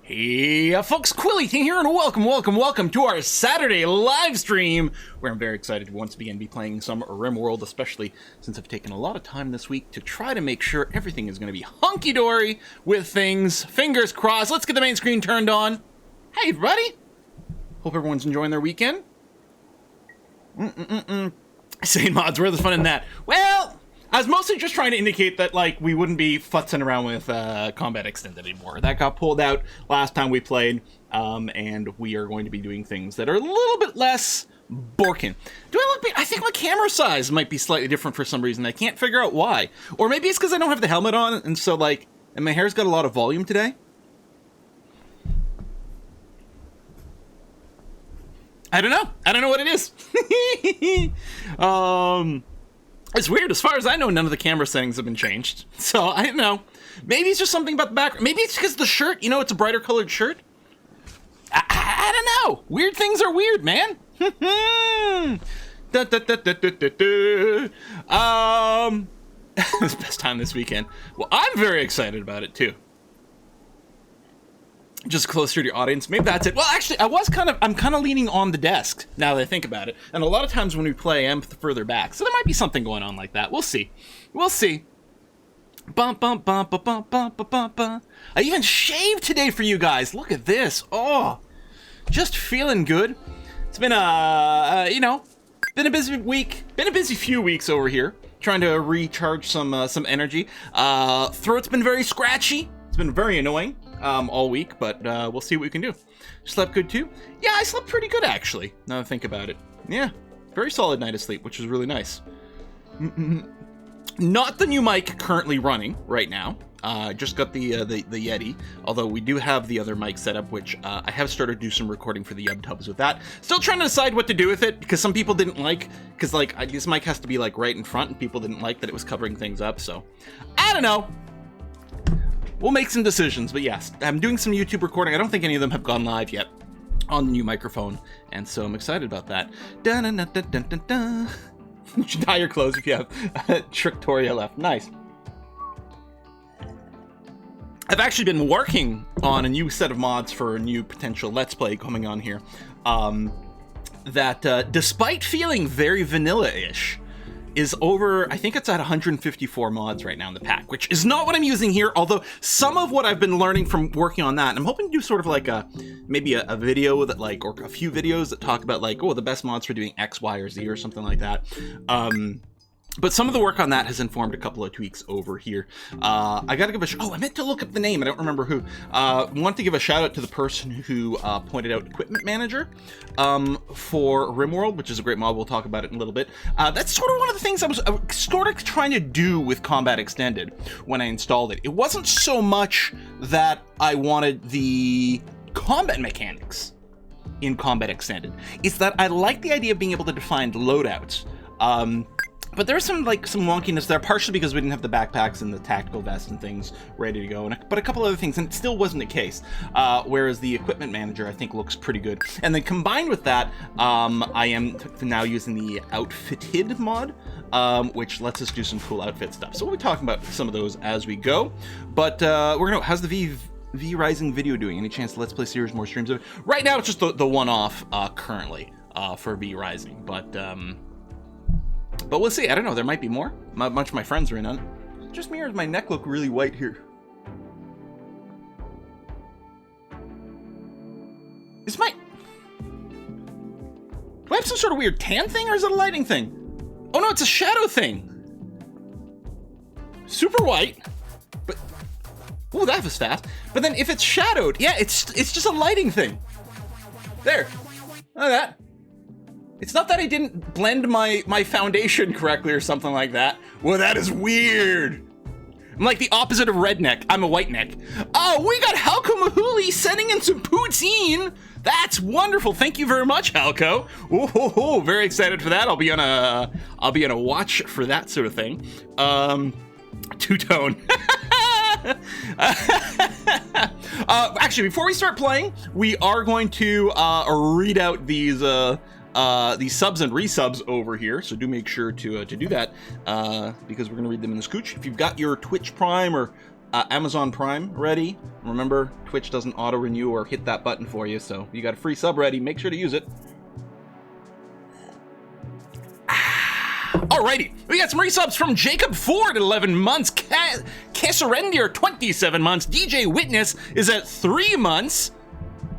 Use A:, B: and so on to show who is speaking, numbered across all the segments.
A: Hey folks, Quilly here, and welcome to our Saturday live stream, where I'm very excited to once again be playing some Rimworld, especially since I've taken a lot of time this week to try to make sure everything is going to be hunky-dory with things. Fingers crossed. Let's get the main screen turned on. Hey everybody! Hope everyone's enjoying their weekend. Saying mods, where the fun in that? Well, I was mostly just trying to indicate that, like, we wouldn't be futzing around with Combat Extended anymore. That got pulled out last time we played, and we are going to be doing things that are a little bit less borkin. Do I look? I think my camera size might be slightly different for some reason. I can't figure out why. Or maybe it's because I don't have the helmet on, and so, like, and my hair's got a lot of volume today. I don't know. I don't know what it is. It's weird. As far as I know, none of the camera settings have been changed. So, I don't know. Maybe it's just something about the background. Maybe it's because the shirt, you know, it's a brighter colored shirt. I don't know. Weird things are weird, man. It's best time this weekend. Well, I'm very excited about it, too. Just closer to your audience. Maybe that's it. Well, actually, I'm kind of leaning on the desk now that I think about it. And a lot of times when we play, I am further back. So there might be something going on like that. We'll see. We'll see. Bum, bum, bum, bum, bum, bum, bum, bum. I even shaved today for you guys. Look at this. Oh, just feeling good. It's been been a busy week. Been a busy few weeks over here. Trying to recharge some energy. Throat's been very scratchy. It's been very annoying. All week, but we'll see what we can do. Slept good too? Yeah, I slept pretty good actually, now that I think about it. Yeah, very solid night of sleep, which is really nice. Not the new mic currently running right now. Just got the Yeti, although we do have the other mic set up, which I have started to do some recording for the Yub-Tubs with that. Still trying to decide what to do with it, because some people didn't like, because like this mic has to be like right in front, and people didn't like that it was covering things up, so I don't know. We'll make some decisions, but yes, I'm doing some YouTube recording. I don't think any of them have gone live yet on the new microphone, and so I'm excited about that. You should dye your clothes if you have Tricktoria left. Nice. I've actually been working on a new set of mods for a new potential Let's Play coming on here. Despite feeling very vanilla-ish, is over, I think it's at 154 mods right now in the pack, which is not what I'm using here, although some of what I've been learning from working on that, and I'm hoping to do sort of like maybe a video that like, or a few videos that talk about like, oh, the best mods for doing X, Y, or Z or something like that. But some of the work on that has informed a couple of tweaks over here. I gotta give I meant to look up the name, I don't remember who. Want to give a shout out to the person who pointed out Equipment Manager for Rimworld, which is a great mod, we'll talk about it in a little bit. That's sort of one of the things I was sort of trying to do with Combat Extended when I installed it. It wasn't so much that I wanted the combat mechanics in Combat Extended. It's that I like the idea of being able to define loadouts. But there's some wonkiness there, partially because we didn't have the backpacks and the tactical vests and things ready to go, but a couple other things, and it still wasn't the case. Whereas the Equipment Manager, I think, looks pretty good. And then combined with that, I am now using the Outfitted mod, which lets us do some cool outfit stuff. So we'll be talking about some of those as we go. But how's the V Rising video doing? Any chance to Let's Play series, more streams of it? Right now, it's just the one-off currently for V Rising, but we'll see. I don't know. There might be more. A bunch of my friends are in on it. Just me, or does my neck look really white here? Do I have some sort of weird tan thing, or is it a lighting thing? Oh no, it's a shadow thing. Super white. But oh, that was fast. But then if it's shadowed, yeah, it's just a lighting thing. There. Look at that. It's not that I didn't blend my foundation correctly or something like that. Well, that is weird. I'm like the opposite of redneck. I'm a white neck. Oh, we got Halko Mahuli sending in some poutine. That's wonderful. Thank you very much, Halko. Oh, very excited for that. I'll be on a watch for that sort of thing. Two-tone. Actually, before we start playing, we are going to read out these subs and resubs over here, so do make sure to do that because we're going to read them in the scooch. If you've got your Twitch Prime or Amazon Prime ready. Remember, Twitch doesn't auto-renew or hit that button for you, so you got a free sub ready. Make sure to use it. Alrighty, we got some resubs from Jacob Ford at 11 months, Kesserendir 27 months, DJ Witness is at 3 months.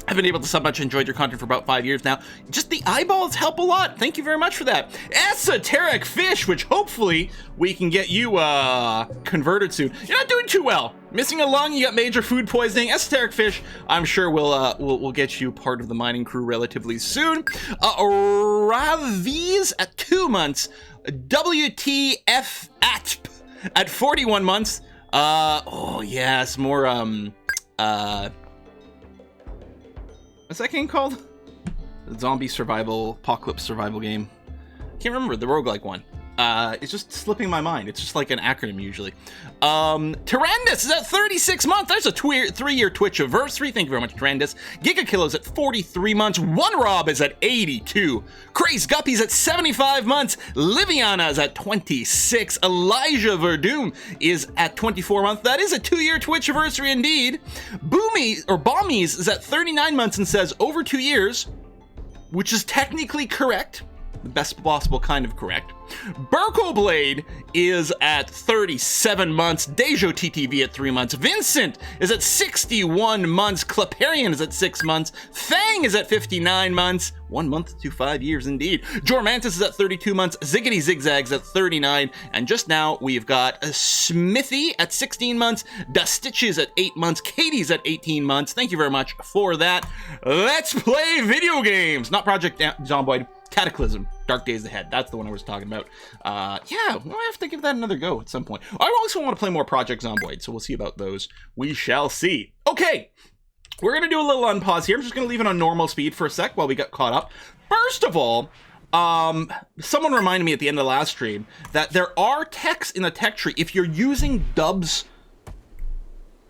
A: I've been able to sub much, enjoyed your content for about 5 years now. Just the eyeballs help a lot. Thank you very much for that. Esoteric Fish, which hopefully we can get you converted soon. You're not doing too well. Missing a lung, you got major food poisoning. Esoteric Fish, I'm sure we'll get you part of the mining crew relatively soon. Raviz at 2 months. WTF at 41 months. Oh yes, more what's that game called? The zombie survival, apocalypse survival game. Can't remember, the roguelike one. It's just slipping my mind. It's just like an acronym usually. Tyrandus is at 36 months. There's a 3-year Twitch anniversary. Thank you very much, Tyrandus. Gigakillo's at 43 months. One Rob is at 82. Craze Guppy's at 75 months. Liviana is at 26. Elijah Verdum is at 24 months. That is a 2-year Twitch anniversary indeed. Bommies is at 39 months and says over 2 years, which is technically correct. The best possible kind of correct. Burko Blade is at 37 months. Dejo TTV at 3 months. Vincent is at 61 months. Cleparian is at 6 months. Fang is at 59 months. 1 month to 5 years indeed. Jormantis is at 32 months. Ziggity Zigzags at 39. And just now we've got Smithy at 16 months. Dustitches at 8 months. Katie's at 18 months. Thank you very much for that. Let's play video games. Not Project Zomboid. Cataclysm, Dark Days Ahead. That's the one I was talking about. Yeah, we'll have to give that another go at some point. I also want to play more Project Zomboid, so we'll see about those. We shall see. Okay, we're going to do a little unpause here. I'm just going to leave it on normal speed for a sec while we get caught up. First of all, someone reminded me at the end of the last stream that there are techs in the tech tree. If you're using Dub's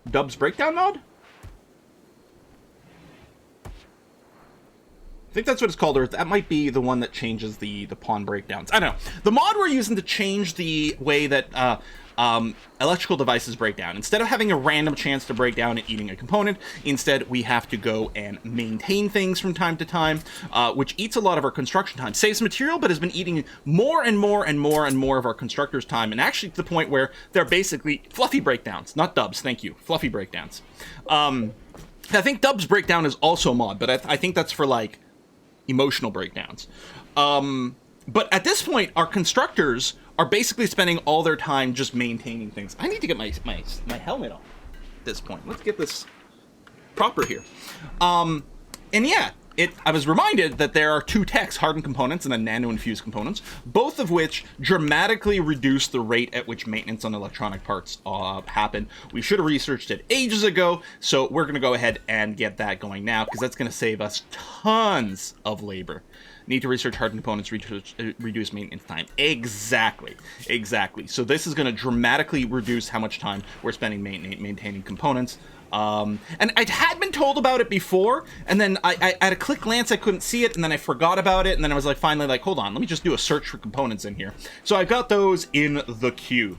A: breakdown mod? I think that's what it's called, or that might be the one that changes the pawn breakdowns. I don't know. The mod we're using to change the way that electrical devices break down. Instead of having a random chance to break down and eating a component, instead we have to go and maintain things from time to time, which eats a lot of our construction time. Saves material, but has been eating more and more and more and more of our constructors' time, and actually to the point where they're basically fluffy breakdowns. Not dubs, thank you. Fluffy breakdowns. I think Dub's breakdown is also a mod, but I think that's for like emotional breakdowns. But at this point, our constructors are basically spending all their time just maintaining things. I need to get my helmet on at this point. Let's get this proper here. And yeah, I was reminded that there are 2 techs, hardened components and then nano-infused components, both of which dramatically reduce the rate at which maintenance on electronic parts happen. We should have researched it ages ago, so we're going to go ahead and get that going now, because that's going to save us tons of labor. Need to research hardened components, reduce maintenance time. Exactly. So this is going to dramatically reduce how much time we're spending maintaining components. And I had been told about it before, and then I at a quick glance I couldn't see it, and then I forgot about it, and then I was like, finally like, hold on, let me just do a search for components in here. So I've got those in the queue.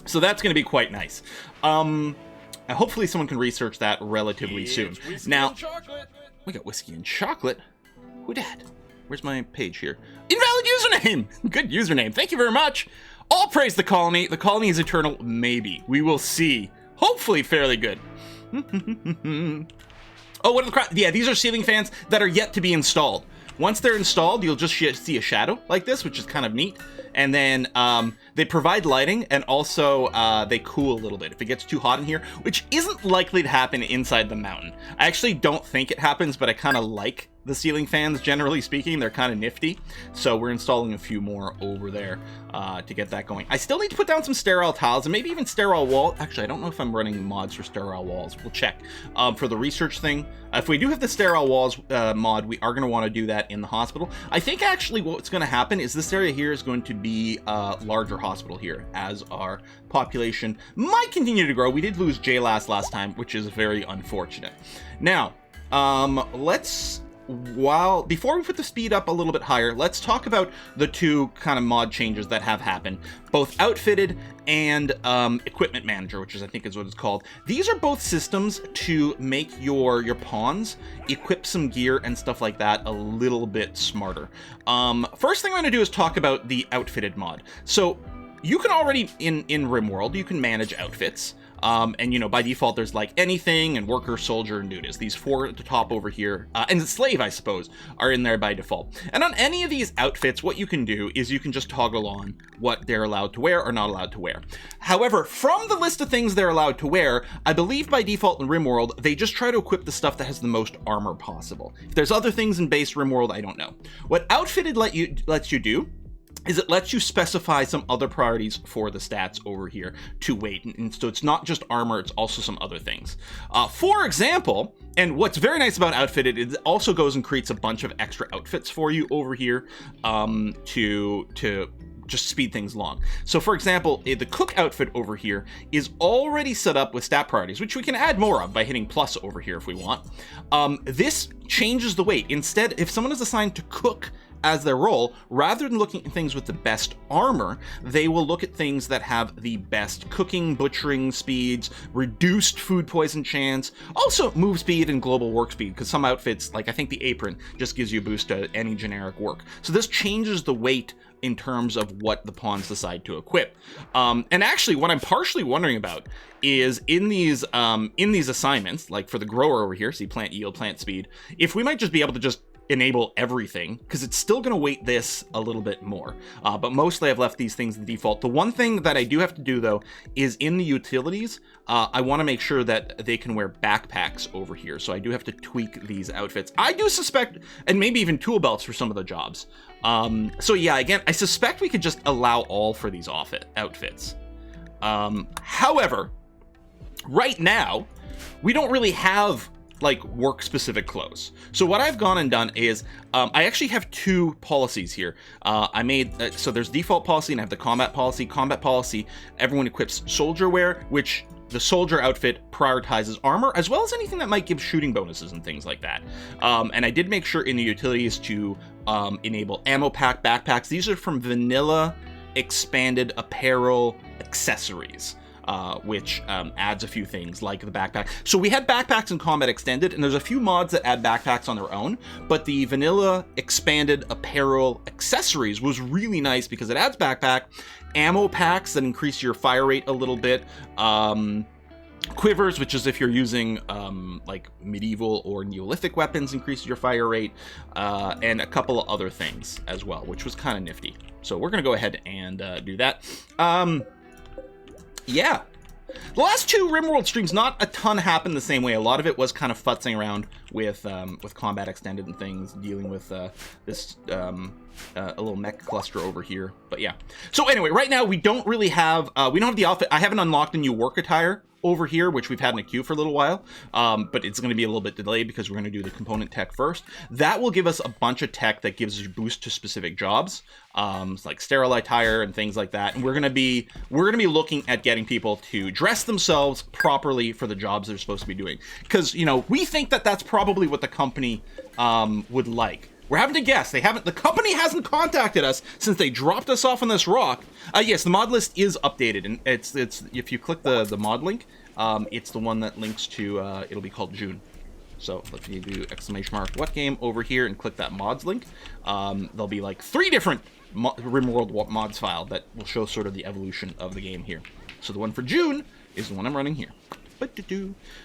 A: So that's going to be quite nice. Hopefully someone can research that relatively soon. Now, we got whiskey and chocolate. Who dat? Where's my page here? Invalid username! Good username. Thank you very much. All praise the colony. The colony is eternal. Maybe. We will see. Hopefully fairly good. Oh, what are the crap? Yeah, these are ceiling fans that are yet to be installed. Once they're installed, you'll just see a shadow like this, which is kind of neat. And then they provide lighting, and also they cool a little bit if it gets too hot in here, which isn't likely to happen inside the mountain. I actually don't think it happens, but I kind of like the ceiling fans, generally speaking. They're kind of nifty. So we're installing a few more over there to get that going. I still need to put down some sterile tiles and maybe even sterile wall. Actually, I don't know if I'm running mods for sterile walls. We'll check. For the research thing, if we do have the sterile walls mod, we are going to want to do that in the hospital. I think actually what's going to happen is this area here is going to be a larger hospital here as our population might continue to grow. We did lose JLAS last time, which is very unfortunate. Now, let's before we put the speed up a little bit higher, let's talk about the two kind of mod changes that have happened, both Outfitted and Equipment Manager, which I think is what it's called. These are both systems to make your pawns equip some gear and stuff like that a little bit smarter. First thing I'm going to do is talk about the Outfitted mod. So you can already, in Rimworld, you can manage outfits. And, you know, by default, there's like anything and worker, soldier, and nudist. These four at the top over here, and the slave, I suppose, are in there by default. And on any of these outfits, what you can do is you can just toggle on what they're allowed to wear or not allowed to wear. However, from the list of things they're allowed to wear, I believe by default in Rimworld, they just try to equip the stuff that has the most armor possible. If there's other things in base Rimworld, I don't know. What Outfitted lets you do is it lets you specify some other priorities for the stats over here to weight. And so it's not just armor, it's also some other things. For example, and what's very nice about Outfitted, it also goes and creates a bunch of extra outfits for you over here to just speed things along. So for example, the cook outfit over here is already set up with stat priorities, which we can add more of by hitting plus over here if we want. This changes the weight. Instead, if someone is assigned to cook as their role, rather than looking at things with the best armor, they will look at things that have the best cooking, butchering speeds, reduced food poison chance, also move speed and global work speed, because some outfits, like I think the apron, just gives you a boost to any generic work. So this changes the weight in terms of what the pawns decide to equip. And actually, what I'm partially wondering about is in these assignments, like for the grower over here, see plant yield, plant speed, if we might just be able to just enable everything, because it's still going to weight this a little bit more. But mostly I've left these things the default. The one thing that I do have to do though is in the utilities, I want to make sure that they can wear backpacks over here. So I do have to tweak these outfits. I do suspect, and maybe even tool belts for some of the jobs. So yeah, again, I suspect we could just allow all for these outfits. However, right now, we don't really have like work specific clothes. So what I've gone and done is I actually have two policies here. I made so there's default policy and I have the combat policy. Combat policy, everyone equips soldier wear, which the soldier outfit prioritizes armor as well as anything that might give shooting bonuses and things like that. And I did make sure in the utilities to enable ammo pack backpacks. These are from vanilla expanded apparel accessories. Which adds a few things like the backpack. So we had backpacks in Combat Extended, and there's a few mods that add backpacks on their own, but the vanilla expanded apparel accessories was really nice because it adds backpack, ammo packs that increase your fire rate a little bit, quivers, which is if you're using like medieval or Neolithic weapons, increases your fire rate, and a couple of other things as well, which was kind of nifty. So we're gonna go ahead and do that. Yeah. The last two Rimworld streams, not a ton happened the same way. A lot of it was kind of futzing around with Combat Extended and things, dealing with this a little mech cluster over here. But yeah. So anyway, right now we don't really have we don't have the outfit. I haven't unlocked a new work attire over here, which we've had in a queue for a little while, but it's going to be a little bit delayed because we're going to do the component tech first. That will give us a bunch of tech that gives us a boost to specific jobs, like sterile attire and things like that. And we're going to be looking at getting people to dress themselves properly for the jobs they're supposed to be doing, because you know we think that that's probably what the company would like. We're having to guess. The company hasn't contacted us since they dropped us off on this rock. Yes, the mod list is updated, and it's if you click the mod link, it's the one that links to, it'll be called June. So if you do !, what game over here and click that mods link, there'll be like 3 different Rimworld mods file that will show sort of the evolution of the game here. So the one for June is the one I'm running here.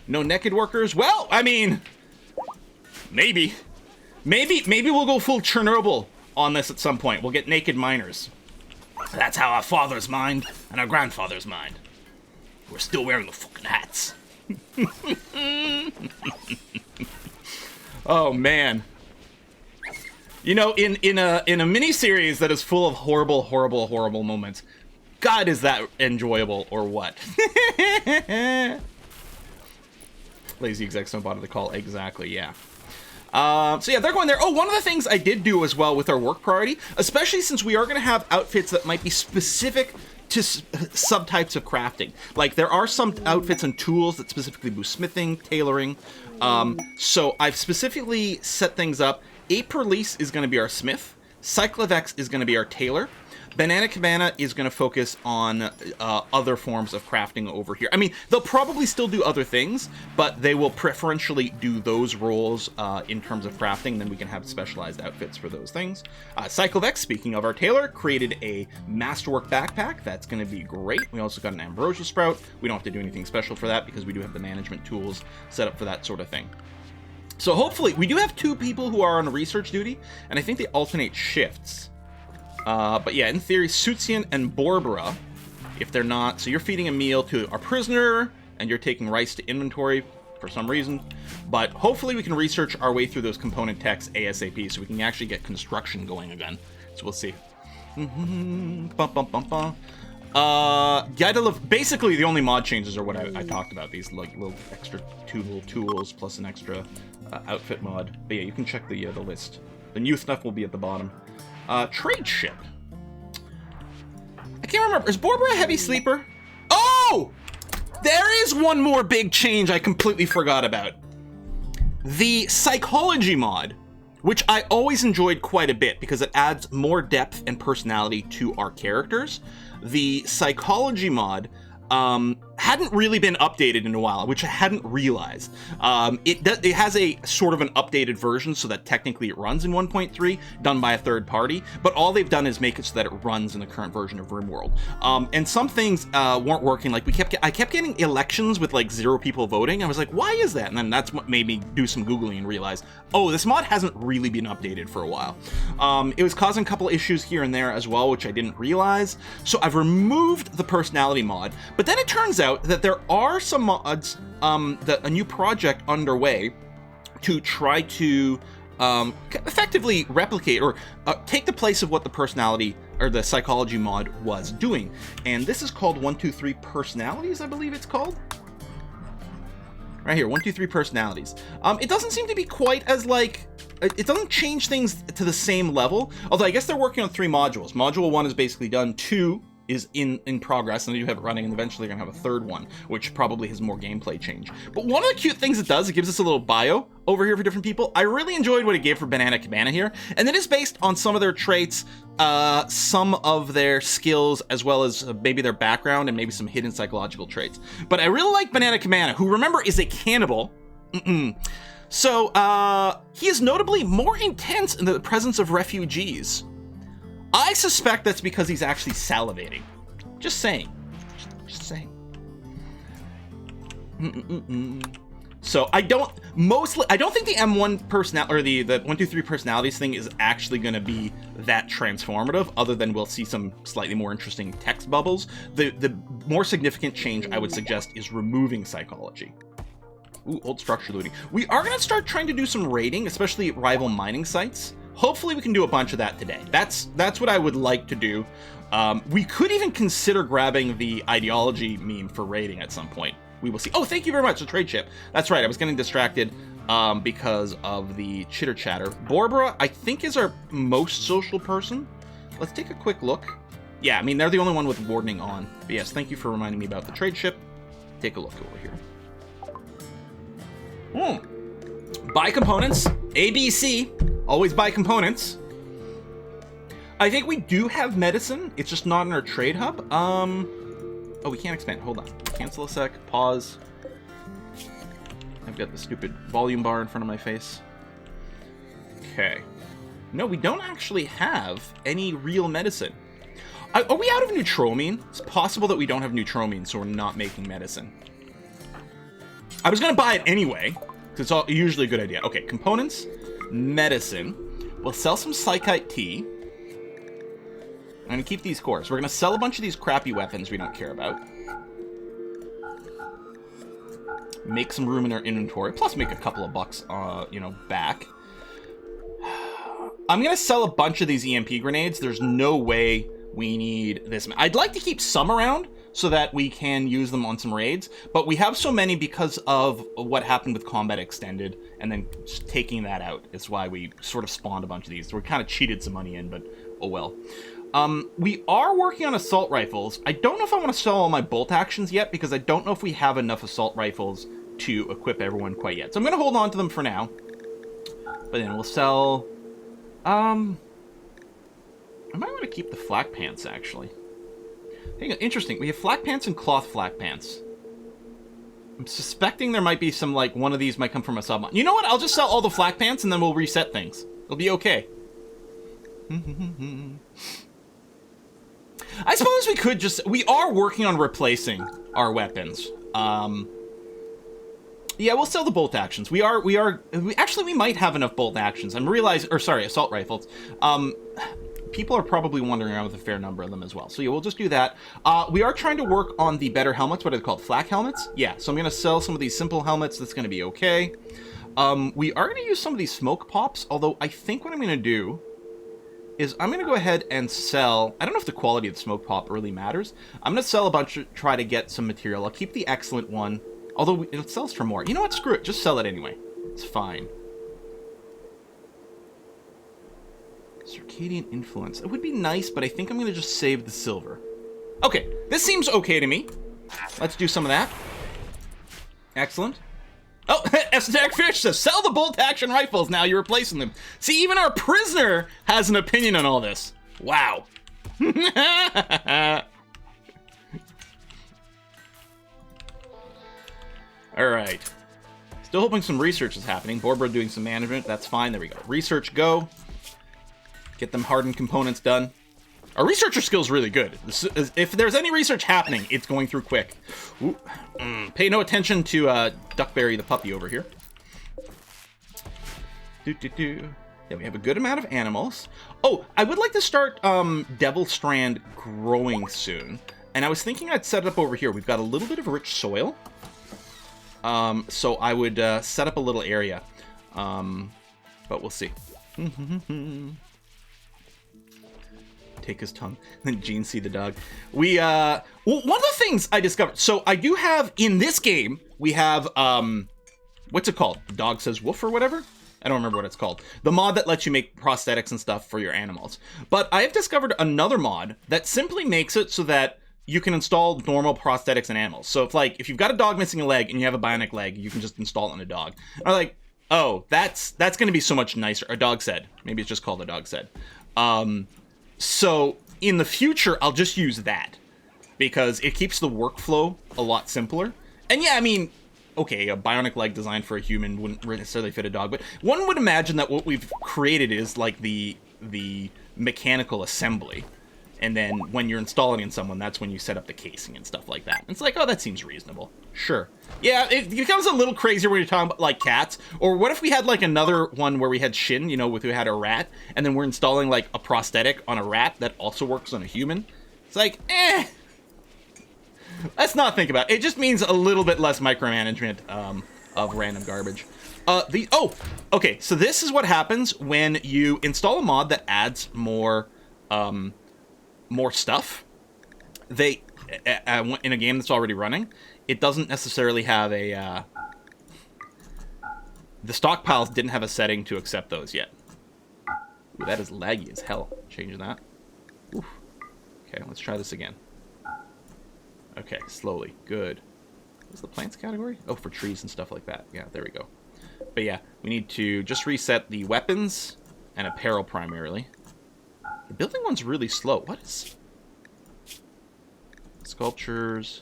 A: No naked workers. Well, I mean, maybe we'll go full Chernobyl on this at some point. We'll get naked miners. That's how our fathers mined and our grandfathers mined. We're still wearing the fucking hats. Oh man. You know, in a mini-series that is full of horrible moments, God, is that enjoyable or what? Lazy execs don't bother to call. Exactly, yeah. So yeah, they're going there. Oh, one of the things I did do as well with our work priority, especially since we are going to have outfits that might be specific subtypes of crafting. Like, there are some outfits and tools that specifically boost smithing, tailoring. So I've specifically set things up. Ape Release is going to be our smith. Cyclovex is going to be our tailor. Banana Cabana is going to focus on other forms of crafting over here. I mean, they'll probably still do other things, but they will preferentially do those roles in terms of crafting. Then we can have specialized outfits for those things. Cyclovex, speaking of our tailor, created a masterwork backpack. That's going to be great. We also got an ambrosia sprout. We don't have to do anything special for that because we do have the management tools set up for that sort of thing. So hopefully, we do have 2 people who are on research duty, and I think they alternate shifts. But yeah, in theory, Sutsian and Borbora, if they're not... So you're feeding a meal to our prisoner, and you're taking rice to inventory for some reason. But hopefully we can research our way through those component techs ASAP, so we can actually get construction going again. So we'll see. Basically, the only mod changes are what I talked about. These like little extra 2 little tools, plus an extra outfit mod. But yeah, you can check the list. The new stuff will be at the bottom. Trade ship. I can't remember. Is Borbora a heavy sleeper? Oh! There is one more big change I completely forgot about. The psychology mod, which I always enjoyed quite a bit because it adds more depth and personality to our characters. The psychology mod hadn't really been updated in a while, which I hadn't realized. It has a sort of an updated version so that technically it runs in 1.3, done by a third party, but all they've done is make it so that it runs in the current version of Rimworld. And some things weren't working. Like I kept getting elections with like 0 people voting. I was like, why is that? And then that's what made me do some Googling and realize, oh, this mod hasn't really been updated for a while. It was causing a couple issues here and there as well, which I didn't realize. So I've removed the personality mod, but then it turns out that there are some mods, a new project underway to try to effectively replicate or take the place of what the personality or the psychology mod was doing. And this is called 123 Personalities, I believe it's called. Right here, 123 Personalities. It doesn't seem to be quite as like... It doesn't change things to the same level, although I guess they're working on 3 modules. Module 1 is basically done, 2 is in progress, and they do have it running, and eventually they're gonna have a 3rd one, which probably has more gameplay change. But one of the cute things it does, it gives us a little bio over here for different people. I really enjoyed what it gave for Banana Cabana here, and it is based on some of their traits, some of their skills, as well as maybe their background and maybe some hidden psychological traits. But I really like Banana Cabana, who, remember, is a cannibal. So, he is notably more intense in the presence of refugees. I suspect that's because he's actually salivating. Just saying. Just saying. So I don't think the M1 personality or the 123 personalities thing is actually going to be that transformative, other than we'll see some slightly more interesting text bubbles. The more significant change I would suggest is removing psychology. Ooh, old structure looting. We are going to start trying to do some raiding, especially at rival mining sites. Hopefully we can do a bunch of that today. That's what I would like to do. We could even consider grabbing the ideology meme for raiding at some point. We will see. Oh, thank you very much, the trade ship. That's right, I was getting distracted because of the chitter chatter. Borbora, I think, is our most social person. Let's take a quick look. Yeah, I mean, they're the only one with wardening on. But yes, thank you for reminding me about the trade ship. Take a look over here. Buy components. ABC. Always buy components. I think we do have medicine. It's just not in our trade hub. Oh, we can't expand. Hold on. Cancel a sec. Pause. I've got the stupid volume bar in front of my face. Okay. No, we don't actually have any real medicine. Are we out of Neutромine? It's possible that we don't have Neutромine, so we're not making medicine. I was going to buy it anyway, because it's usually a good idea. Okay, components, medicine. We'll sell some Psychite tea. I'm going to keep these cores. We're going to sell a bunch of these crappy weapons we don't care about. Make some room in our inventory, plus make a couple of bucks, back. I'm going to sell a bunch of these EMP grenades. There's no way we need this. I'd like to keep some around so that we can use them on some raids, but we have so many because of what happened with Combat Extended, and then just taking that out is why we sort of spawned a bunch of these. So we kind of cheated some money in, but oh well. We are working on assault rifles. I don't know if I want to sell all my bolt actions yet, because I don't know if we have enough assault rifles to equip everyone quite yet. So I'm going to hold on to them for now. But then we'll sell... I might want to keep the flak pants, actually. Hey, interesting. We have flak pants and cloth flak pants. I'm suspecting there might be some, like, one of these might come from a sub-mod. You know what? I'll just sell all the flak pants and then we'll reset things. It'll be okay. I suppose we could just... We are working on replacing our weapons. Yeah, we'll sell the bolt actions. Actually, we might have enough bolt actions. I'm realizing... Or, sorry, assault rifles. People are probably wandering around with a fair number of them as well. So yeah, we'll just do that. We are trying to work on the better helmets. What are they called? Flak helmets? Yeah, so I'm going to sell some of these simple helmets. That's going to be okay. We are going to use some of these smoke pops, although I think what I'm going to do is I'm going to go ahead and sell... I don't know if the quality of the smoke pop really matters. I'm going to sell a bunch to try to get some material. I'll keep the excellent one, although it sells for more. You know what? Screw it. Just sell it anyway. It's fine. Circadian influence. It would be nice, but I think I'm going to just save the silver. Okay, this seems okay to me. Let's do some of that. Excellent. Oh, Esoteric Fish says, sell the bolt action rifles, now you're replacing them. See, even our prisoner has an opinion on all this. Wow. Alright. Still hoping some research is happening. Borbro doing some management, that's fine, there we go. Research, go. Get them hardened components done. Our researcher skill's really good. If there's any research happening, it's going through quick. Ooh. Pay no attention to Duckberry the puppy over here. Yeah, we have a good amount of animals. Oh, I would like to start Devil Strand growing soon. And I was thinking I'd set it up over here. We've got a little bit of rich soil. So I would set up a little area. But we'll see. Take his tongue. Then Gene see the dog. We, well, one of the things I discovered, so I do have, in this game, we have, what's it called? The dog says woof or whatever? I don't remember what it's called. The mod that lets you make prosthetics and stuff for your animals. But I have discovered another mod that simply makes it so that you can install normal prosthetics in animals. So if you've got a dog missing a leg and you have a bionic leg, you can just install it on a dog. And I'm like, oh, that's going to be so much nicer. A dog said. Maybe it's just called a dog said. So, in the future, I'll just use that, because it keeps the workflow a lot simpler. And yeah, I mean, okay, a bionic leg designed for a human wouldn't necessarily fit a dog, but one would imagine that what we've created is like the mechanical assembly. And then when you're installing in someone, that's when you set up the casing and stuff like that. And it's like, oh, that seems reasonable. Sure. Yeah, it becomes a little crazier when you're talking about, like, cats. Or what if we had, like, another one where we had Shin, you know, we had a rat, and then we're installing, like, a prosthetic on a rat that also works on a human? It's like, let's not think about it. It just means a little bit less micromanagement of random garbage. Okay, so this is what happens when you install a mod that adds more stuff. In a game that's already running, it doesn't necessarily have a... the stockpiles didn't have a setting to accept those yet. Ooh, that is laggy as hell. Change that. Oof. Okay, let's try this again. Okay, slowly. Good. What's the plants category? Oh, for trees and stuff like that. Yeah, there we go. But yeah, we need to just reset the weapons and apparel primarily. The building one's really slow. What is... Sculptures...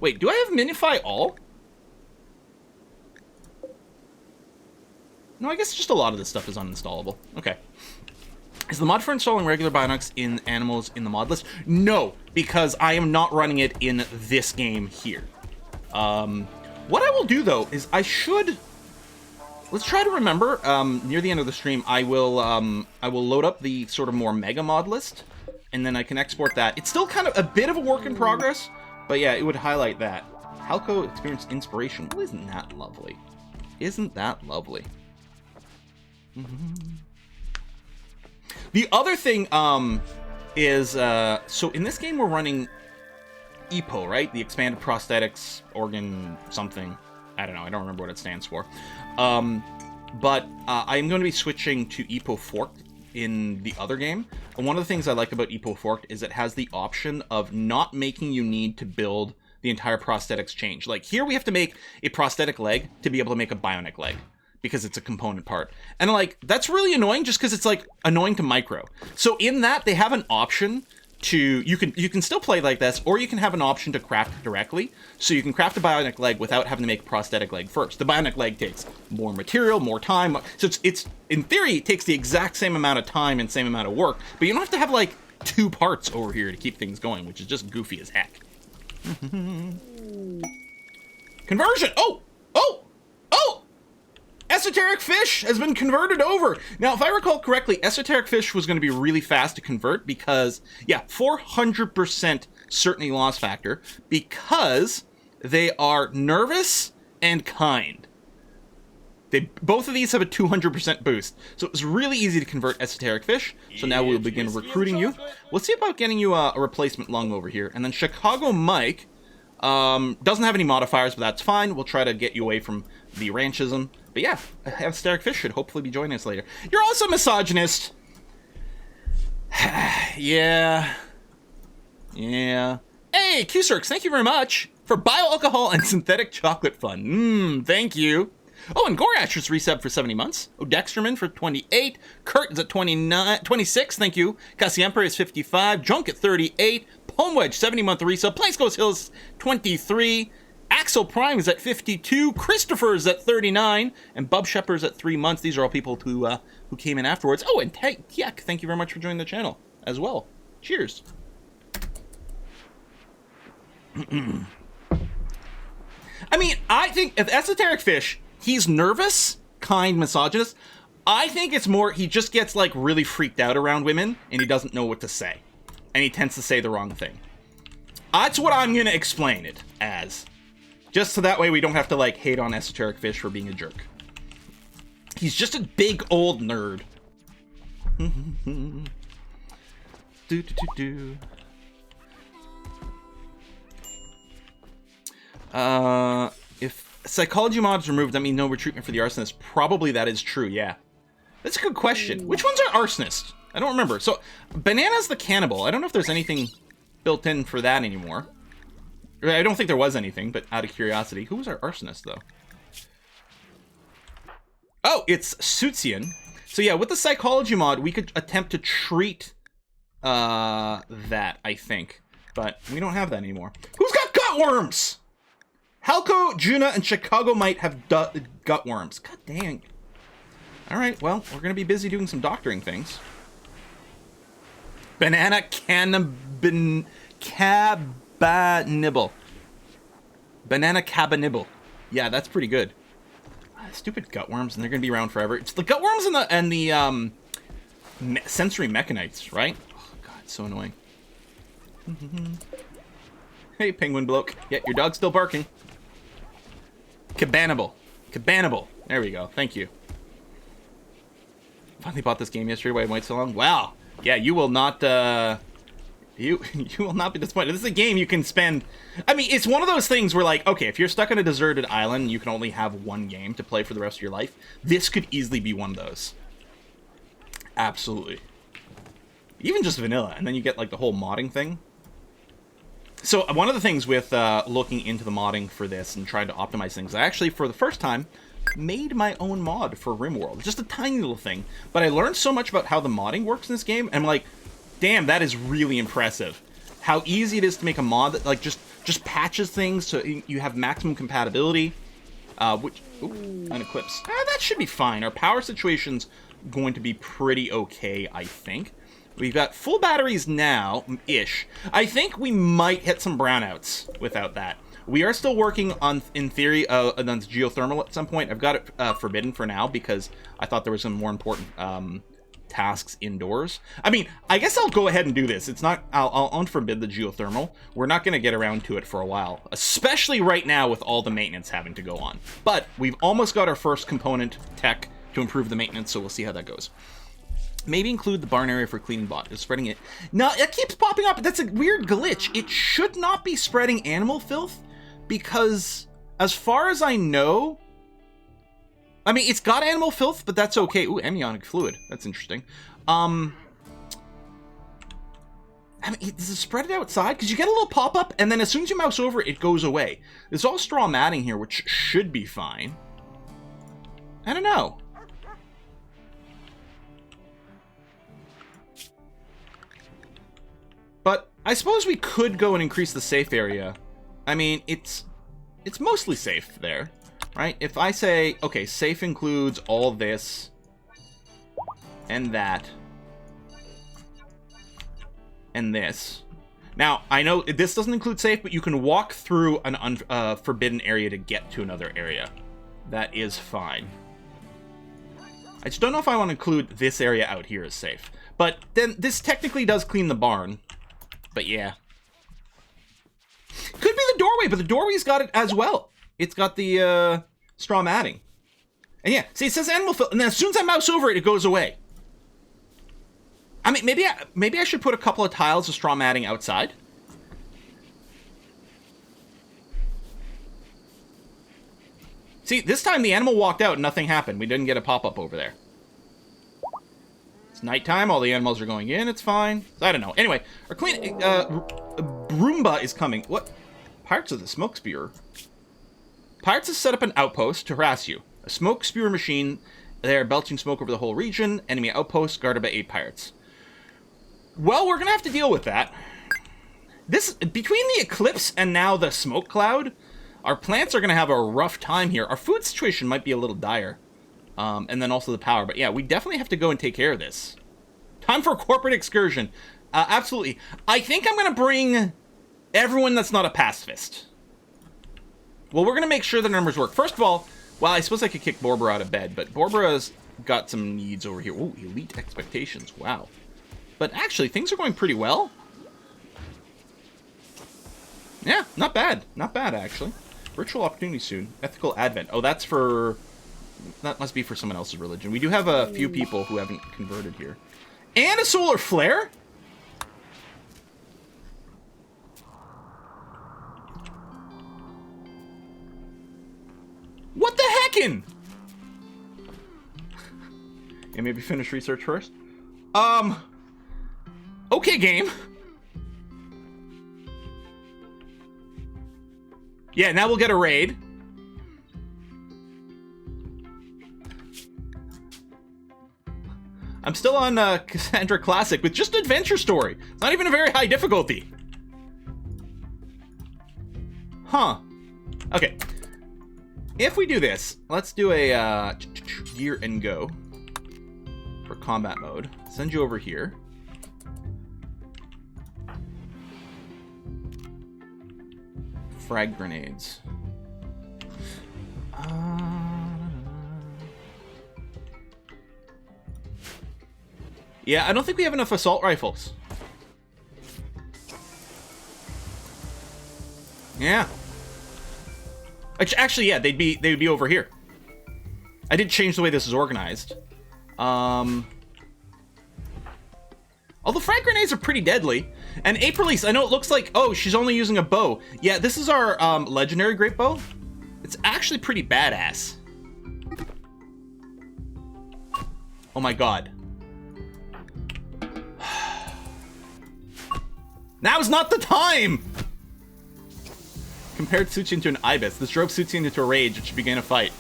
A: Wait, do I have minify all? No, I guess just a lot of this stuff is uninstallable. Okay. Is the mod for installing regular bionics in animals in the mod list? No, because I am not running it in this game here. What I will do, though, is I should... Let's try to remember, near the end of the stream, I will load up the sort of more mega mod list, and then I can export that. It's still kind of a bit of a work in progress, but yeah, it would highlight that. Halco Experience Inspiration. Well, isn't that lovely? Isn't that lovely? The other thing is, so in this game we're running EPO, right? The Expanded Prosthetics Organ something. I don't know, I don't remember what it stands for. But I'm going to be switching to EPO in the other game. And one of the things I like about Epo Forked is it has the option of not making you need to build the entire prosthetics change. Like here we have to make a prosthetic leg to be able to make a bionic leg because it's a component part. And like, that's really annoying just because it's like annoying to micro. So in that they have an option to, you can still play like this, or you can have an option to craft it directly. So you can craft a bionic leg without having to make a prosthetic leg first. The bionic leg takes more material, more time. So it's in theory, it takes the exact same amount of time and same amount of work, but you don't have to have like 2 parts over here to keep things going, which is just goofy as heck. Conversion! Oh! Esoteric Fish has been converted over. Now, if I recall correctly, Esoteric Fish was going to be really fast to convert because, yeah, 400% certainty loss factor because they are nervous and kind. Both of these have a 200% boost. So it was really easy to convert Esoteric Fish. So now we'll begin recruiting you. Let's see about getting you a replacement lung over here. And then Chicago Mike doesn't have any modifiers, but that's fine. We'll try to get you away from the ranchism. But yeah, Esoteric Fish should hopefully be joining us later. You're also a misogynist. Yeah. Hey, Q-Circs, thank you very much for bioalcohol and synthetic chocolate fun. Thank you. Oh, and Gorash just reset for 70 months. Odexterman for 28. Kurt is at 26, thank you. Cassiemper is 55. Junk at 38. Palmwedge, 70-month resub. Place Goes Hills, 23. Axel Prime is at 52. Christopher is at 39. And Bub Shepard is at 3 months. These are all people who came in afterwards. Oh, and Tiek, thank you very much for joining the channel as well. Cheers. I mean, I think if Esoteric Fish, he's nervous, kind, misogynist. I think it's more he just gets like really freaked out around women and he doesn't know what to say. And he tends to say the wrong thing. That's what I'm going to explain it as. Just so that way we don't have to like hate on Esoteric Fish for being a jerk. He's just a big old nerd. If psychology mod is removed, that means no retreatment for the arsonist. Probably that is true, yeah. That's a good question. Which ones are arsonists? I don't remember. So, Banana's the cannibal. I don't know if there's anything built in for that anymore. I don't think there was anything, but out of curiosity. Who was our arsonist, though? Oh, it's Sutsian. So yeah, with the psychology mod, we could attempt to treat that, I think. But we don't have that anymore. Who's got gutworms? Halco, Juna, and Chicago might have gutworms. God dang. Alright, well, we're going to be busy doing some doctoring things. Banana Cabanibble. Banana Cabanibble. Yeah, that's pretty good. Stupid gutworms, and they're going to be around forever. It's the gutworms and the sensory mechanites, right? Oh, God, it's so annoying. Hey, penguin bloke. Yeah, your dog's still barking. Cabanibble. There we go. Thank you. Finally bought this game yesterday. Why I waited so long? Wow. Yeah, you will not. You will not be disappointed. This is a game you can spend. I mean, it's one of those things where, like, okay, if you're stuck on a deserted island, you can only have one game to play for the rest of your life. This could easily be one of those. Absolutely. Even just vanilla, and then you get like the whole modding thing. So one of the things with looking into the modding for this and trying to optimize things, I actually, for the first time, made my own mod for Rimworld. Just a tiny little thing. But I learned so much about how the modding works in this game, and I'm like, damn, that is really impressive. How easy it is to make a mod that like just patches things so you have maximum compatibility. Which, unequips. That should be fine. Our power situation's going to be pretty okay, I think. We've got full batteries now-ish. I think we might hit some brownouts without that. We are still working on, in theory, on geothermal at some point. I've got it forbidden for now because I thought there was some more important tasks indoors. I mean, I guess I'll go ahead and do this. It's not, I'll unforbid the geothermal. We're not going to get around to it for a while, especially right now with all the maintenance having to go on. But we've almost got our first component tech to improve the maintenance, so we'll see how that goes. Maybe include the barn area for cleaning bot. It's spreading it. No, it keeps popping up. That's a weird glitch. It should not be spreading animal filth because, as far as I know, I mean, it's got animal filth, but that's okay. Ooh, amniotic fluid. That's interesting. I mean, does it spread it outside? Because you get a little pop-up, and then as soon as you mouse over it, it goes away. There's all straw matting here, which should be fine. I don't know. But I suppose we could go and increase the safe area. I mean, it's mostly safe there, right? If I say, okay, safe includes all this and that and this. Now, I know this doesn't include safe, but you can walk through an forbidden area to get to another area. That is fine. I just don't know if I want to include this area out here as safe. But then this technically does clean the barn. But yeah. Could be the doorway, but the doorway's got it as well. It's got the straw matting. And yeah, see, it says animal filth, and then as soon as I mouse over it, it goes away. I mean, maybe I should put a couple of tiles of straw matting outside. See, this time the animal walked out and nothing happened. We didn't get a pop-up over there. It's nighttime, all the animals are going in, it's fine. I don't know. Anyway, our Broomba is coming. What? Pirates of the Smoke Spewer. Pirates have set up an outpost to harass you. A smoke spewer machine. They are belching smoke over the whole region. Enemy outpost guarded by 8 pirates. Well, we're gonna have to deal with that. Between the eclipse and now the smoke cloud, our plants are gonna have a rough time here. Our food situation might be a little dire. And then also the power. But yeah, we definitely have to go and take care of this. Time for a corporate excursion. Absolutely. I think I'm gonna bring everyone that's not a pacifist. Well, we're gonna make sure the numbers work. First of all, well, I suppose I could kick Borbra out of bed, but Borbra's got some needs over here. Ooh, elite expectations. Wow. But actually, things are going pretty well. Yeah, not bad. Not bad, actually. Virtual opportunity soon. Ethical advent. Oh, that's for... That must be for someone else's religion. We do have a few people who haven't converted here. And a solar flare? What the heckin'? Yeah, maybe finish research first. Okay, game. Yeah, now we'll get a raid. I'm still on Cassandra Classic with just Adventure Story. It's not even a very high difficulty. Huh. Okay. If we do this, let's do a gear and go for combat mode. Send you over here. Frag grenades. Yeah, I don't think we have enough assault rifles. Yeah. Actually, yeah, they'd be over here. I did change the way this is organized. Although frag grenades are pretty deadly. And Aprilise, I know it looks like, oh, she's only using a bow. Yeah, this is our legendary great bow. It's actually pretty badass. Oh my god. Now's not the time! Compared Suchi into an ibis. This drove Suchi into a rage, which began a fight.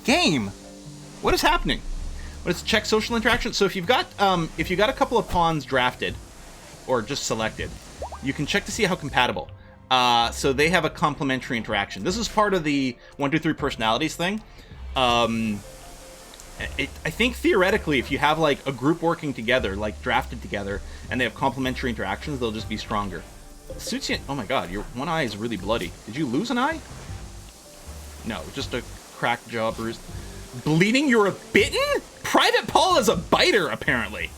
A: Game! What is happening? What is check social interaction? So if you've got a couple of pawns drafted, or just selected, you can check to see how compatible. So they have a complementary interaction. This is part of the 1, 2, 3 personalities thing. I think theoretically, if you have like a group working together, like drafted together, and they have complementary interactions, they'll just be stronger. Suchi, oh my god, your one eye is really bloody. Did you lose an eye? No, just a cracked jaw bruise. Bleeding, you're a bitten? Private Paul is a biter, apparently.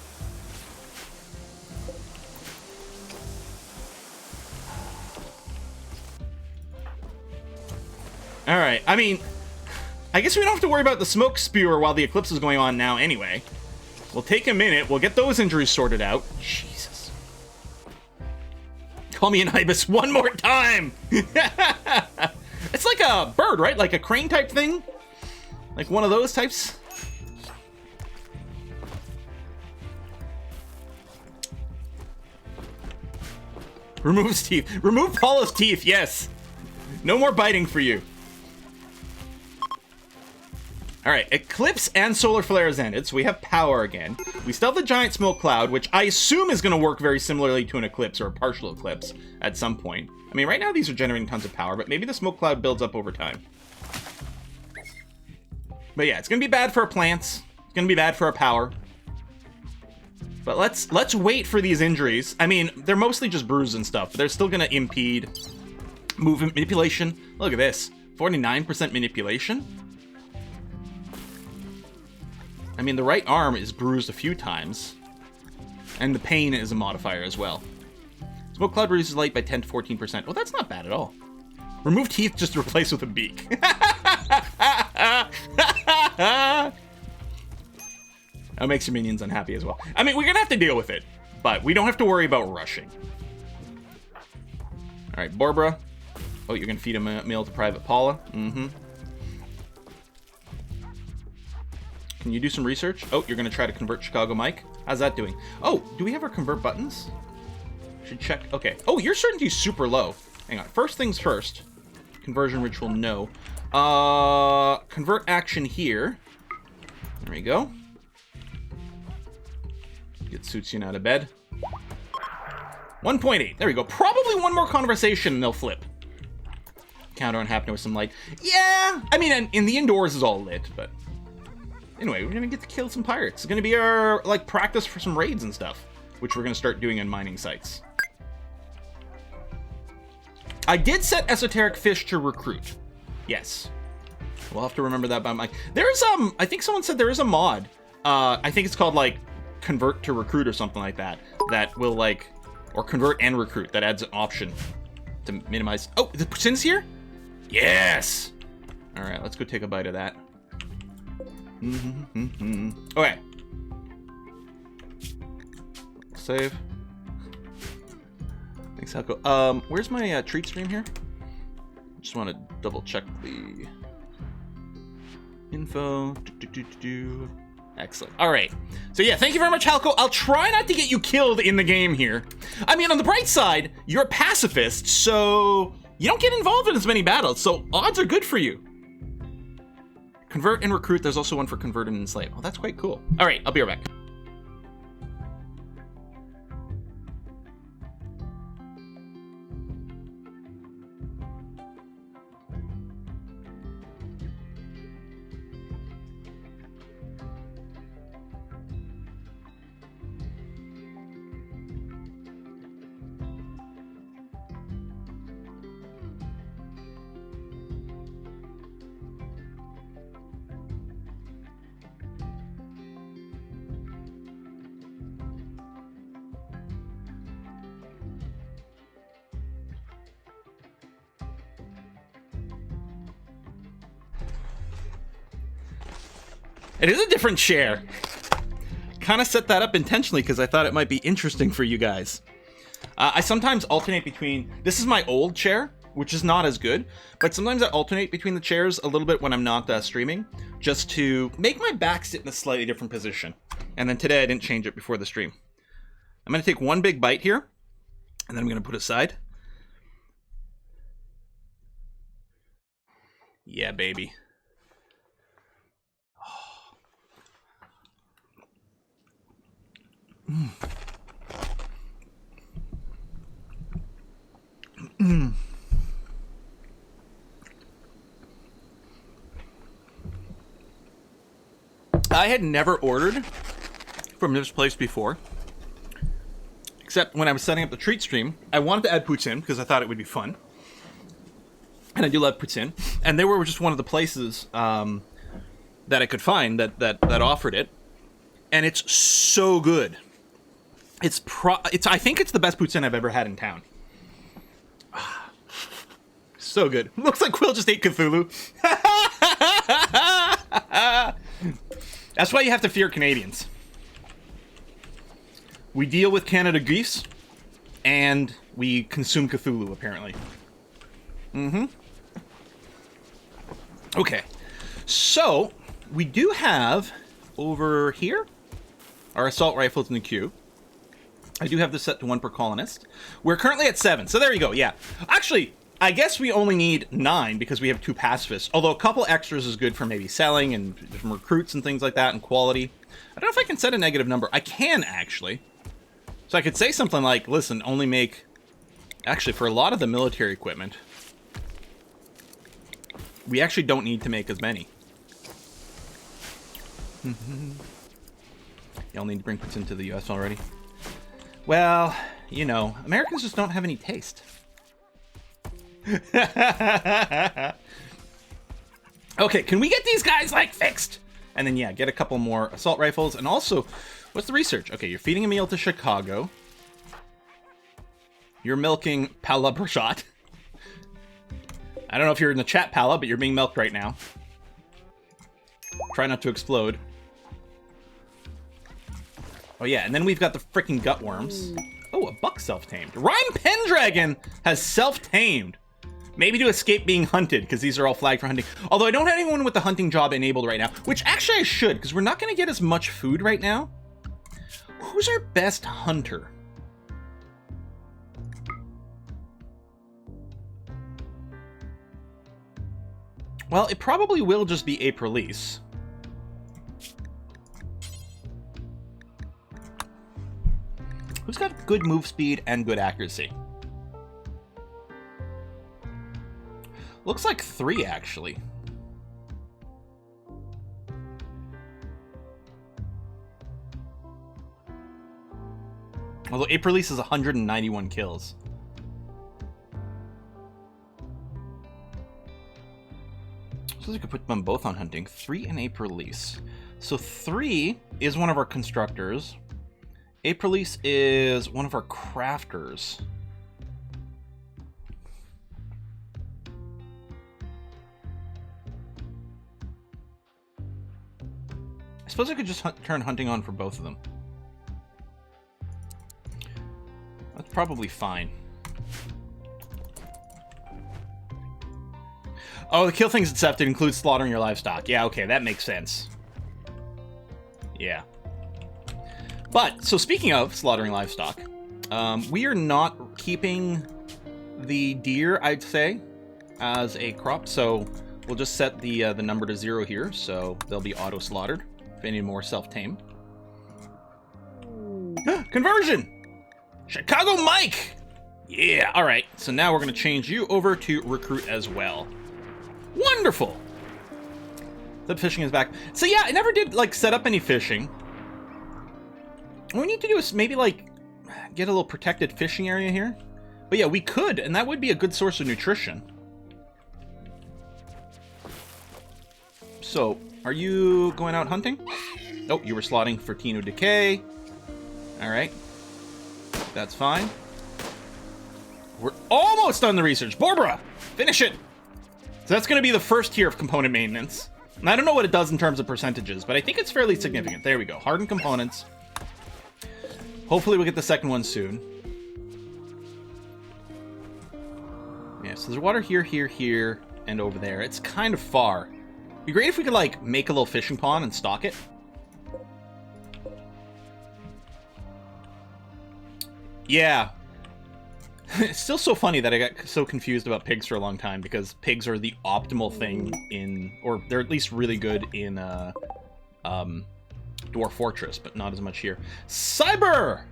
A: Alright, I mean, I guess we don't have to worry about the smoke spewer while the eclipse is going on now anyway. We'll take a minute, we'll get those injuries sorted out. Jesus. Call me an ibis one more time! It's like a bird, right? Like a crane type thing? Like one of those types? Removes teeth. Remove Paulo's teeth, yes. No more biting for you. Alright, Eclipse and Solar Flares ended, so we have power again. We still have the Giant Smoke Cloud, which I assume is going to work very similarly to an Eclipse or a partial Eclipse at some point. I mean, right now these are generating tons of power, but maybe the Smoke Cloud builds up over time. But yeah, it's going to be bad for our plants. It's going to be bad for our power. But let's wait for these injuries. I mean, they're mostly just bruises and stuff, but they're still going to impede movement manipulation. Look at this. 49% manipulation. I mean, the right arm is bruised a few times. And the pain is a modifier as well. Smoke Cloud reduces light by 10 to 14%. Well, that's not bad at all. Remove teeth just to replace with a beak. That makes your minions unhappy as well. I mean, we're gonna have to deal with it, but we don't have to worry about rushing. All right, Barbara. Oh, you're gonna feed a meal to Private Paula. Mm-hmm. Can you do some research? Oh, you're gonna try to convert Chicago Mike. How's that doing? Oh, do we have our convert buttons? Should check. Okay. Oh, your certainty is super low. Hang on. First things first. Conversion ritual, no. Convert action here. There we go. Get Sutsian out of bed. 1.8. There we go. Probably one more conversation and they'll flip. Counter on happening with some light. Yeah! I mean, in the indoors is all lit, but... Anyway, we're gonna get to kill some pirates. It's gonna be our, like, practice for some raids and stuff. Which we're gonna start doing in mining sites. I did set Esoteric Fish to recruit. Yes. We'll have to remember that by my... There's, I think someone said there is a mod. I think it's called, like, Convert to Recruit or something like that. That will, like... Or Convert and Recruit. That adds an option to minimize... Oh, the Sin's here? Yes! Alright, let's go take a bite of that. Okay. Save. Thanks, Halko. Where's my treat stream here? Just want to double check the info. Excellent. All right. So yeah, thank you very much, Halko. I'll try not to get you killed in the game here. I mean, on the bright side, you're a pacifist, so you don't get involved in as many battles, so odds are good for you. Convert and recruit. There's also one for convert and enslave. Oh, that's quite cool. All right, I'll be right back. It is a different chair. Kind of set that up intentionally because I thought it might be interesting for you guys. I sometimes alternate between... This is my old chair, which is not as good, but sometimes I alternate between the chairs a little bit when I'm not streaming, just to make my back sit in a slightly different position. And then today I didn't change it before the stream. I'm going to take one big bite here, and then I'm going to put it aside. Yeah, baby. Mm. Mm. I had never ordered from this place before, except when I was setting up the treat stream. I wanted to add poutine because I thought it would be fun, and I do love poutine. And they were just one of the places that I could find that offered it, and it's so good. I think it's the best poutine I've ever had in town. So good. Looks like Quill just ate Cthulhu. That's why you have to fear Canadians. We deal with Canada geese, and we consume Cthulhu, apparently. Mm-hmm. Okay, so we do have over here our assault rifles in the queue. I do have this set to 1 per colonist. We're currently at 7, so there you go, yeah. Actually, I guess we only need 9 because we have 2 pacifists, although a couple extras is good for maybe selling and from recruits and things like that and quality. I don't know if I can set a negative number. I can, actually. So I could say something like, listen, only make... Actually, for a lot of the military equipment, we actually don't need to make as many. Y'all need to bring puts into the US already. Well, you know, Americans just don't have any taste. Okay, can we get these guys, like, fixed? And then, yeah, get a couple more assault rifles. And also, what's the research? Okay, you're feeding a meal to Chicago. You're milking Paula Brashot. I don't know if you're in the chat, Paula, but you're being milked right now. Try not to explode. Oh, yeah, and then we've got the freaking gutworms. Oh, a buck self-tamed. Rhyme Pendragon has self-tamed. Maybe to escape being hunted, because these are all flagged for hunting. Although I don't have anyone with the hunting job enabled right now, which actually I should, because we're not going to get as much food right now. Who's our best hunter? Well, it probably will just be April-Lise. Who's got good move speed and good accuracy? Looks like 3, actually. Although April-Lise is 191 kills. So we could put them both on hunting. 3 and April-Lise. So 3 is one of our constructors. April-Lise is one of our crafters. I suppose I could just turn hunting on for both of them. That's probably fine. Oh, the kill things accepted includes slaughtering your livestock. Yeah, okay, that makes sense. Yeah. But, so speaking of slaughtering livestock, we are not keeping the deer, I'd say, as a crop. So we'll just set the number to 0 here, so they'll be auto-slaughtered. If any more self-tame. Conversion! Chicago Mike! Yeah, alright. So now we're going to change you over to recruit as well. Wonderful! The fishing is back. So yeah, I never did, like, set up any fishing. What we need to do is maybe, like, get a little protected fishing area here. But yeah, we could, and that would be a good source of nutrition. So, are you going out hunting? Oh, you were slotting for Tino Decay. Alright. That's fine. We're almost done the research. Barbara, finish it! So that's going to be the first tier of component maintenance. And I don't know what it does in terms of percentages, but I think it's fairly significant. There we go. Hardened components. Hopefully we'll get the second one soon. Yeah, so there's water here, here, here, and over there. It's kind of far. It'd be great if we could, like, make a little fishing pond and stock it. Yeah. It's still so funny that I got so confused about pigs for a long time, because pigs are the optimal thing in, or they're at least really good in, Dwarf Fortress, but not as much here. Cyber!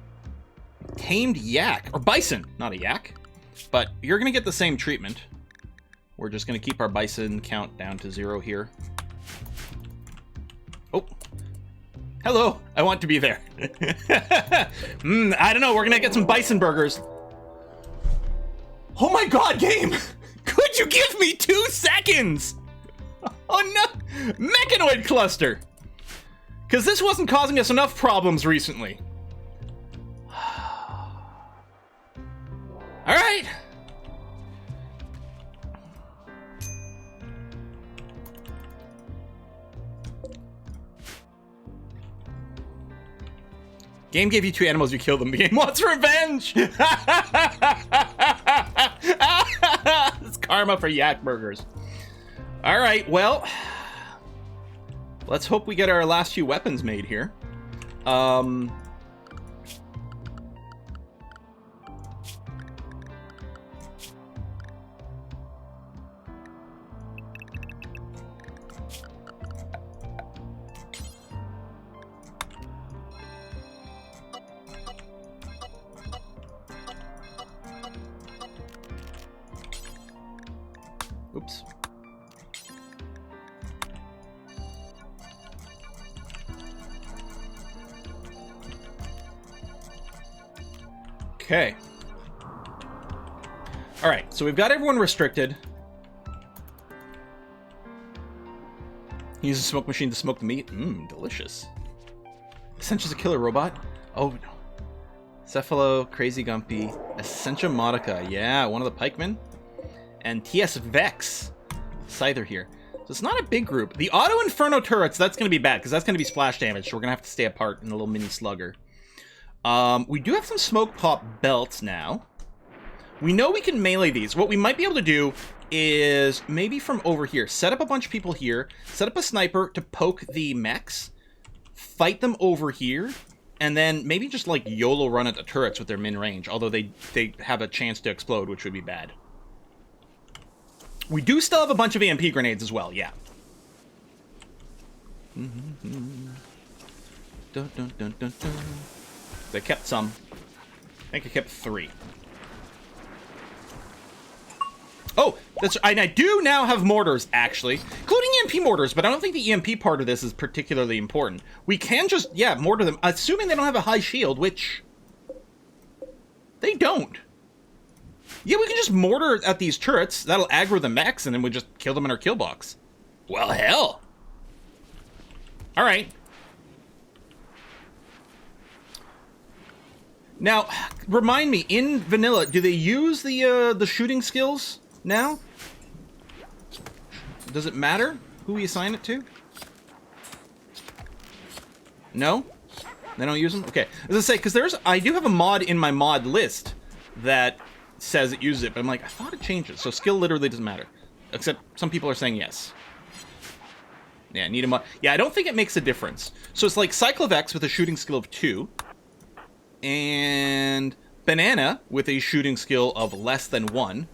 A: Tamed yak, or bison, not a yak. But you're gonna get the same treatment. We're just gonna keep our bison count down to 0 here. Oh. Hello, I want to be there. I don't know, we're gonna get some bison burgers. Oh my god, game! Could you give me 2 seconds? Oh no! Mechanoid cluster! Because this wasn't causing us enough problems recently. Alright! Game gave you 2 animals, you kill them. The game wants revenge! It's karma for yak burgers. All right, well, let's hope we get our last few weapons made here. Oops. Okay. All right, so we've got everyone restricted. Use a smoke machine to smoke the meat. Mmm, delicious. Essentia's a killer robot? Oh, no. Cephalo, Crazy Gumpy, Essentia Modica. Yeah, one of the pikemen. And TS Vex. Scyther here. So it's not a big group. The Auto Inferno turrets, that's going to be bad, because that's going to be splash damage, so we're going to have to stay apart in a little mini slugger. We do have some smoke pop belts now. We know we can melee these. What we might be able to do is maybe from over here, set up a bunch of people here, set up a sniper to poke the mechs, fight them over here, and then maybe just like YOLO run at the turrets with their min range, although they have a chance to explode, which would be bad. We do still have a bunch of EMP grenades as well, yeah. Dun, dun, dun, dun, dun. They kept some. I think I kept 3. Oh, that's, and I do now have mortars, actually, including EMP mortars, but I don't think the EMP part of this is particularly important. We can just, yeah, mortar them, assuming they don't have a high shield, which they don't. Yeah, we can just mortar at these turrets. That'll aggro the mechs, and then we just kill them in our kill box. Well, hell. All right. Now, remind me, in vanilla, do they use the shooting skills now? Does it matter who we assign it to? No? They don't use them? Okay. As I say, because I do have a mod in my mod list that says it uses it, but I'm like, I thought it changes. So skill literally doesn't matter. Except some people are saying yes. Yeah, need a mod. Yeah, I don't think it makes a difference. So it's like Cyclovex with a shooting skill of 2. And Banana with a shooting skill of less than 1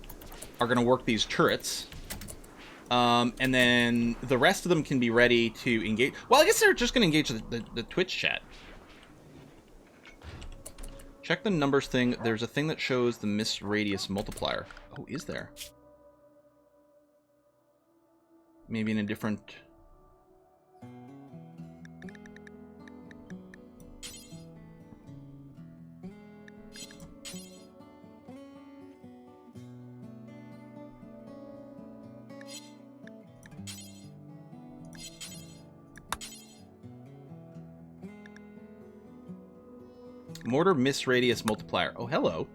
A: are going to work these turrets. And then the rest of them can be ready to engage. Well, I guess they're just going to engage the Twitch chat. Check the numbers thing. There's a thing that shows the miss radius multiplier. Oh, is there? Maybe in a different... Mortar miss radius multiplier. Oh, hello.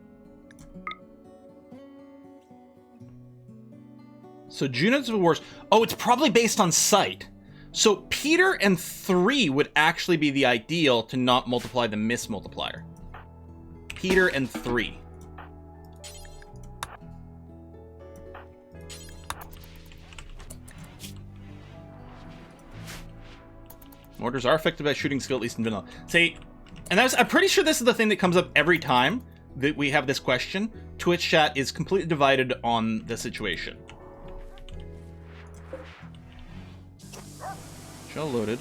A: So Juno's the worst. Oh, it's probably based on sight. So Peter and 3 would actually be the ideal to not multiply the miss multiplier. Peter and 3. Mortars are affected by shooting skill, at least in vanilla. See, and I'm pretty sure this is the thing that comes up every time that we have this question. Twitch chat is completely divided on the situation. Shell loaded.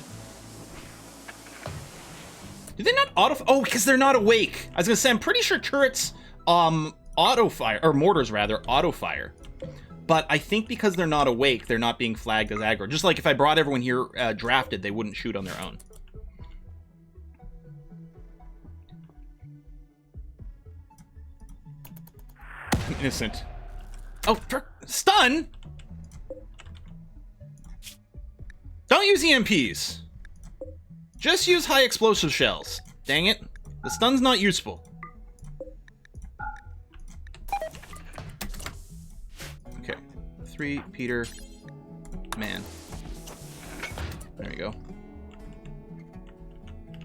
A: Do they not auto? Oh, because they're not awake. I was gonna say, I'm pretty sure turrets auto fire, or mortars rather, auto fire. But I think because they're not awake, they're not being flagged as aggro. Just like if I brought everyone here drafted, they wouldn't shoot on their own. Innocent. Oh, stun? Don't use EMPs. Just use high explosive shells. Dang it. The stun's not useful. Okay. 3, Peter, man. There we go.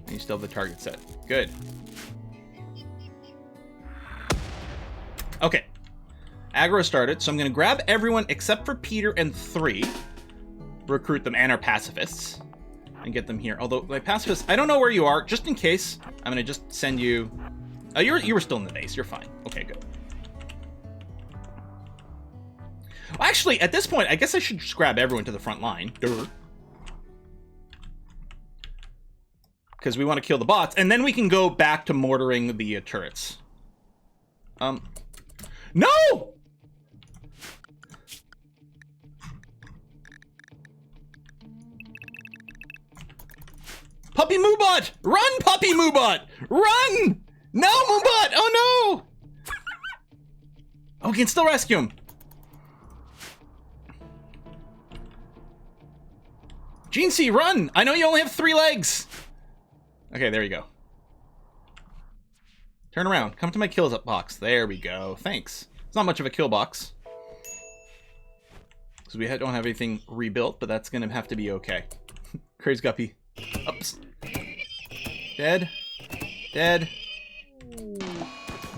A: And you still have the target set. Good. Okay. Aggro started, so I'm going to grab everyone except for Peter and 3. recruit them and our pacifists and get them here. Although my pacifists, I don't know where you are. Just in case, I'm gonna just send you. Oh, you were still in the base. You're fine. Okay, good. Well, actually, at this point, I guess I should just grab everyone to the front line. Because we want to kill the bots, and then we can go back to mortaring the turrets. No! Puppy Moobot! Run, Puppy Moobot! Run! No, Moobot! Oh, no! Oh, we can still rescue him. Gene C, run! I know you only have 3 legs. Okay, there you go. Turn around. Come to my kills up box. There we go. Thanks. It's not much of a kill box. Because we don't have anything rebuilt, but that's going to have to be okay. Crazy Guppy. Ups. Dead. Dead.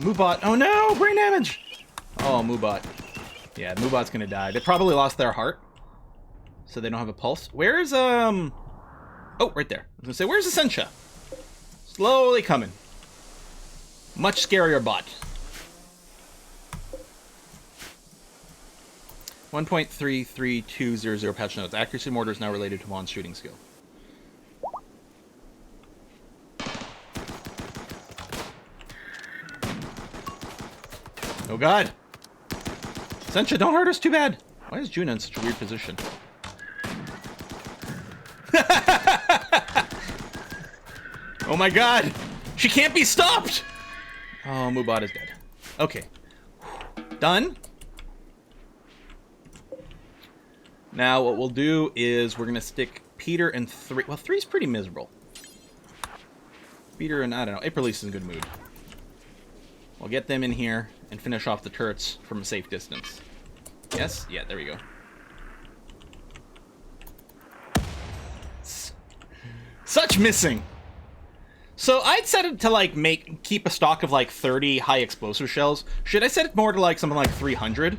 A: Moobot. Oh no! Brain damage! Oh, Moobot. Yeah, Moobot's going to die. They probably lost their heart. So they don't have a pulse. Where's, Oh, right there. I was going to say, where's Essentia? Slowly coming. Much scarier bot. 1.33200 patch notes. Accuracy mortar is now related to Juan's shooting skill. Oh god. Essentia, don't hurt us too bad. Why is Juna in such a weird position? Oh my god! She can't be stopped! Oh, Moobot is dead. Okay. Done. Now what we'll do is we're gonna stick Peter and 3. Well, 3's pretty miserable. Peter and, I don't know, April is in a good mood. We'll get them in here and finish off the turrets from a safe distance. Yes? Yeah, there we go. Such missing! So I'd set it to like keep a stock of like 30 high explosive shells. Should I set it more to like something like 300?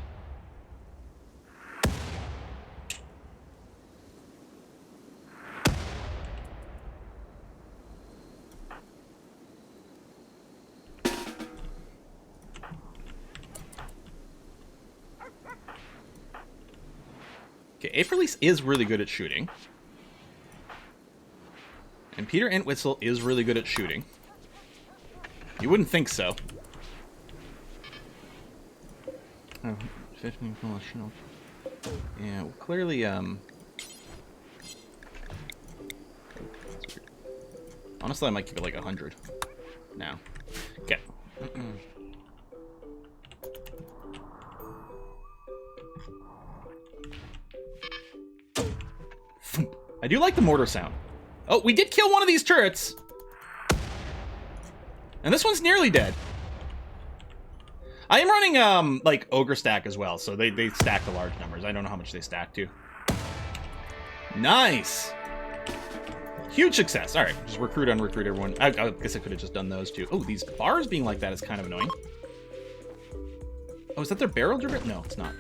A: Okay, April is really good at shooting. And Peter Entwistle is really good at shooting. You wouldn't think so. Oh, 15 shield. Yeah, well, clearly, honestly, I might keep it like 100 now. Okay. I do like the mortar sound. Oh, we did kill one of these turrets. And this one's nearly dead. I am running, like, Ogre stack as well, so they stack the large numbers. I don't know how much they stack to. Nice! Huge success. Alright, just recruit, unrecruit everyone. I guess I could have just done those two. Oh, these bars being like that is kind of annoying. Oh, is that their barrel driven? No, it's not.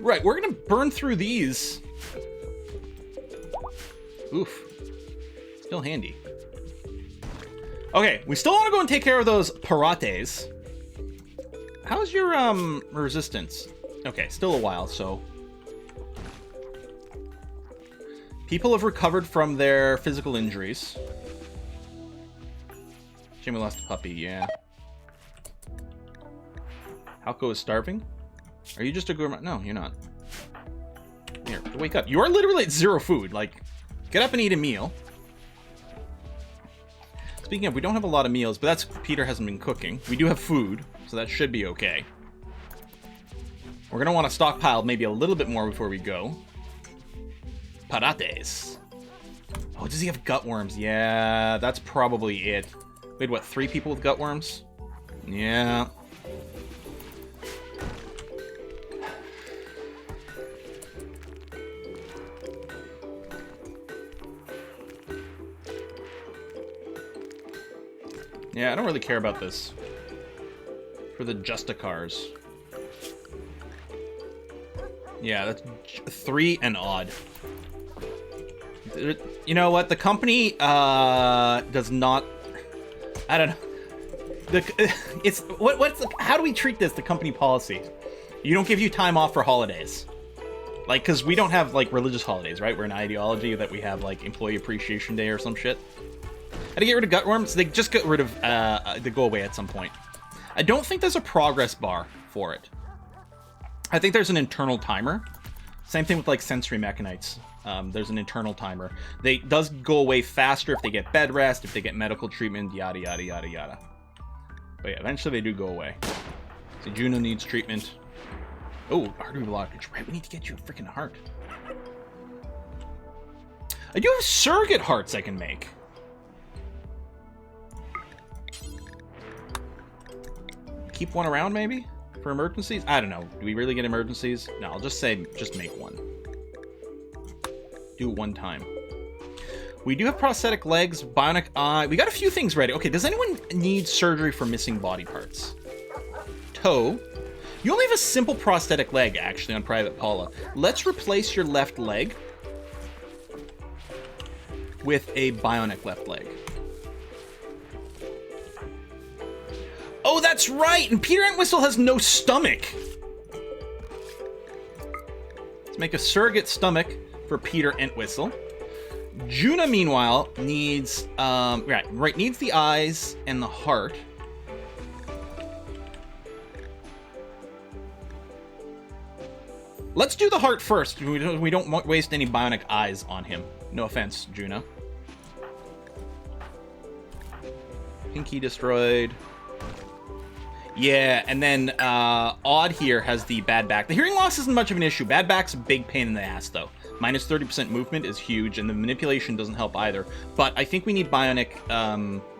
A: Right, we're gonna burn through these. Oof. Still handy. Okay, we still want to go and take care of those pirates. How's your, resistance? Okay, still a while, so... People have recovered from their physical injuries. Jamie lost a puppy, yeah. Halko is starving? Are you just a gourmet? No, you're not. Here, wake up. You are literally at 0 food. Like, get up and eat a meal. Speaking of, we don't have a lot of meals, but that's Peter hasn't been cooking. We do have food, so that should be okay. We're going to want to stockpile maybe a little bit more before we go. Patates. Oh, does he have gutworms? Yeah, that's probably it. We had, what, 3 people with gutworms? Yeah. Yeah, I don't really care about this. For the Justicars. Yeah, that's 3 and odd. You know what? The company does not. I don't know. How do we treat this? The company policy. You don't give you time off for holidays. Like, because we don't have, like, religious holidays, right? We're an ideology that we have, like, Employee Appreciation Day or some shit. How to get rid of gutworms? They just get rid of, they go away at some point. I don't think there's a progress bar for it. I think there's an internal timer. Same thing with, like, sensory mechanites. There's an internal timer. They does go away faster if they get bed rest, if they get medical treatment, yada, yada, yada, yada. But yeah, eventually they do go away. So Juno needs treatment. Oh, artery blockage. Right, we need to get you a freaking heart. I do have surrogate hearts I can make. Keep one around, maybe? For emergencies? I don't know. Do we really get emergencies? No, I'll just say, just make one. Do it one time. We do have prosthetic legs, bionic eye. We got a few things ready. Okay, does anyone need surgery for missing body parts? Toe. You only have a simple prosthetic leg, actually, on Private Paula. Let's replace your left leg with a bionic left leg. Oh, that's right! And Peter Entwistle has no stomach! Let's make a surrogate stomach for Peter Entwistle. Juna, meanwhile, needs, needs the eyes and the heart. Let's do the heart first. We don't waste any bionic eyes on him. No offense, Juna. Pinky destroyed. Yeah, and then Odd here has the bad back. The hearing loss isn't much of an issue. Bad back's a big pain in the ass, though. Minus 30% movement is huge, and the manipulation doesn't help either. But I think we need bionic,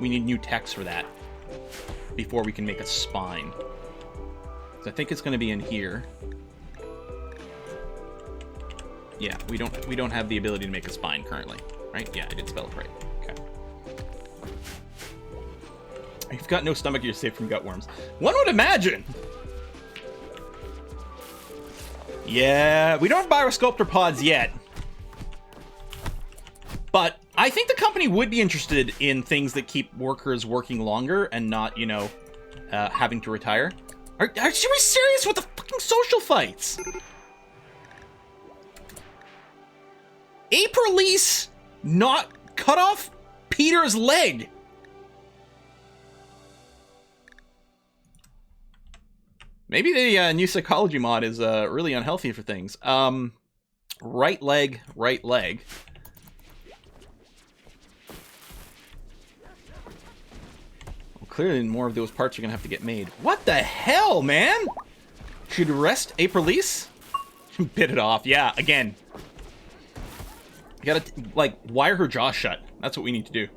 A: we need new techs for that before we can make a spine. So I think it's going to be in here. Yeah, we don't have the ability to make a spine currently, right? Yeah, I did spell it right. Okay. If you've got no stomach, you're safe from gutworms. One would imagine. Yeah, we don't have Biosculptor pods yet. But I think the company would be interested in things that keep workers working longer and not, you know, having to retire. Are you serious with the fucking social fights? April-Lise not cut off Peter's leg. Maybe the new psychology mod is really unhealthy for things. Right leg, right leg. Well, clearly more of those parts are going to have to get made. What the hell, man? Should rest April-Lise? Bit it off. Yeah, again. You gotta, like, wire her jaw shut. That's what we need to do.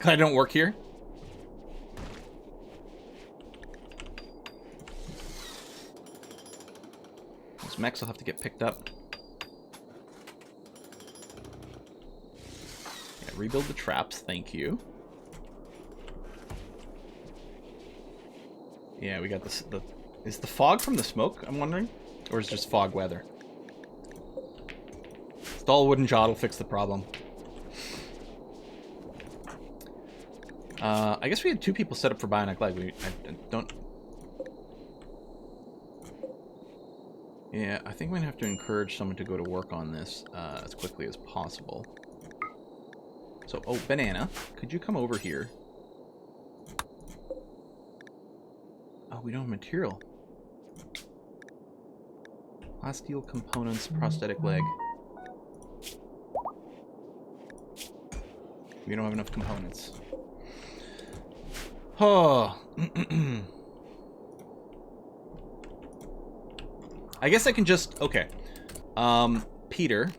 A: I don't work here. Those mechs will have to get picked up. Yeah, rebuild the traps, thank you. Yeah, we got this. Is the fog from the smoke, I'm wondering? Or is it just fog weather? Stall wooden jaw will fix the problem. I guess we had 2 people set up for bionic leg. I don't... Yeah, I think we're gonna have to encourage someone to go to work on this as quickly as possible. So, oh, Banana, could you come over here? Oh, we don't have material. Plasteel components, prosthetic leg. We don't have enough components. Oh. I guess I can just... Okay. Peter.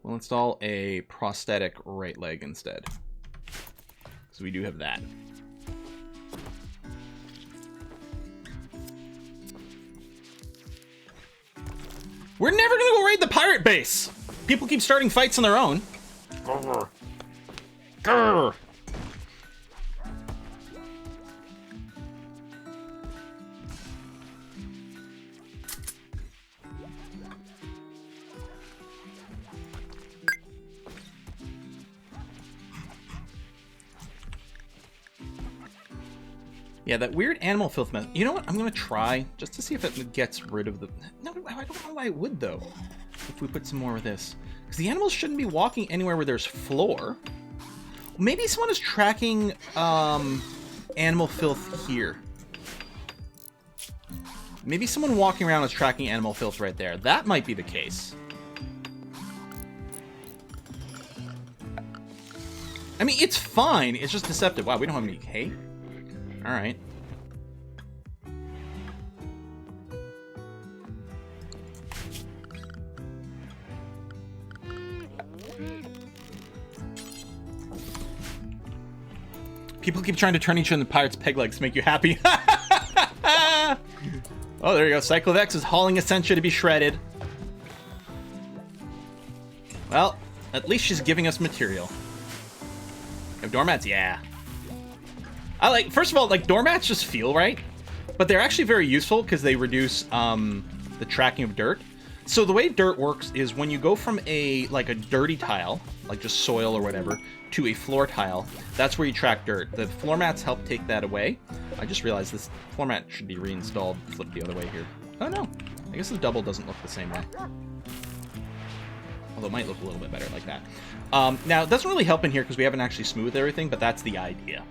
A: We'll install a prosthetic right leg instead. So we do have that. We're never gonna go raid the pirate base! People keep starting fights on their own. Grr. Grr. Yeah, that weird animal filth mess. You know what? I'm going to try just to see if it gets rid of the... No, I don't know why it would, though, if we put some more of this. Because the animals shouldn't be walking anywhere where there's floor. Maybe someone is tracking animal filth here. Maybe someone walking around is tracking animal filth right there. That might be the case. I mean, it's fine. It's just deceptive. Wow, we don't have any hay? All right. People keep trying to turn each other into pirates' peg legs to make you happy. Oh, there you go. Cyclovex is hauling Essentia to be shredded. Well, at least she's giving us material. Have doormats? Yeah. I like, first of all, like, doormats just feel right, but they're actually very useful because they reduce the tracking of dirt. So the way dirt works is when you go from a dirty tile, like just soil or whatever, to a floor tile, that's where you track dirt. The floor mats help take that away. I just realized this floor mat should be reinstalled. Flip the other way here. Oh no, I guess the double doesn't look the same way. Although it might look a little bit better like that. Now, it doesn't really help in here because we haven't actually smoothed everything, but that's the idea.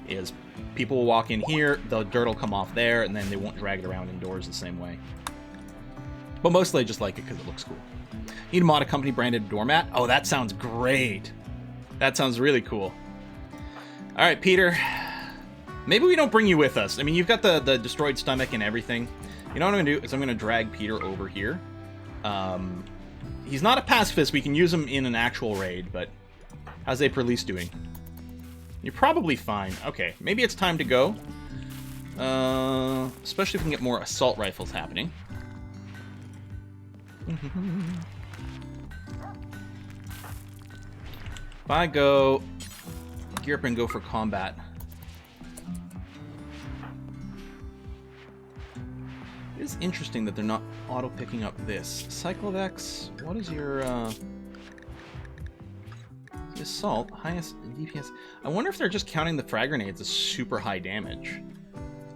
A: Is people will walk in here, the dirt will come off there, and then they won't drag it around indoors the same way. But mostly I just like it because it looks cool. Need a mod a company branded doormat? Oh, that sounds great. That sounds really cool. All right, Peter. Maybe we don't bring you with us. I mean, you've got the destroyed stomach and everything. You know what I'm going to do is I'm going to drag Peter over here. He's not a pacifist. We can use him in an actual raid, but how's a police doing? You're probably fine. Okay, maybe it's time to go. Especially if we can get more assault rifles happening. If I go gear up and go for combat. It is interesting that they're not auto-picking up this. Cyclovex, what is your assault? Highest DPS. I wonder if they're just counting the frag grenades as super high damage.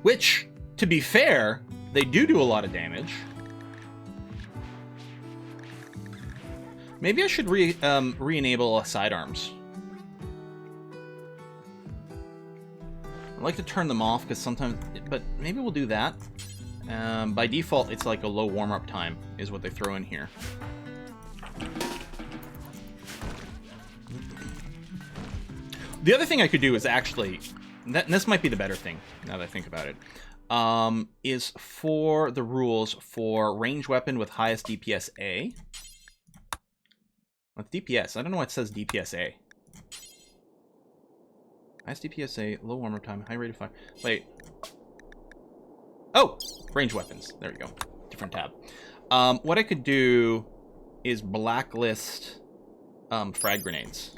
A: Which, to be fair, they do a lot of damage. Maybe I should re-enable sidearms. I like to turn them off because sometimes, but maybe we'll do that. By default, it's like a low warm-up time is what they throw in here. The other thing I could do is actually, and this might be the better thing now that I think about it, is for the rules for range weapon with highest DPS A. What's DPS? I don't know why it says DPS A. Highest DPS A, low warm-up time, high rate of fire. Wait. Oh! Range weapons. There we go. Different tab. What I could do is blacklist frag grenades.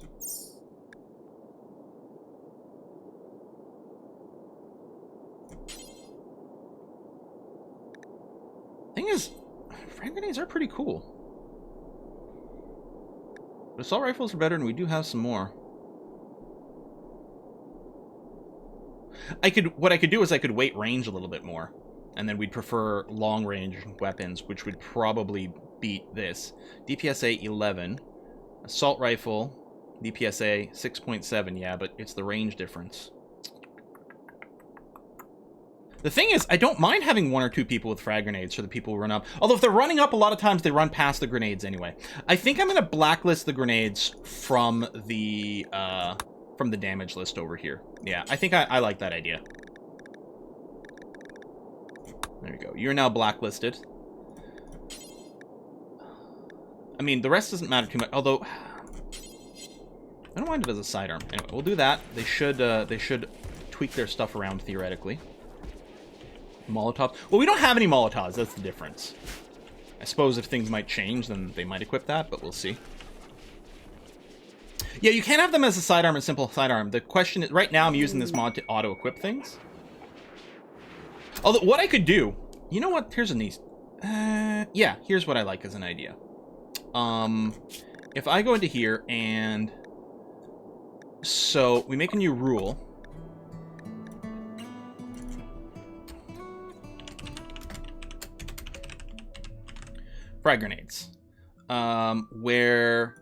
A: Thing is, frag grenades are pretty cool. But assault rifles are better, and we do have some more. What I could do is I could weight range a little bit more, and then we'd prefer long range weapons, which would probably beat this. DPSA 11, assault rifle, DPSA 6.7. Yeah, but it's the range difference. The thing is, I don't mind having one or two people with frag grenades for the people who run up. Although if they're running up, a lot of times they run past the grenades anyway. I think I'm going to blacklist the grenades from the damage list over here. Yeah, I think I like that idea. There you go. You're now blacklisted. I mean, the rest doesn't matter too much. Although, I don't mind it as a sidearm. Anyway, we'll do that. They should tweak their stuff around theoretically. Molotovs. Well, we don't have any Molotovs. That's the difference. I suppose if things might change, then they might equip that, but we'll see. Yeah, you can't have them as a sidearm and simple sidearm. The question is, right now I'm using this mod to auto-equip things. Although, what I could do... You know what? Here's a nice... yeah, here's what I like as an idea. If I go into here and... So, we make a new rule. frag grenades. Where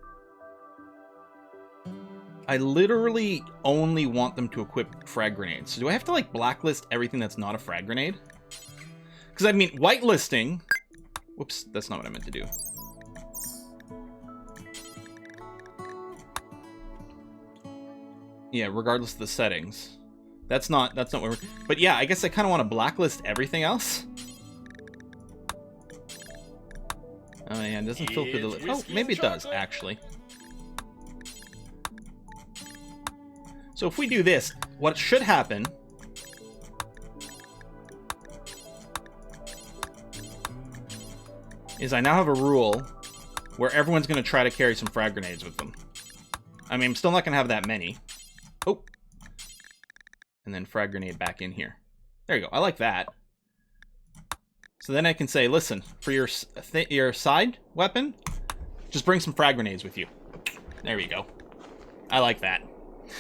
A: I literally only want them to equip frag grenades. So do I have to, like, blacklist everything that's not a frag grenade? Because, I mean, whitelisting... Whoops, that's not what I meant to do. Yeah, regardless of the settings. That's not what we're... But yeah, I guess I kind of want to blacklist everything else. Oh, yeah, it doesn't filter the... Oh, maybe it does, actually. So if we do this, what should happen... is I now have a rule where everyone's going to try to carry some frag grenades with them. I mean, I'm still not going to have that many. Oh. And then frag grenade back in here. There you go. I like that. So then I can say, listen, for your side weapon, just bring some frag grenades with you. There we go. I like that.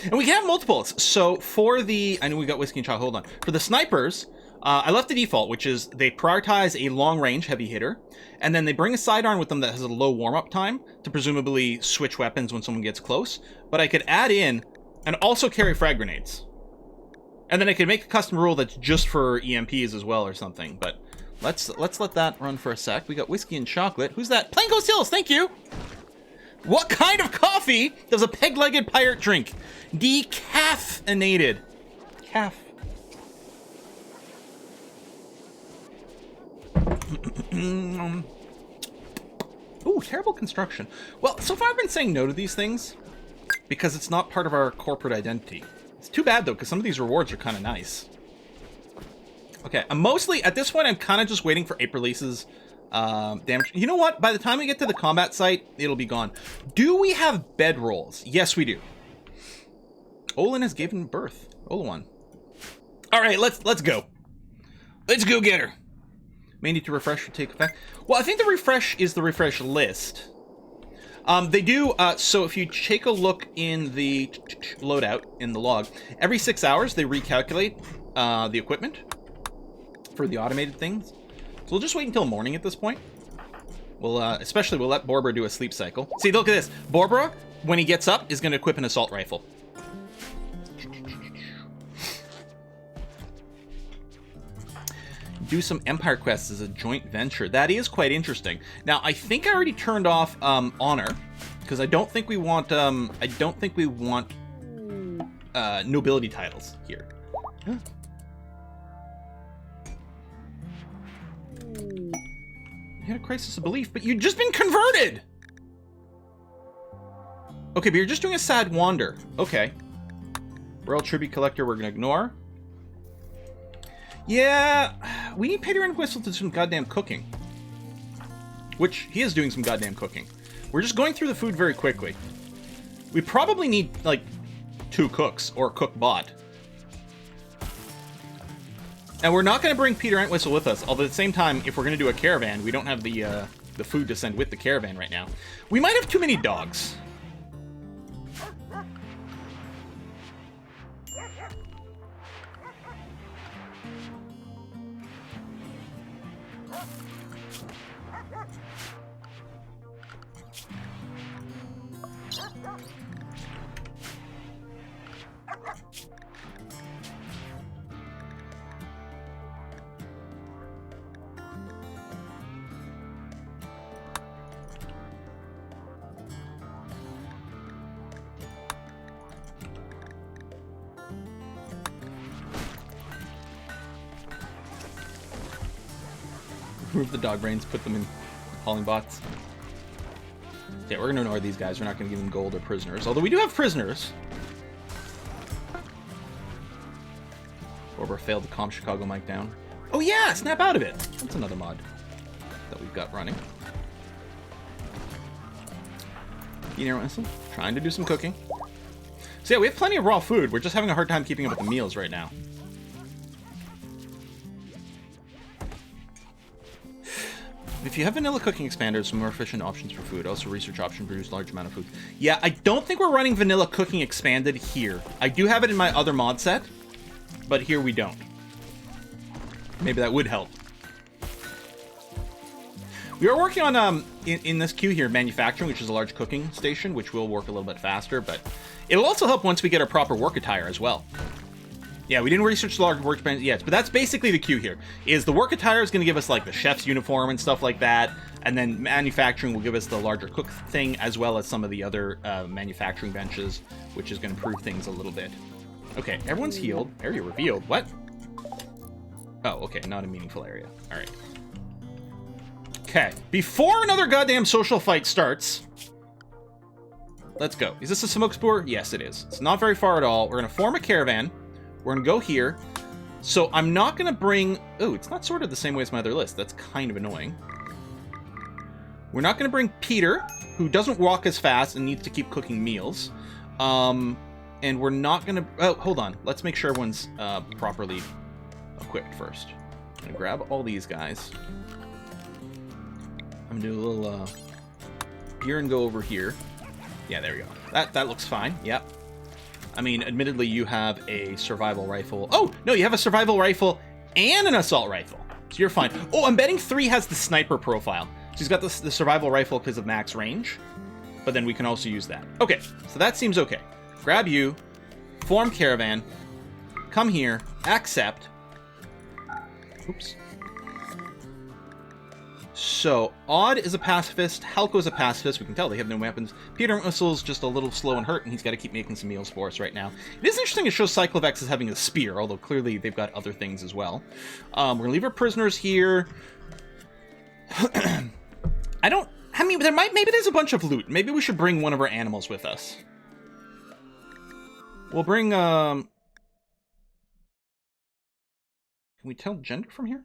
A: And we can have multiples. So for the... I know we got whiskey and chocolate. Hold on. For the snipers... I left the default, which is they prioritize a long-range heavy hitter, and then they bring a sidearm with them that has a low warm-up time to presumably switch weapons when someone gets close. But I could add in and also carry frag grenades. And then I could make a custom rule that's just for EMPs as well or something. But let's let that run for a sec. We got whiskey and chocolate. Who's that? Plain Ghost Hills, thank you! What kind of coffee does a peg-legged pirate drink? Decaffeinated. Calf. Ooh, terrible construction. Well, so far I've been saying no to these things because it's not part of our corporate identity. It's too bad, though, because some of these rewards are kind of nice. Okay, I'm mostly, at this point, I'm kind of just waiting for April releases. Damage. You know what? By the time we get to the combat site, it'll be gone. Do we have bedrolls? Yes, we do. Olin has given birth. Olawan. All right, let's go. Let's go get her. May need to refresh or take effect. Well, I think the refresh is the refresh list. They do, so if you take a look in the loadout, in the log, every 6 hours they recalculate the equipment for the automated things. So we'll just wait until morning at this point. We'll, especially we'll let Borbra do a sleep cycle. See, look at this. Borbra, when he gets up, is going to equip an assault rifle. Do some Empire quests as a joint venture. That is quite interesting. Now, I think I already turned off honor because I don't think we want nobility titles here. You had a crisis of belief, but you've just been converted. Okay, but you're just doing a sad wander. Okay. Royal tribute collector, we're gonna ignore. Yeah, we need Peter and Whistle to do some goddamn cooking. Which, he is doing some goddamn cooking. We're just going through the food very quickly. We probably need, like, 2 cooks, or a cook bot. And we're not going to bring Peter Entwistle with us, although at the same time, if we're going to do a caravan, we don't have the food to send with the caravan right now. We might have too many dogs. Remove the dog brains, put them in hauling bots. Yeah, we're gonna ignore these guys. We're not gonna give them gold or prisoners. Although we do have prisoners. Orber failed to calm Chicago Mike down. Oh yeah, snap out of it. That's another mod that we've got running. Trying to do some cooking. So yeah, we have plenty of raw food. We're just having a hard time keeping up with the meals right now. If you have vanilla cooking expanders, some more efficient options for food. Also, research option produce large amount of food. Yeah, I don't think we're running vanilla cooking expanded here. I do have it in my other mod set, but here we don't. Maybe that would help. We are working on, in this queue here, manufacturing, which is a large cooking station, which will work a little bit faster, but it'll also help once we get our proper work attire as well. Yeah, we didn't research the large workbench yet, but that's basically the queue here, is the work attire is going to give us, like, the chef's uniform and stuff like that, and then manufacturing will give us the larger cook thing, as well as some of the other manufacturing benches, which is going to improve things a little bit. Okay, everyone's healed. Area revealed. What? Oh, okay, not a meaningful area. All right. Okay, before another goddamn social fight starts, let's go. Is this a smoke spore? Yes, it is. It's not very far at all. We're going to form a caravan. We're going to go here. So I'm not going to bring... Oh, it's not sorted the same way as my other list. That's kind of annoying. We're not going to bring Peter, who doesn't walk as fast and needs to keep cooking meals. And we're not going to... Oh, hold on. Let's make sure everyone's properly equipped first. I'm going to grab all these guys. I'm going to do a little gear and go over here. Yeah, there we go. That looks fine. Yep. I mean, admittedly, you have a survival rifle. Oh, no, you have a survival rifle and an assault rifle. So you're fine. Oh, I'm betting 3 has the sniper profile. So he's got the survival rifle because of max range. But then we can also use that. Okay, so that seems okay. Grab you. Form caravan. Come here. Accept. Oops. So, Odd is a pacifist, Halko is a pacifist, we can tell they have no weapons. Peter Whistle's just a little slow and hurt, and he's got to keep making some meals for us right now. It is interesting it shows Cyclovex as having a spear, although clearly they've got other things as well. We're going to leave our prisoners here. I mean, maybe there's a bunch of loot. Maybe we should bring one of our animals with us. We'll bring, Can we tell gender from here?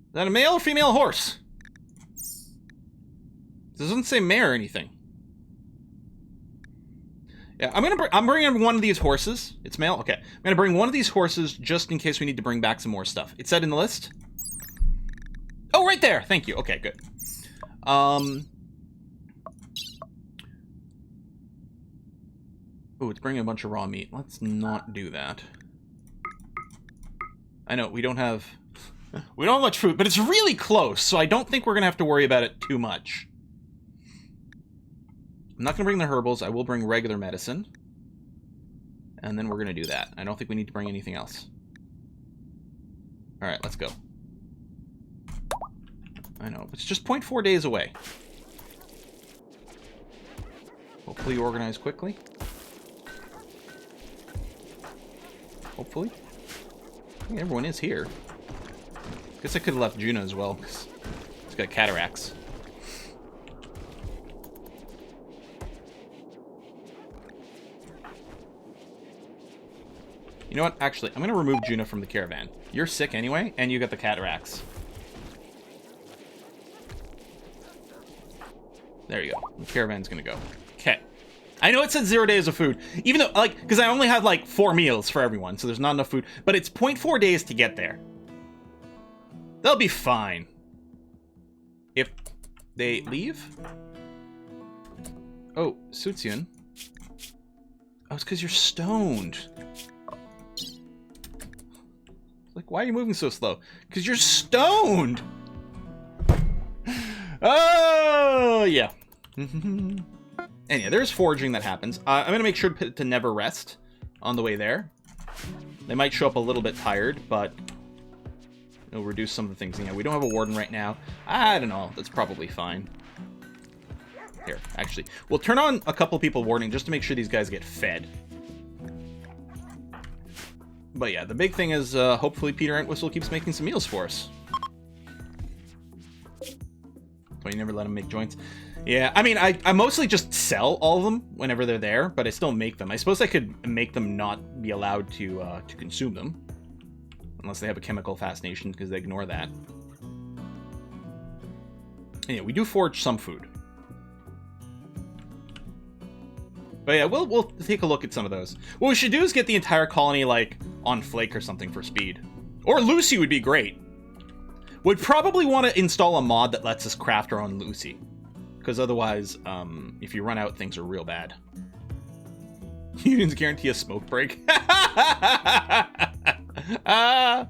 A: Is that a male or female horse? It doesn't say mare or anything. Yeah, I'm bringing one of these horses. It's male? Okay. I'm gonna bring one of these horses just in case we need to bring back some more stuff. It said in the list? Oh, right there! Thank you. Okay, good. Oh, it's bringing a bunch of raw meat. Let's not do that. I know, we don't have much food, but it's really close, so I don't think we're gonna have to worry about it too much. I'm not gonna bring the herbals. I will bring regular medicine. And then we're gonna do that. I don't think we need to bring anything else. Alright, let's go. I know, it's just 0.4 days away. Hopefully you organize quickly. Hopefully. I think everyone is here. Guess I could have left Juno as well, because he's got cataracts. You know what? Actually, I'm going to remove Juno from the caravan. You're sick anyway, and you got the cataracts. There you go. The caravan's going to go. Okay. I know it said 0 days of food, even though, like, because I only had, like, 4 meals for everyone, so there's not enough food. But it's 0.4 days to get there. They'll be fine. If they leave. Oh, Sutsian. Oh, it's because you're stoned. Like, why are you moving so slow? Because you're stoned! Oh, yeah. And yeah, there's foraging that happens. I'm going to make sure to never rest on the way there. They might show up a little bit tired, but it'll reduce some of the things. Yeah, we don't have a warden right now. I don't know. That's probably fine. Here, actually. We'll turn on a couple people warding just to make sure these guys get fed. But yeah, the big thing is hopefully Peter Entwistle keeps making some meals for us. But you never let him make joints. Yeah, I mean, I mostly just sell all of them whenever they're there, but I still make them. I suppose I could make them not be allowed to consume them. Unless they have a chemical fascination, because they ignore that. And yeah, we do forage some food. But yeah, we'll take a look at some of those. What we should do is get the entire colony, like, on Flake or something for speed. Or Lucy would be great. We'd probably want to install a mod that lets us craft our own Lucy. Because otherwise, if you run out, things are real bad. Unions guarantee a smoke break. Ah!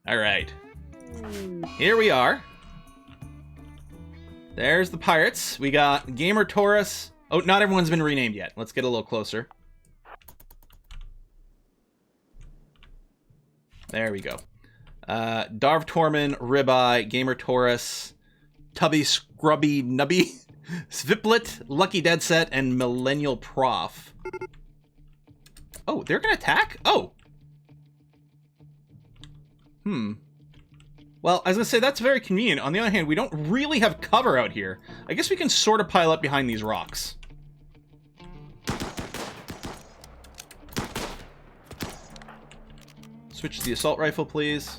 A: Alright. Here we are. There's the pirates. We got Gamer Taurus. Oh, not everyone's been renamed yet. Let's get a little closer. There we go. Darv Torman, Ribeye, Gamer Taurus, Tubby Scrubby Nubby, Sviplet, Lucky Dead Set, and Millennial Prof. Oh, they're gonna attack? Oh. Well, I was gonna say, that's very convenient. On the other hand, we don't really have cover out here. I guess we can sort of pile up behind these rocks. Switch to the assault rifle, please.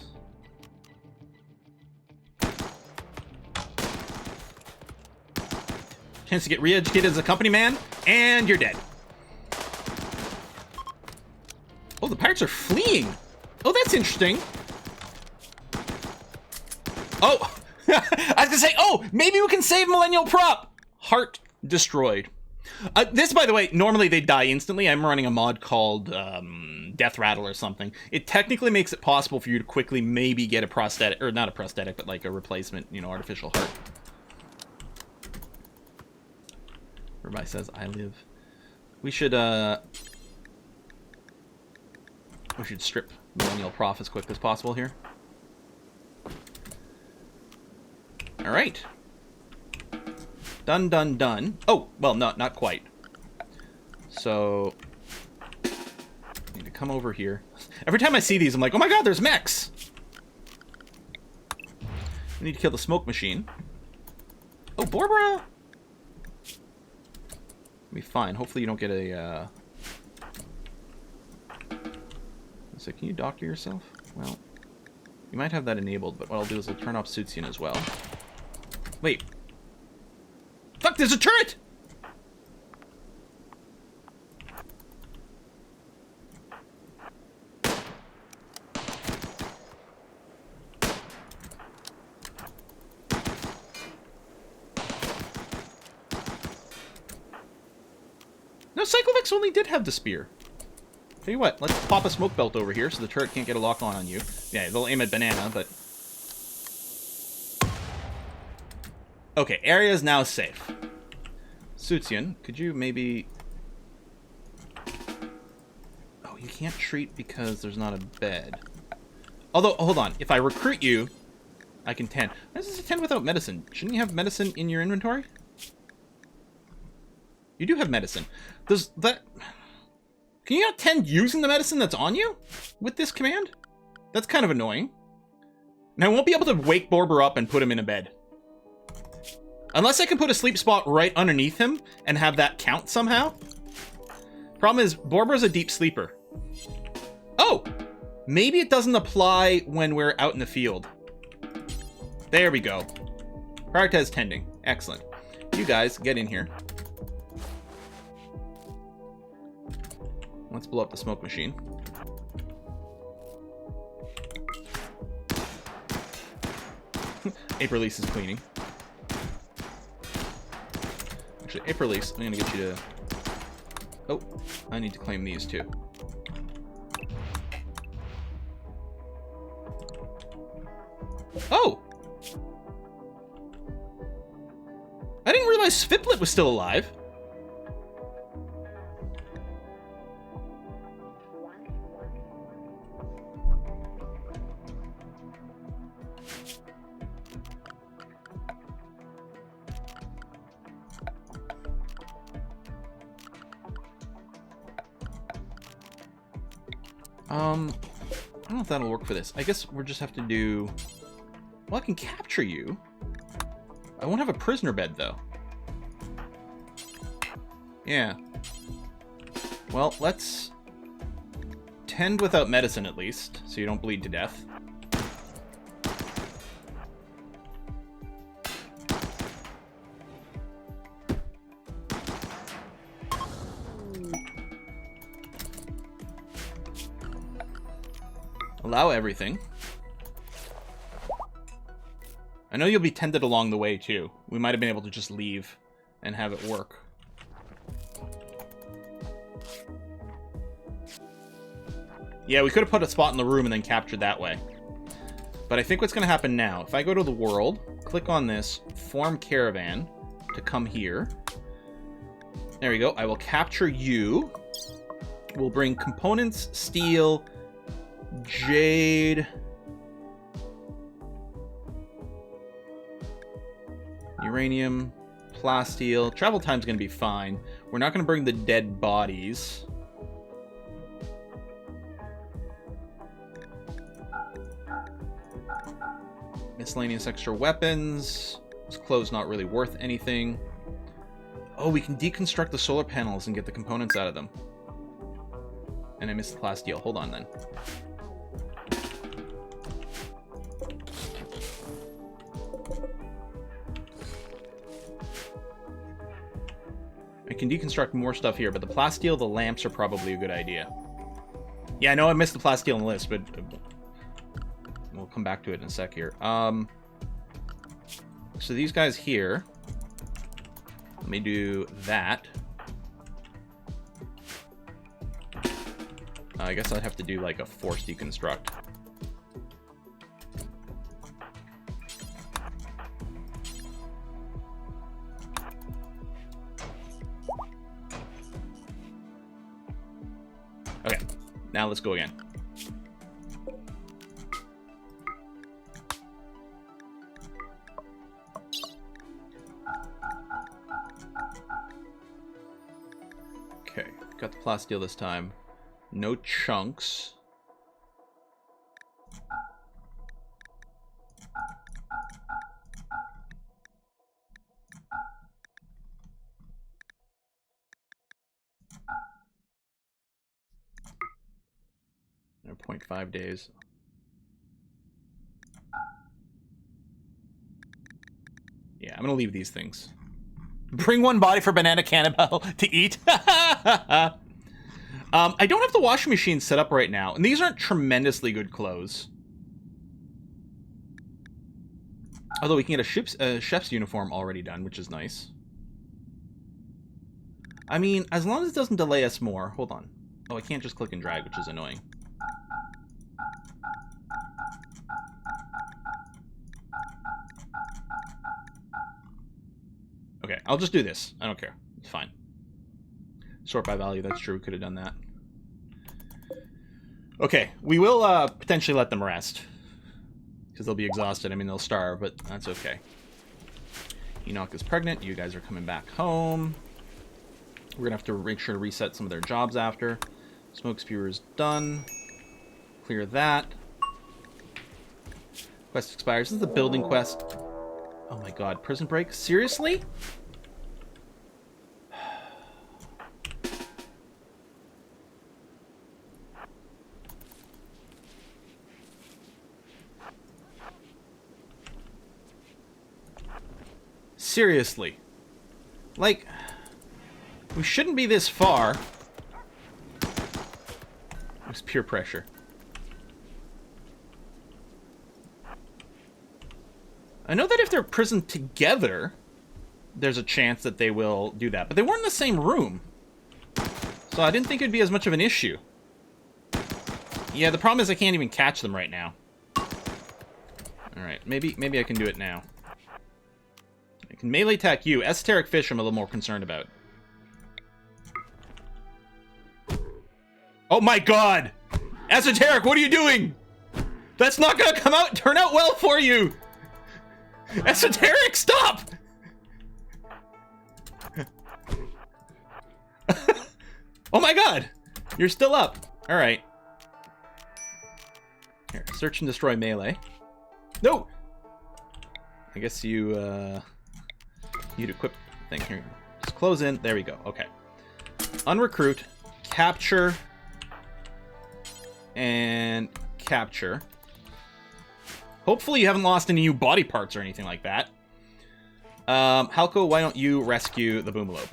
A: Chance to get re-educated as a company man, and you're dead. Oh, the pirates are fleeing. Oh, that's interesting. Oh, I was gonna say, oh, maybe we can save Millennial Prop. Heart destroyed. This, by the way, normally they die instantly. I'm running a mod called Death Rattle or something. It technically makes it possible for you to quickly maybe get a prosthetic, or not a prosthetic, but like a replacement, you know, artificial heart. Everybody says I live. We should strip Millennial Prof as quick as possible here. All right. Done, done, done. Oh, well, not quite. So, I need to come over here. Every time I see these, I'm like, oh my god, there's mechs! We need to kill the smoke machine. Oh, Borbra! Be fine. Hopefully you don't get a, So, can you doctor yourself? Well, you might have that enabled, but what I'll do is I'll turn off Sutsian as well. Wait. Fuck, there's a turret! No, Cyclovex only did have the spear. Tell you what, let's pop a smoke belt over here so the turret can't get a lock on you. Yeah, they'll aim at Banana, but... Okay, area is now safe. Sutsian, could you maybe... Oh, you can't treat because there's not a bed. Although, hold on, if I recruit you, I can tend. This is a 10 without medicine. Shouldn't you have medicine in your inventory? You do have medicine. Does that... Can you not tend using the medicine that's on you with this command? That's kind of annoying. And I won't be able to wake Borber up and put him in a bed. Unless I can put a sleep spot right underneath him and have that count somehow. Problem is, Borber's a deep sleeper. Oh! Maybe it doesn't apply when we're out in the field. There we go. Prioritize tending. Excellent. You guys, get in here. Let's blow up the smoke machine. Aprilise is cleaning. Actually, Aprilise, I'm gonna get you to... Oh, I need to claim these too. Oh! I didn't realize Sviplet was still alive. I don't know if that'll work for this. I guess we'll just have to do... Well, I can capture you. I won't have a prisoner bed, though. Yeah. Well, let's... tend without medicine, at least, so you don't bleed to death. Allow everything. I know you'll be tended along the way, too. We might have been able to just leave and have it work. Yeah, we could have put a spot in the room and then captured that way. But I think what's going to happen now, if I go to the world, click on this, form caravan to come here. There we go. I will capture you. We'll bring components, steel, jade, uranium, plasteel. Travel time's going to be fine. We're not going to bring the dead bodies. Miscellaneous extra weapons. This clothes not really worth anything. Oh, we can deconstruct the solar panels and get the components out of them. And I missed the plasteel. Hold on then. I can deconstruct more stuff here, but the plasteel, the lamps are probably a good idea. Yeah, I know I missed the plasteel on the list, but we'll come back to it in a sec here. So these guys here, let me do that. I guess I'd have to do like a force deconstruct. Okay, now let's go again. Okay, got the plasteel this time. No chunks. No 0.5 days. Yeah, I'm gonna leave these things. Bring one body for Banana Cannibal to eat. I don't have the washing machine set up right now, and these aren't tremendously good clothes. Although we can get a chef's uniform already done, which is nice. I mean, as long as it doesn't delay us more. Hold on. Oh, I can't just click and drag, which is annoying. Okay, I'll just do this. I don't care. It's fine. Sort by value, that's true. We could have done that. Okay, we will potentially let them rest. Because they'll be exhausted. I mean, they'll starve, but that's okay. Enoch is pregnant. You guys are coming back home. We're going to have to make sure to reset some of their jobs after. Smoke spewer is done. Clear that. Quest expires. This is the building quest. Oh my god, prison break? Seriously? Seriously. Like, we shouldn't be this far. It was pure pressure. I know that if they're prisoned together, there's a chance that they will do that. But they weren't in the same room. So I didn't think it'd be as much of an issue. Yeah, the problem is I can't even catch them right now. Alright, maybe I can do it now. I can melee attack you. Esoteric fish I'm a little more concerned about. Oh my god! Esoteric, what are you doing? That's not gonna turn out well for you! Esoteric, stop! Oh my god! You're still up. Alright. Here, search and destroy melee. No! I guess you'd equip the thing here. Just close in. There we go. Okay. Unrecruit. Capture. And capture. Hopefully you haven't lost any new body parts or anything like that. Halko, why don't you rescue the Boomalope?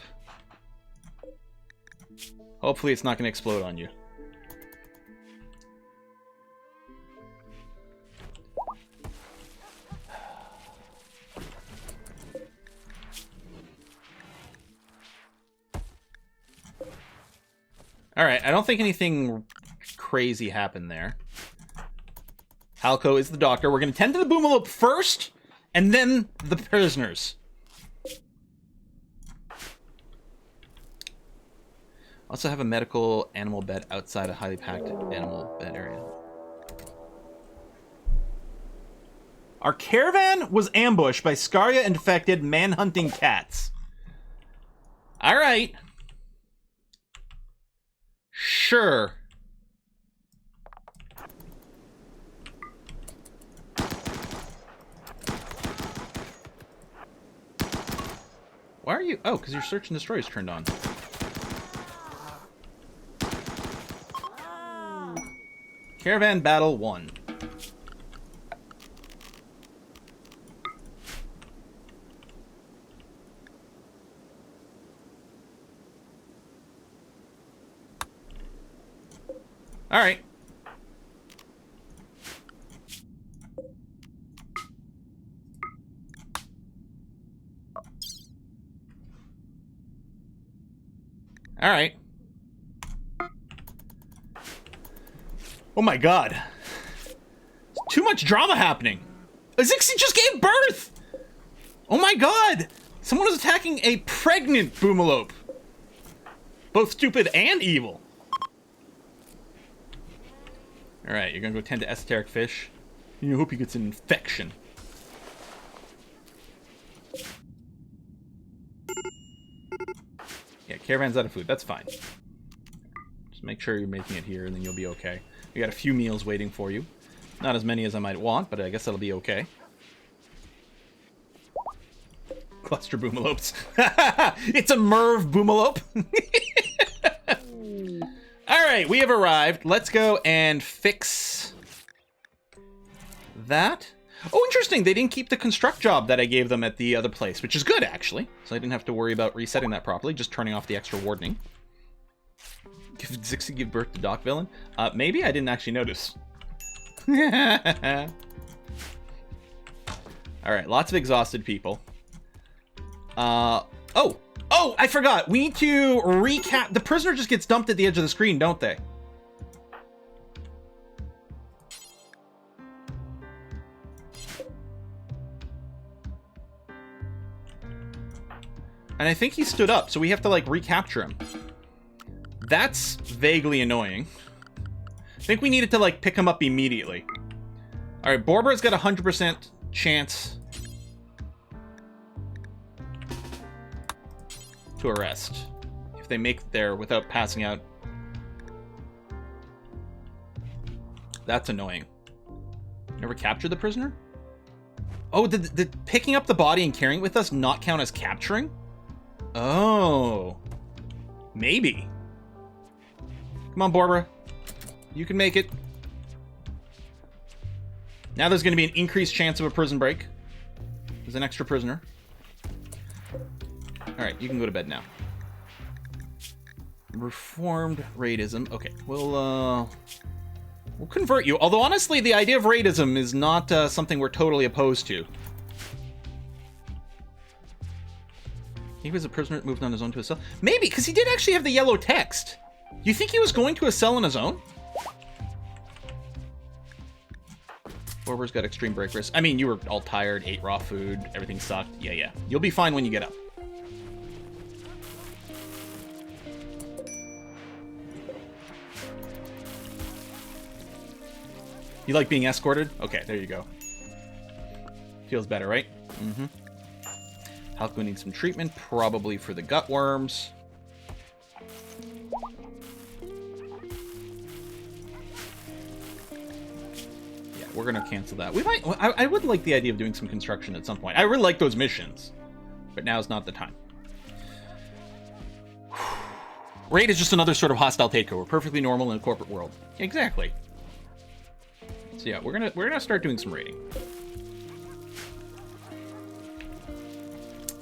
A: Hopefully it's not going to explode on you. Alright, I don't think anything crazy happen there. Halco is the doctor. We're going to tend to the boomalope first, and then the prisoners. Also have a medical animal bed outside a highly packed animal bed area. Our caravan was ambushed by Scaria-infected man-hunting cats. All right. Sure. Why are you... Oh, because your search and destroy is turned on. Caravan Battle 1. All right. All right. Oh my god. Too much drama happening. Azixi just gave birth! Oh my god! Someone is attacking a pregnant boomalope. Both stupid and evil. Alright, you're gonna go tend to esoteric fish. You hope he gets an infection. Yeah, caravan's out of food. That's fine. Just make sure you're making it here and then you'll be okay. We got a few meals waiting for you. Not as many as I might want, but I guess that'll be okay. Cluster boomalopes. It's a Merv boomalope. Alright, we have arrived. Let's go and fix that. Oh, interesting. They didn't keep the construct job that I gave them at the other place, which is good, actually. So I didn't have to worry about resetting that properly, just turning off the extra wardening. Did Zixi give birth to Doc Villain? Maybe I didn't actually notice. Alright, lots of exhausted people. Oh, I forgot. We need to recap. The prisoner just gets dumped at the edge of the screen, don't they? And I think he stood up, so we have to, like, recapture him. That's vaguely annoying. I think we needed to, like, pick him up immediately. Alright, Borbra's got a 100% chance to arrest. If they make it there without passing out. That's annoying. Never captured the prisoner? Oh, did picking up the body and carrying it with us not count as capturing? Oh. Maybe. Come on, Borbra. You can make it. Now there's going to be an increased chance of a prison break. There's an extra prisoner. Alright, you can go to bed now. Reformed raidism. Okay, we'll convert you. Although, honestly, the idea of raidism is not something we're totally opposed to. He was a prisoner that moved on his own to a cell. Maybe, because he did actually have the yellow text. You think he was going to a cell on his own? Borber's got extreme break risk. I mean, you were all tired, ate raw food, everything sucked. Yeah. You'll be fine when you get up. You like being escorted? Okay, there you go. Feels better, right? Mm-hmm. Halco needs some treatment, probably for the gut worms. Yeah, we're gonna cancel that. We might. I would like the idea of doing some construction at some point. I really like those missions, but now's not the time. Raid is just another sort of hostile takeover, perfectly normal in a corporate world. Exactly. So yeah, we're gonna start doing some raiding.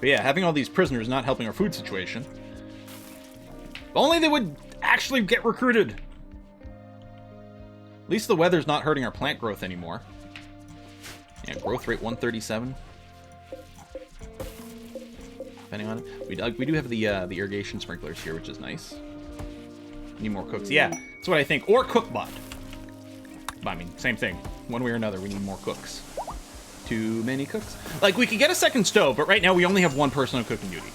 A: But yeah, having all these prisoners not helping our food situation. If only they would actually get recruited. At least the weather's not hurting our plant growth anymore. Yeah, growth rate 137. Depending on it. We do have the irrigation sprinklers here, which is nice. Need more cooks. Yeah, that's what I think. Or cookbot. I mean, same thing. One way or another, we need more cooks. Too many cooks. Like, we could get a second stove, but right now we only have one person on cooking duty.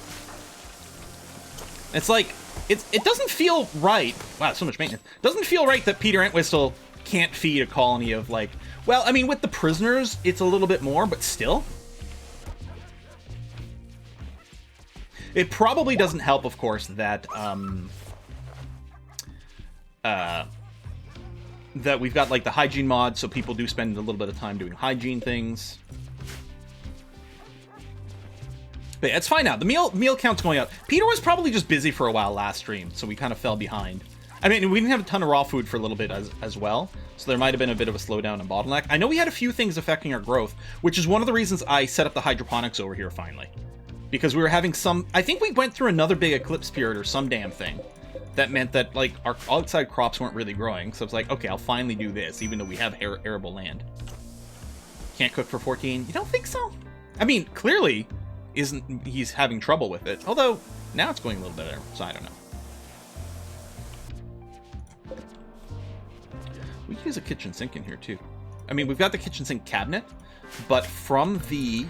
A: It's like, it doesn't feel right. Wow, so much maintenance. Doesn't feel right that Peter Entwistle can't feed a colony of, like... Well, I mean, with the prisoners, it's a little bit more, but still. It probably doesn't help, of course, that, that we've got, like, the hygiene mod, so people do spend a little bit of time doing hygiene things. But yeah, it's fine now. The meal count's going up. Peter was probably just busy for a while last stream, so we kind of fell behind. I mean, we didn't have a ton of raw food for a little bit as well, so there might have been a bit of a slowdown and bottleneck. I know we had a few things affecting our growth, which is one of the reasons I set up the hydroponics over here finally. Because we were having some... I think we went through another big eclipse period or some damn thing. That meant that, like, our outside crops weren't really growing. So it's like, okay, I'll finally do this, even though we have arable land. Can't cook for 14? You don't think so? I mean, clearly, he's having trouble with it. Although, now it's going a little better, so I don't know. We can use a kitchen sink in here, too. I mean, we've got the kitchen sink cabinet, but from the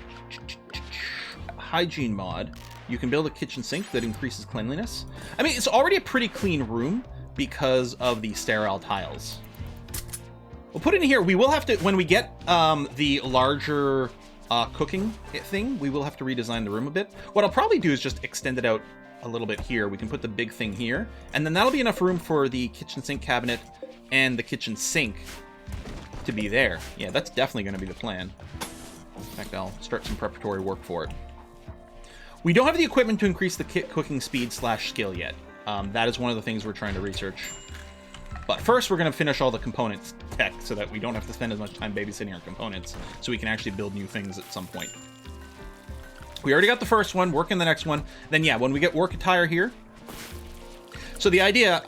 A: hygiene mod, you can build a kitchen sink that increases cleanliness. I mean, it's already a pretty clean room because of the sterile tiles. We'll put it in here. We will have to, when we get the larger cooking thing, we will have to redesign the room a bit. What I'll probably do is just extend it out a little bit here. We can put the big thing here, and then that'll be enough room for the kitchen sink cabinet and the kitchen sink to be there. Yeah, that's definitely going to be the plan. In fact, I'll start some preparatory work for it. We don't have the equipment to increase the cooking speed / skill yet. That is one of the things we're trying to research. But first, we're going to finish all the components tech so that we don't have to spend as much time babysitting our components, so we can actually build new things at some point. We already got the first one, working the next one. Then yeah, when we get work attire here. So the idea,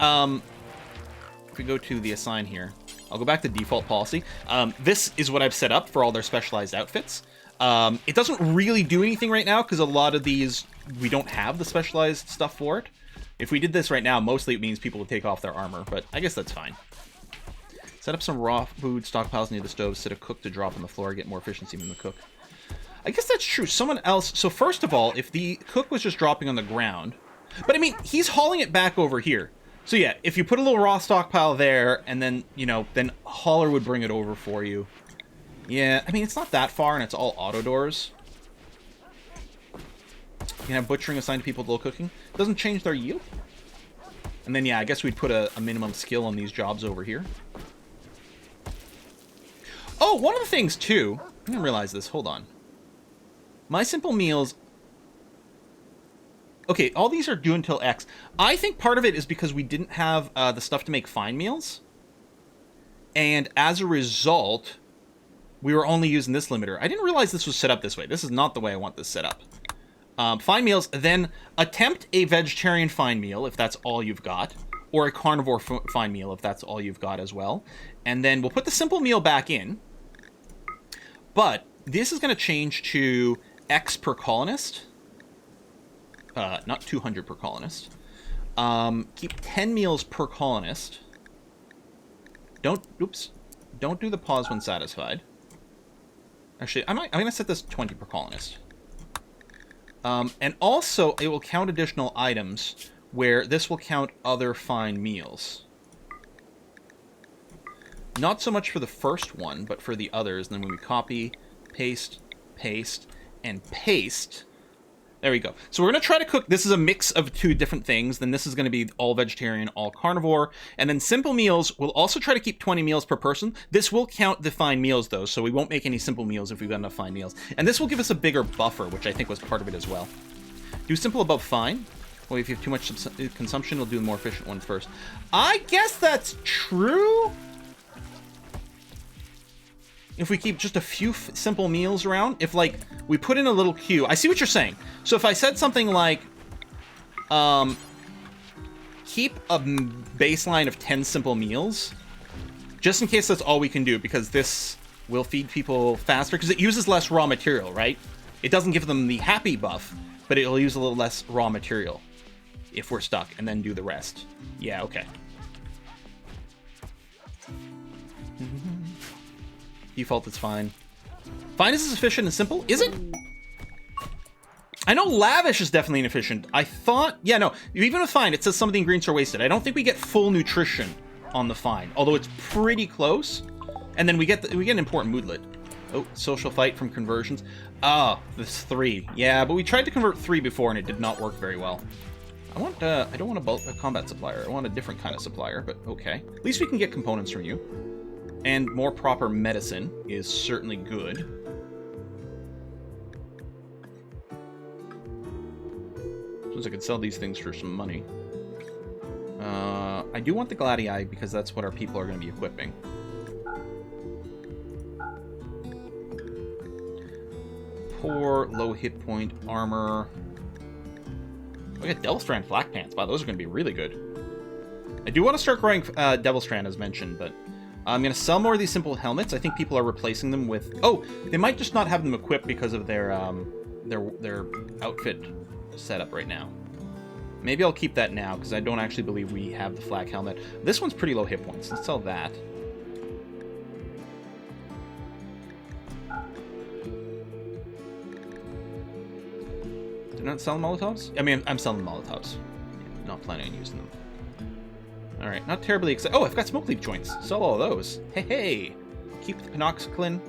A: if we go to the assign here, I'll go back to default policy. This is what I've set up for all their specialized outfits. It doesn't really do anything right now because a lot of these, we don't have the specialized stuff for it. If we did this right now, mostly it means people would take off their armor, but I guess that's fine. Set up some raw food stockpiles near the stove, set a cook to drop on the floor, get more efficiency from the cook. I guess that's true. Someone else... So first of all, if the cook was just dropping on the ground... But I mean, he's hauling it back over here. So yeah, if you put a little raw stockpile there, and then, you know, then hauler would bring it over for you. Yeah, I mean, it's not that far, and it's all auto doors. You can have butchering assigned to people with low cooking. Doesn't change their yield. And then, yeah, I guess we'd put a minimum skill on these jobs over here. Oh, one of the things, too... I didn't realize this. Hold on. My Simple Meals... Okay, all these are due until X. I think part of it is because we didn't have the stuff to make fine meals. And as a result, we were only using this limiter. I didn't realize this was set up this way. This is not the way I want this set up. Fine meals, then attempt a vegetarian fine meal if that's all you've got. Or a carnivore fine meal if that's all you've got as well. And then we'll put the simple meal back in. But this is going to change to X per colonist. Not 200 per colonist. Keep 10 meals per colonist. Don't do the pause when satisfied. Actually, I'm going to set this 20 per colonist. And also, it will count additional items, where this will count other fine meals. Not so much for the first one, but for the others. And then when we copy, paste, paste, and paste... There we go. So we're going to try to cook... This is a mix of two different things. Then this is going to be all vegetarian, all carnivore. And then simple meals, we'll also try to keep 20 meals per person. This will count the fine meals, though, so we won't make any simple meals if we've got enough fine meals. And this will give us a bigger buffer, which I think was part of it as well. Do simple above fine. Well, if you have too much consumption, we'll do the more efficient one first. I guess that's true. If we keep just a few simple meals around, if, like, we put in a little queue... I see what you're saying. So if I said something like, keep a baseline of 10 simple meals, just in case that's all we can do, because this will feed people faster, because it uses less raw material, right? It doesn't give them the happy buff, but it'll use a little less raw material if we're stuck, and then do the rest. Yeah, okay. Default, it's fine. Fine is efficient and simple. Is it? I know lavish is definitely inefficient. I thought, yeah, no, even with fine, it says some of the ingredients are wasted. I don't think we get full nutrition on the fine, although it's pretty close. And then we get an important moodlet. Oh, social fight from conversions. Ah, this 3. Yeah, but we tried to convert 3 before and it did not work very well. I don't want a combat supplier. I want a different kind of supplier, but okay. At least we can get components from you. And more proper medicine is certainly good. Since I could sell these things for some money. I do want the Gladii because that's what our people are going to be equipping. Poor, low hit point, armor. We got Devil Strand Flak Pants. Wow, those are going to be really good. I do want to start growing Devil Strand, as mentioned, but I'm going to sell more of these simple helmets. I think people are replacing them with... Oh, they might just not have them equipped because of their outfit setup right now. Maybe I'll keep that now, because I don't actually believe we have the Flak Helmet. This one's pretty low hit points. Let's sell that. Did I not sell the Molotovs? I mean, I'm selling the Molotovs. Not planning on using them. Alright, not terribly excited. Oh, I've got smoke leaf joints. Sell all of those. Hey, hey. Keep the Penoxiclin.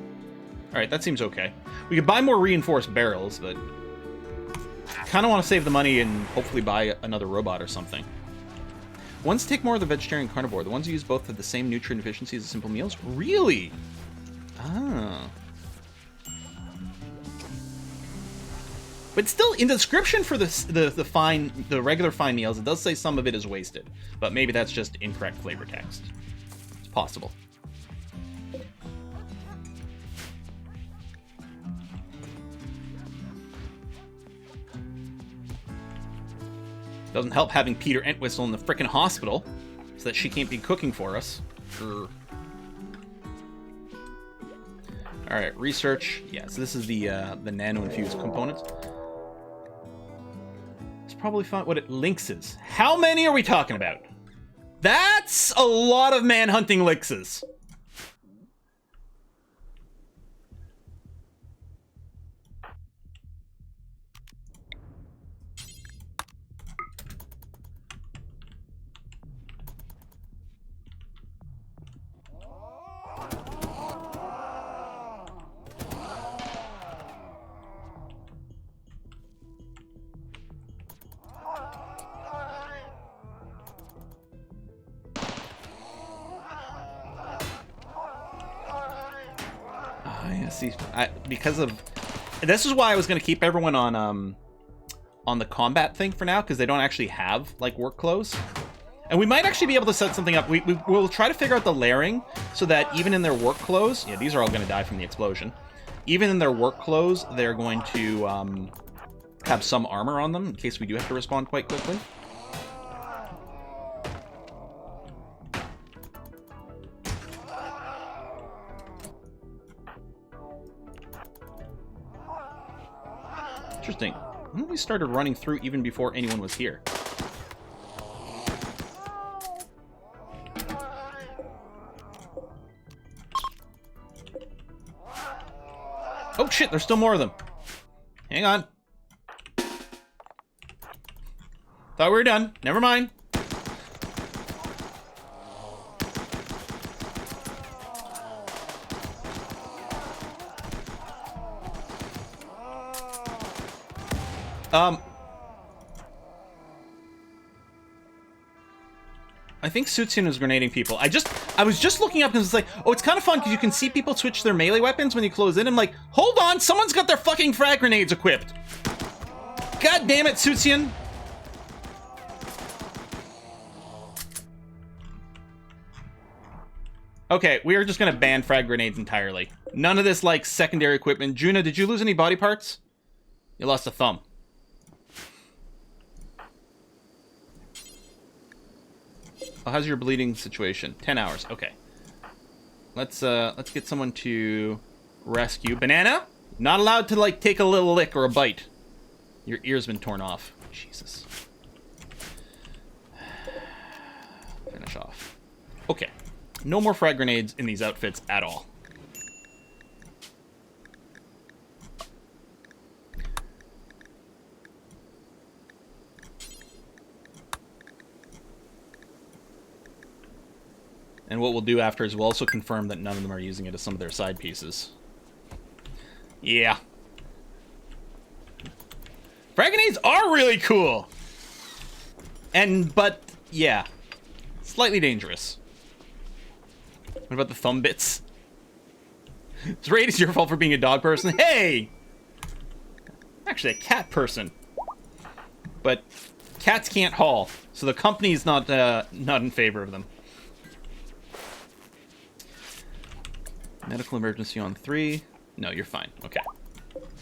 A: Alright, that seems okay. We could buy more reinforced barrels, but... kind of want to save the money and hopefully buy another robot or something. Ones take more of the vegetarian carnivore. The ones who use both have the same nutrient efficiency as the simple meals? Really? Ah. But still, in the description for the regular fine meals, it does say some of it is wasted. But maybe that's just incorrect flavor text. It's possible. Doesn't help having Peter Entwistle in the frickin' hospital, so that she can't be cooking for us. Alright, research. Yeah, so this is the nano-infused components. It's probably fun. What it lynxes. How many are we talking about? That's a lot of man-hunting lynxes. See, because of this is why I was going to keep everyone on the combat thing for now, because they don't actually have like work clothes, and we might actually be able to set something up. We'll try to figure out the layering so that even in their work clothes, yeah, these are all going to die from the explosion. Even in their work clothes, they're going to have some armor on them in case we do have to respond quite quickly. Interesting. When we started running through even before anyone was here. Oh shit, there's still more of them. Hang on. Thought we were done. Never mind. I think Sutsun was grenading people. I was just looking up because it's like, oh, it's kind of fun because you can see people switch their melee weapons when you close in. I'm like, hold on, someone's got their fucking frag grenades equipped. God damn it, Sutsun. Okay, we are just gonna ban frag grenades entirely. None of this like secondary equipment. Juna, did you lose any body parts? You lost a thumb. Oh, how's your bleeding situation? 10 hours. Okay. Let's get someone to rescue. Banana? Not allowed to, like, take a little lick or a bite. Your ear's been torn off. Jesus. Finish off. Okay. No more frag grenades in these outfits at all. And what we'll do after is we'll also confirm that none of them are using it as some of their side pieces. Yeah. Fragonades are really cool! But, yeah. Slightly dangerous. What about the thumb bits? It's right, it's your fault for being a dog person. Hey! Actually, a cat person. But cats can't haul, so the company's not in favor of them. Medical emergency on 3. No, you're fine. Okay.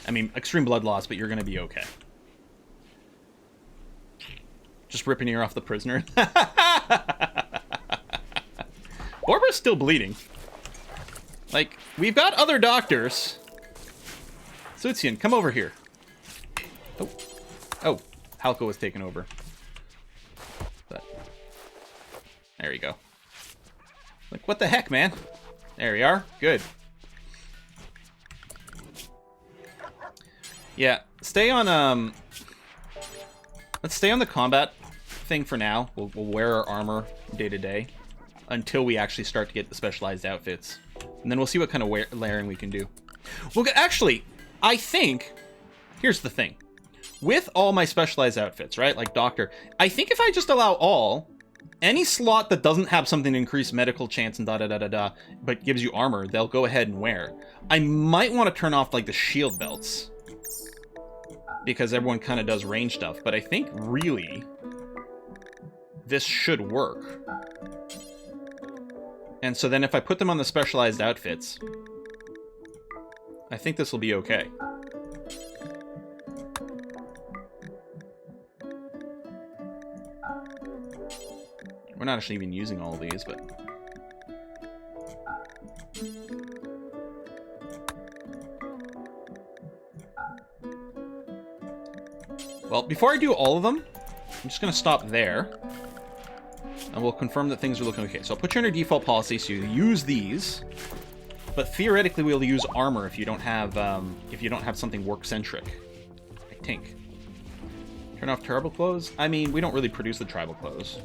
A: I mean, extreme blood loss, but you're gonna be okay. Just ripping ear off the prisoner. Barbara's still bleeding. Like, we've got other doctors. Sutsian, come over here. Oh. Oh, Halko was taken over. But there you go. Like, what the heck, man? There we are. Good. Yeah, stay on, let's stay on the combat thing for now. We'll wear our armor day to day until we actually start to get the specialized outfits. And then we'll see what kind of layering we can do. Well, actually, I think, here's the thing. With all my specialized outfits, right, like Doctor, I think if I just allow all, any slot that doesn't have something to increase medical chance and da-da-da-da-da, but gives you armor, they'll go ahead and wear. I might want to turn off, like, the shield belts, because everyone kind of does range stuff, but I think, really, this should work. And so then if I put them on the specialized outfits, I think this will be okay. We're not actually even using all of these, but... Well, before I do all of them, I'm just going to stop there. And we'll confirm that things are looking okay. So I'll put you under default policy, so you use these. But theoretically, we'll use armor if you don't have something work-centric. I think. Turn off terrible clothes? I mean, we don't really produce the tribal clothes.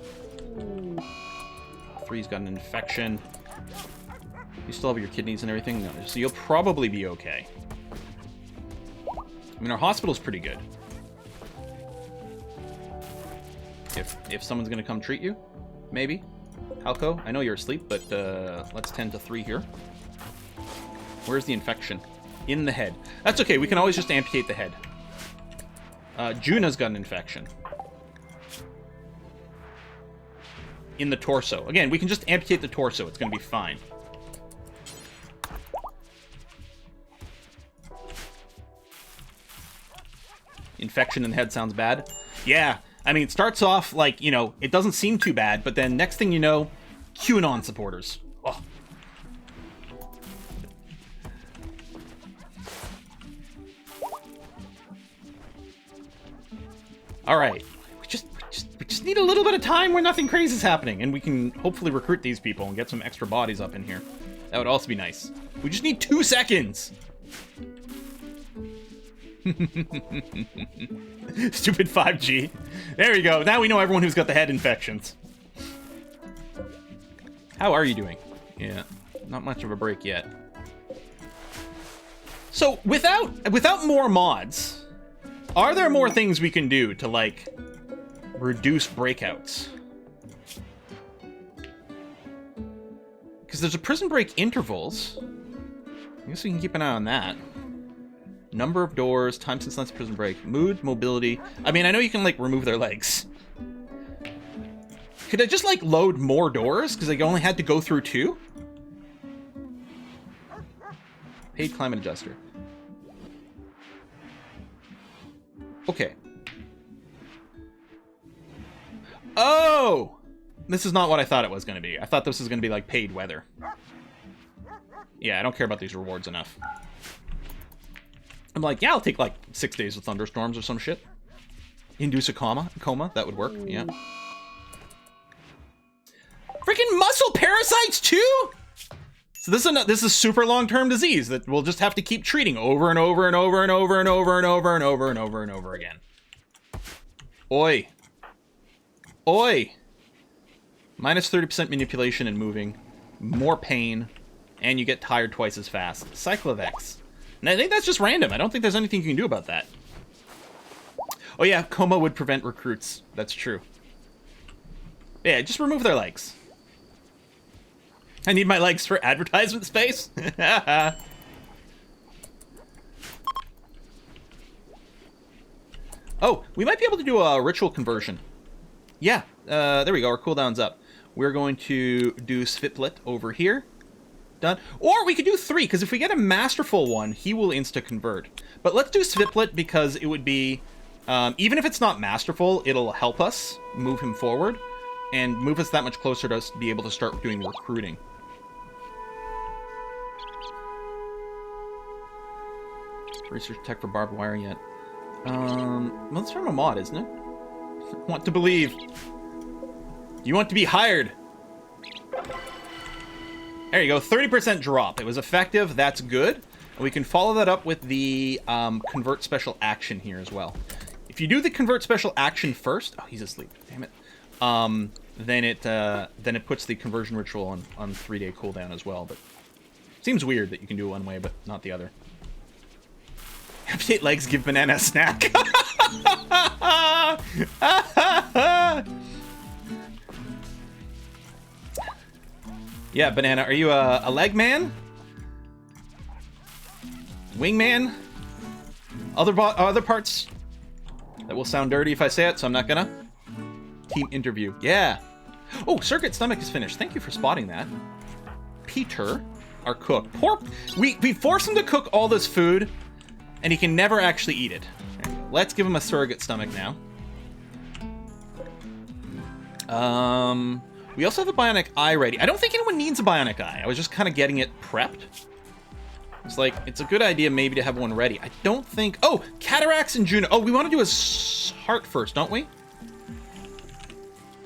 A: 3's got an infection. You still have your kidneys and everything? No, so you'll probably be okay. I mean, our hospital's pretty good. If someone's gonna come treat you, maybe. Halko, I know you're asleep, but let's tend to 3 here. Where's the infection? In the head. That's okay, we can always just amputate the head. Juna's got an infection. In the torso. Again, we can just amputate the torso. It's going to be fine. Infection in the head sounds bad. Yeah. I mean, it starts off like, you know, it doesn't seem too bad, but then next thing you know, QAnon supporters. Oh. All right. We just need a little bit of time where nothing crazy is happening, and we can hopefully recruit these people and get some extra bodies up in here. That would also be nice. We just need 2 seconds! Stupid 5G. There we go. Now we know everyone who's got the head infections. How are you doing? Yeah, not much of a break yet. So, without more mods, are there more things we can do to, like, reduce breakouts? Because there's a prison break intervals. I guess we can keep an eye on that. Number of doors, time since last prison break, mood, mobility. I mean, I know you can, like, remove their legs. Could I just, like, load more doors? Because I only had to go through 2? Paid climate adjuster. Okay. Oh! This is not what I thought it was going to be. I thought this was going to be, like, paid weather. Yeah, I don't care about these rewards enough. I'm like, yeah, I'll take, like, 6 days of thunderstorms or some shit. Induce a coma, that would work, yeah. Freaking muscle parasites, too?! So this is super long-term disease that we'll just have to keep treating over and over and over and over and over and over and over and over and over again. Oi. Oi! Minus 30% manipulation and moving. more pain, and you get tired twice as fast. Cycle of X. And I think that's just random. I don't think there's anything you can do about that. Oh yeah, coma would prevent recruits. That's true. Yeah, just remove their legs. I need my legs for advertisement space. Oh, we might be able to do a ritual conversion. Yeah, there we go. Our cooldown's up. We're going to do Sviplet over here. Done. Or we could do 3, because if we get a masterful one, he will insta-convert. But let's do Sviplet because it would be... even if it's not masterful, it'll help us move him forward and move us that much closer to us be able to start doing recruiting. Research tech for barbed wire yet. Well, it's from a mod, isn't it? Want to believe. You want to be hired. There you go, 30% drop. It was effective, that's good. And we can follow that up with the convert special action here as well. If you do the convert special action first, oh, he's asleep, damn it. Then it puts the conversion ritual on 3-day cooldown as well. But seems weird that you can do it one way, but not the other. Update legs, give banana a snack. Yeah, banana, are you a leg man? Wingman? Other parts? That will sound dirty if I say it, so I'm not gonna. Team interview. Yeah. Oh, Circuit Stomach is finished. Thank you for spotting that. Peter, our cook. We force him to cook all this food, and he can never actually eat it. Let's give him a Surrogate Stomach now. We also have a Bionic Eye ready. I don't think anyone needs a Bionic Eye. I was just kind of getting it prepped. It's like, it's a good idea maybe to have one ready. I don't think... Oh, Cataracts and Juno. Oh, we want to do a heart first, don't we?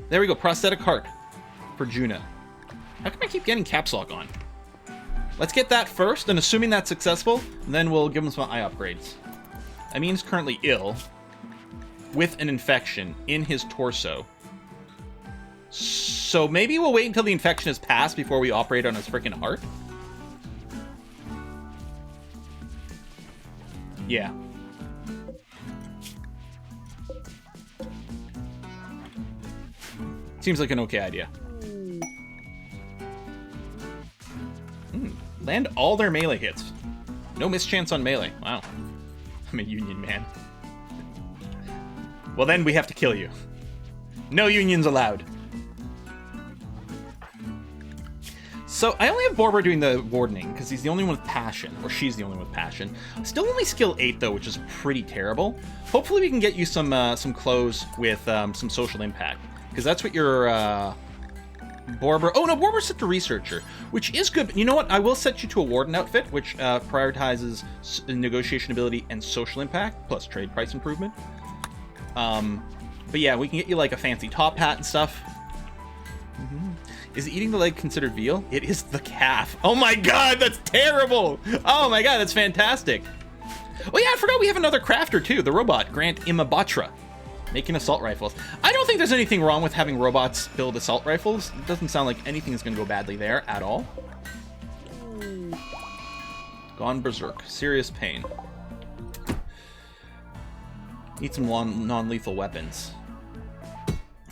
A: There we go, prosthetic heart for Juno. How come I keep getting caps lock on? Let's get that first, and assuming that's successful, then we'll give him some eye upgrades. Amin's currently ill with an infection in his torso. So maybe we'll wait until the infection has passed before we operate on his freaking heart. Yeah. Seems like an okay idea. Land all their melee hits. No mischance on melee. Wow. I'm a union man. Well, then we have to kill you. No unions allowed. So I only have Borber doing the wardening because he's the only one with passion, or she's the only one with passion. Still only skill 8 though, which is pretty terrible. Hopefully we can get you some clothes with some social impact, because that's what your Borber. Oh no, Borber's set to researcher, which is good. But you know what? I will set you to a warden outfit, which prioritizes negotiation ability and social impact plus trade price improvement. But yeah, we can get you like a fancy top hat and stuff. Is eating the leg considered veal? It is the calf. Oh my god, that's terrible! Oh my god, that's fantastic. Oh yeah, I forgot we have another crafter too, the robot, Grant Imabatra, making assault rifles. I don't think there's anything wrong with having robots build assault rifles. It doesn't sound like anything is going to go badly there at all. Gone berserk. Serious pain. Need some non-lethal weapons.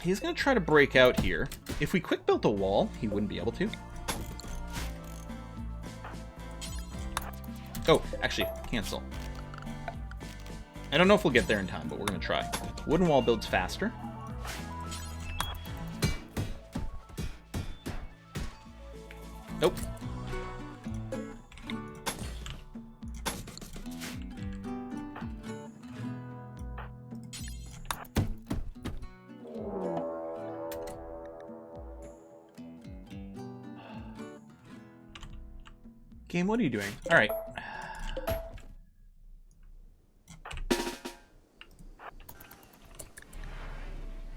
A: He's going to try to break out here. If we quick built a wall, he wouldn't be able to. Oh, actually, cancel. I don't know if we'll get there in time, but we're going to try. Wooden wall builds faster. Nope. Game, what are you doing? All right.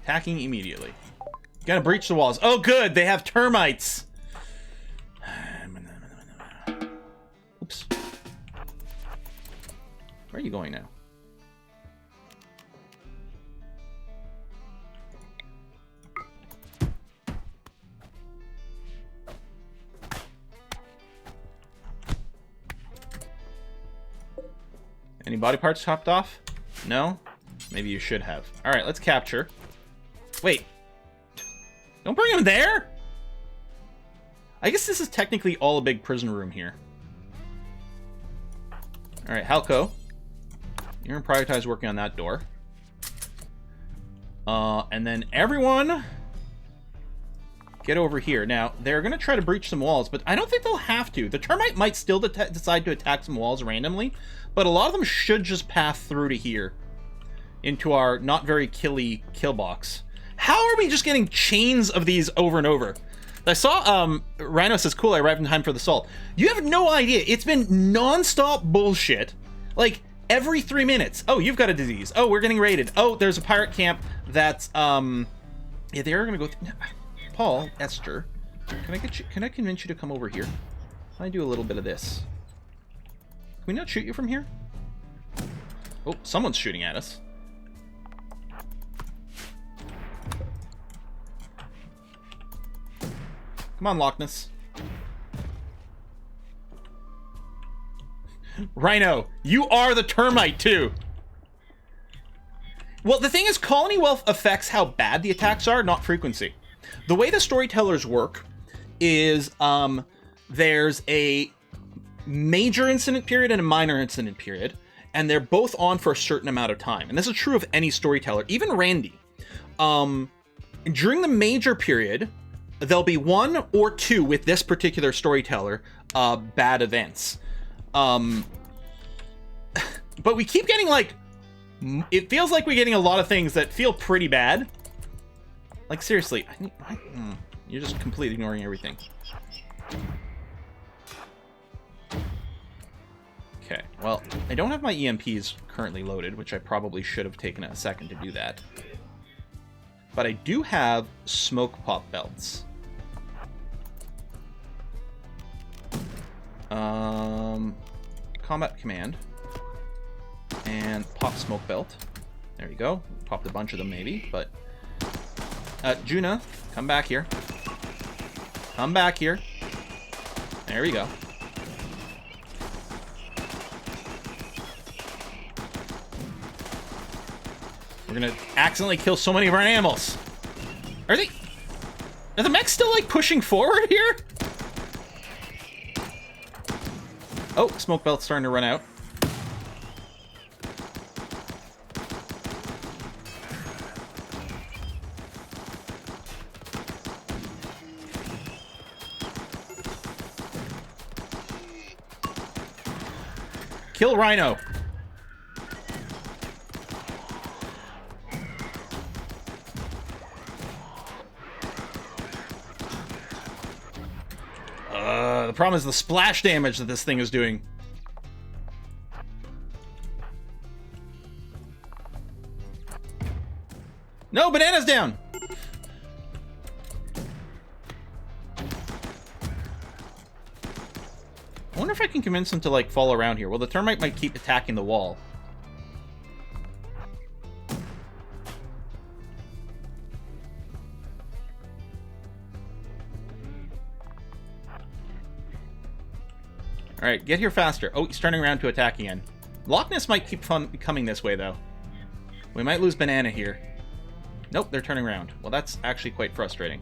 A: Attacking immediately. Gotta breach the walls. Oh, good. They have termites. Oops. Where are you going now? Any body parts chopped off? No? Maybe you should have. Alright, let's capture. Wait. Don't bring him there! I guess this is technically all a big prison room here. Alright, Halko. You're gonna prioritize working on that door. And then everyone... get over here. Now, they're gonna try to breach some walls, but I don't think they'll have to. The termite might still decide to attack some walls randomly, but a lot of them should just pass through to here. Into our not very killy kill box. How are we just getting chains of these over and over? I saw, Rhino says, cool, I arrived in time for the salt. You have no idea. It's been non-stop bullshit. Like, every 3 minutes. Oh, you've got a disease. Oh, we're getting raided. Oh, there's a pirate camp that's, yeah, they're gonna go through... Paul, Esther, can I convince you to come over here? I do a little bit of this. Can we not shoot you from here? Oh, someone's shooting at us. Come on, Loch Ness. Rhino, you are the termite, too. Well, the thing is, colony wealth affects how bad the attacks are, not frequency. The way the storytellers work is there's a major incident period and a minor incident period, and they're both on for a certain amount of time. And this is true of any storyteller, even Randy. During the major period, there'll be 1 or 2 with this particular storyteller bad events. But we keep getting, like, it feels like we're getting a lot of things that feel pretty bad. Like, seriously, you're just completely ignoring everything. Okay, well, I don't have my EMPs currently loaded, which I probably should have taken a second to do that. But I do have smoke pop belts. Combat command. And pop smoke belt. There you go. Popped a bunch of them maybe, but... Juna, come back here. Come back here. There we go. We're gonna accidentally kill so many of our animals. Are the mechs still, like, pushing forward here? Oh, smoke belt's starting to run out. Kill Rhino. The problem is the splash damage that this thing is doing. No, banana's down. I wonder if I can convince him to, like, fall around here. Well, the termite might keep attacking the wall. Alright, get here faster. Oh, he's turning around to attack again. Loch Ness might keep coming this way, though. We might lose banana here. Nope, they're turning around. Well, that's actually quite frustrating.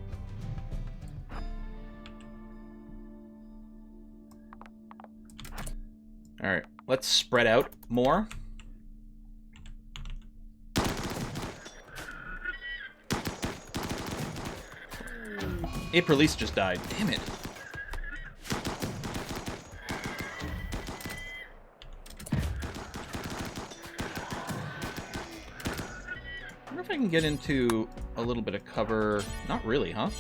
A: Alright, let's spread out more. April just died. Damn it. I wonder if I can get into a little bit of cover. Not really, huh?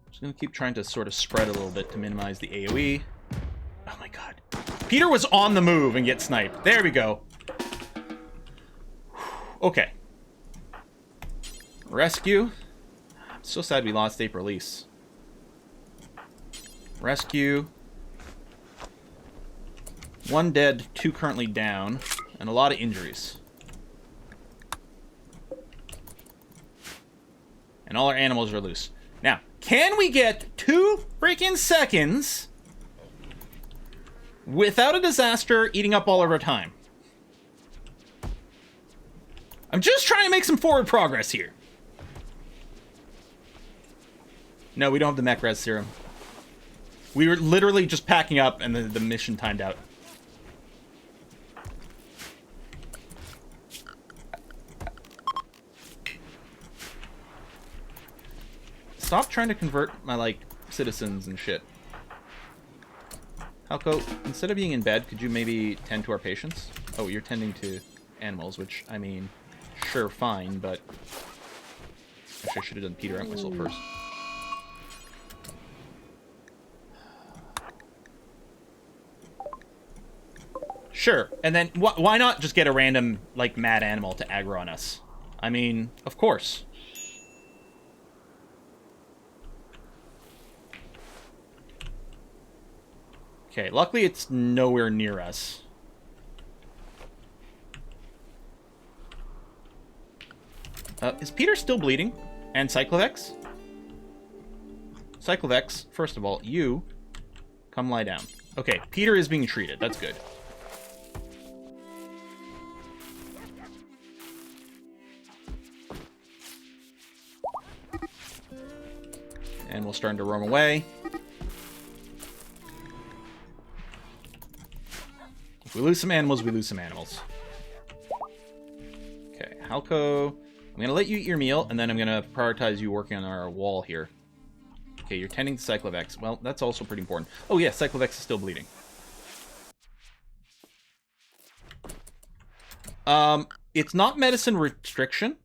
A: Just gonna keep trying to sort of spread a little bit to minimize the AoE. Oh my god. Peter was on the move and get sniped. There we go. Okay. Rescue. I'm so sad we lost April release. Rescue. 1 dead, 2 currently down, and a lot of injuries. And all our animals are loose. Now, can we get 2 freaking seconds without a disaster eating up all of our time? I'm just trying to make some forward progress here. No, we don't have the mech res serum. We were literally just packing up and the mission timed out. Stop trying to convert my, like, citizens and shit. Halko, instead of being in bed, could you maybe tend to our patients? Oh, you're tending to animals, which, I mean, sure, fine, but... Actually, I should have done Peter and whistle first. Sure, and then why not just get a random, like, mad animal to aggro on us? I mean, of course. Okay, luckily it's nowhere near us. Is Peter still bleeding? And Cyclovex? Cyclovex, first of all, you come lie down. Okay, Peter is being treated. That's good. And we'll start to roam away. If we lose some animals, we lose some animals. Okay, Halko, I'm going to let you eat your meal, and then I'm going to prioritize you working on our wall here. Okay, you're tending to Cyclovex. Well, that's also pretty important. Oh yeah, Cyclovex is still bleeding. It's not medicine restriction.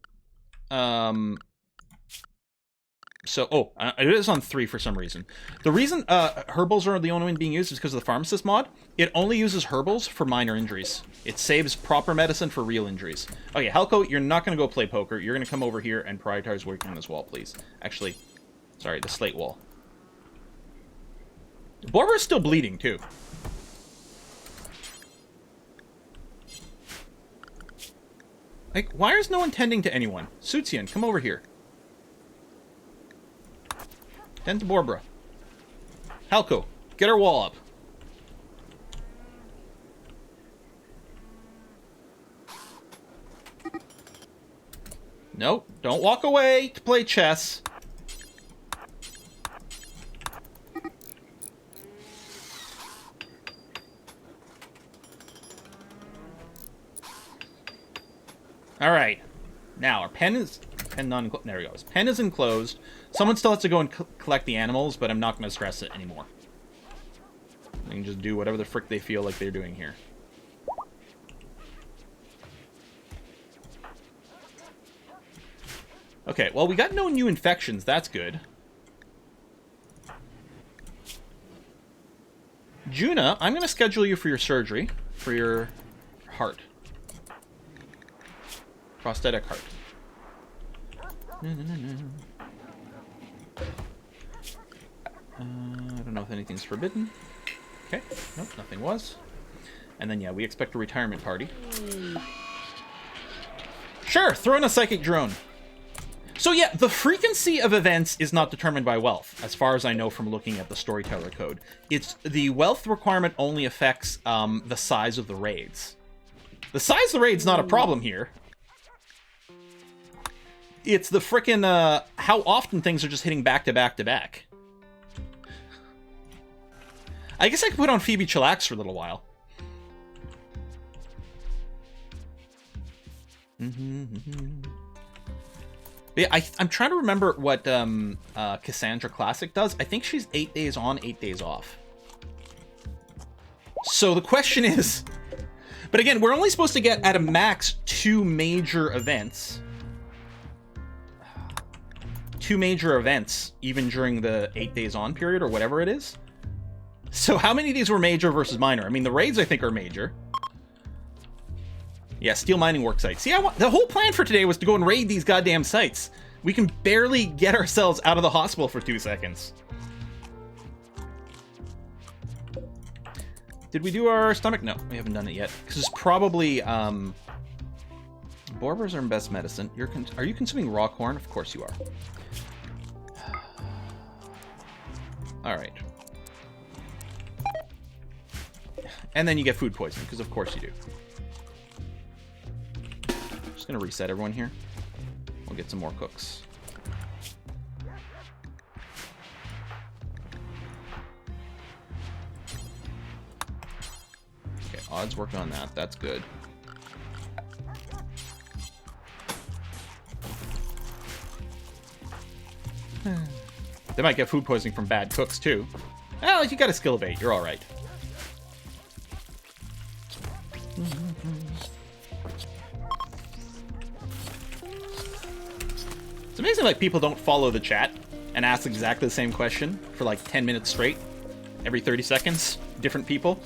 A: It is on 3 for some reason. The reason herbals are the only one being used is because of the pharmacist mod. It only uses herbals for minor injuries. It saves proper medicine for real injuries. Okay, Halko, you're not going to go play poker. You're going to come over here and prioritize working on this wall, please. Actually, sorry, the slate wall. Barbara's still bleeding, too. Like, why is no one tending to anyone? Sutsian, come over here. Tend to Barbara. Halko, get our wall up. Nope, don't walk away to play chess. Alright. Now, our pen is... There we go. His pen is enclosed. Someone still has to go and collect the animals, but I'm not going to stress it anymore. They can just do whatever the frick they feel like they're doing here. Okay, well, we got no new infections. That's good. Juna, I'm going to schedule you for your surgery, for your heart. Prosthetic heart. I don't know if anything's forbidden. Okay, nope, nothing was. And then, yeah, we expect a retirement party. Sure, throw in a psychic drone. So, yeah, the frequency of events is not determined by wealth, as far as I know from looking at the Storyteller code. It's the wealth requirement only affects the size of the raids. The size of the raid's not a problem here. It's the frickin' how often things are just hitting back to back to back. I guess I could put on Phoebe Chillax for a little while. Yeah, I'm trying to remember what Cassandra Classic does. I think she's 8 days on, 8 days off. So the question is... But again, we're only supposed to get, at a max, 2 major events. 2 major events, even during the 8 days on period, or whatever it is. So how many of these were major versus minor? I mean, the raids, I think, are major. Yeah, steel mining work sites. See, the whole plan for today was to go and raid these goddamn sites. We can barely get ourselves out of the hospital for 2 seconds. Did we do our stomach? No, we haven't done it yet. Because it's probably Borbers are best medicine. Are you consuming raw corn? Of course you are. All right. And then you get food poisoning, because of course you do. Just going to reset everyone here. We'll get some more cooks. Okay, odds working on that. That's good. They might get food poisoning from bad cooks, too. Well, you got a skill of 8. You're all right. It's amazing, like, people don't follow the chat and ask exactly the same question for, like, 10 minutes straight. Every 30 seconds. Different people.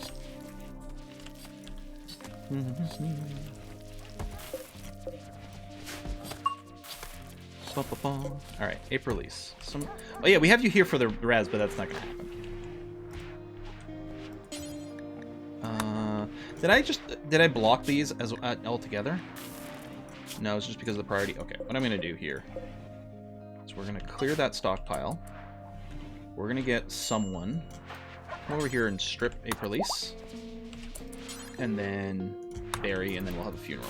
A: Alright, ape release. Oh yeah, we have you here for the res, but that's not gonna happen. Did I block these as altogether? No, it's just because of the priority. Okay, what I'm gonna do here is we're gonna clear that stockpile. We're gonna get someone over here and strip ape release. And then bury, and then we'll have a funeral.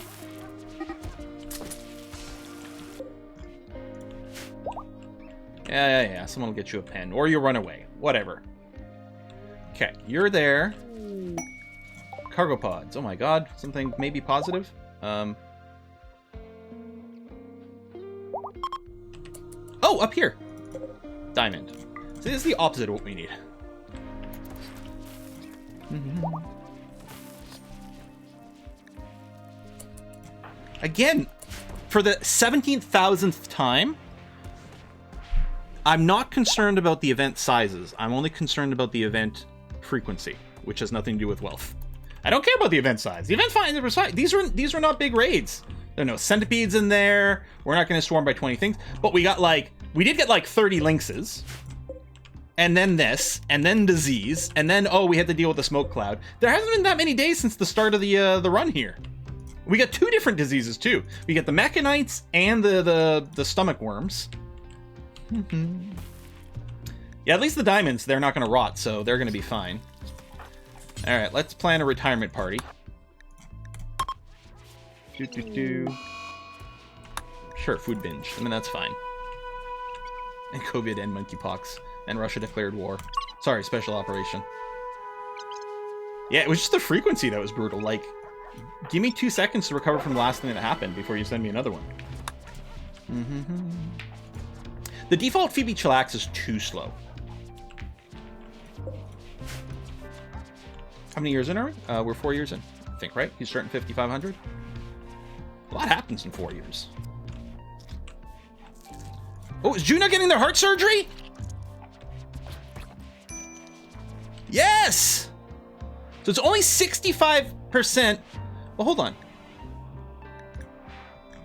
A: Yeah. Someone will get you a pen. Or you'll run away. Whatever. Okay, you're there. Cargo pods. Oh my god. Something maybe positive? Oh, up here. Diamond. So this is the opposite of what we need. Again, for the 17,000th time, I'm not concerned about the event sizes. I'm only concerned about the event frequency, which has nothing to do with wealth. I don't care about the event size. The event size, these were not big raids. There are no centipedes in there. We're not going to swarm by 20 things. But we did get like 30 lynxes. And then this, and then disease, and then, oh, we had to deal with the smoke cloud. There hasn't been that many days since the start of the run here. We got 2 different diseases, too. We get the mechanites and the stomach worms. Yeah, at least the diamonds, they're not going to rot, so they're going to be fine. Alright, let's plan a retirement party. Sure, food binge. I mean, that's fine. And COVID and monkeypox. And Russia declared war. Sorry, special operation. Yeah, it was just the frequency that was brutal. Like, give me 2 seconds to recover from the last thing that happened before you send me another one. The default Phoebe Chillax is too slow. How many years in are we? We're 4 years in, I think, right? He's starting 5,500. A lot happens in 4 years. Oh, is Juno getting their heart surgery? Yes! So it's only 65%. Well, hold on.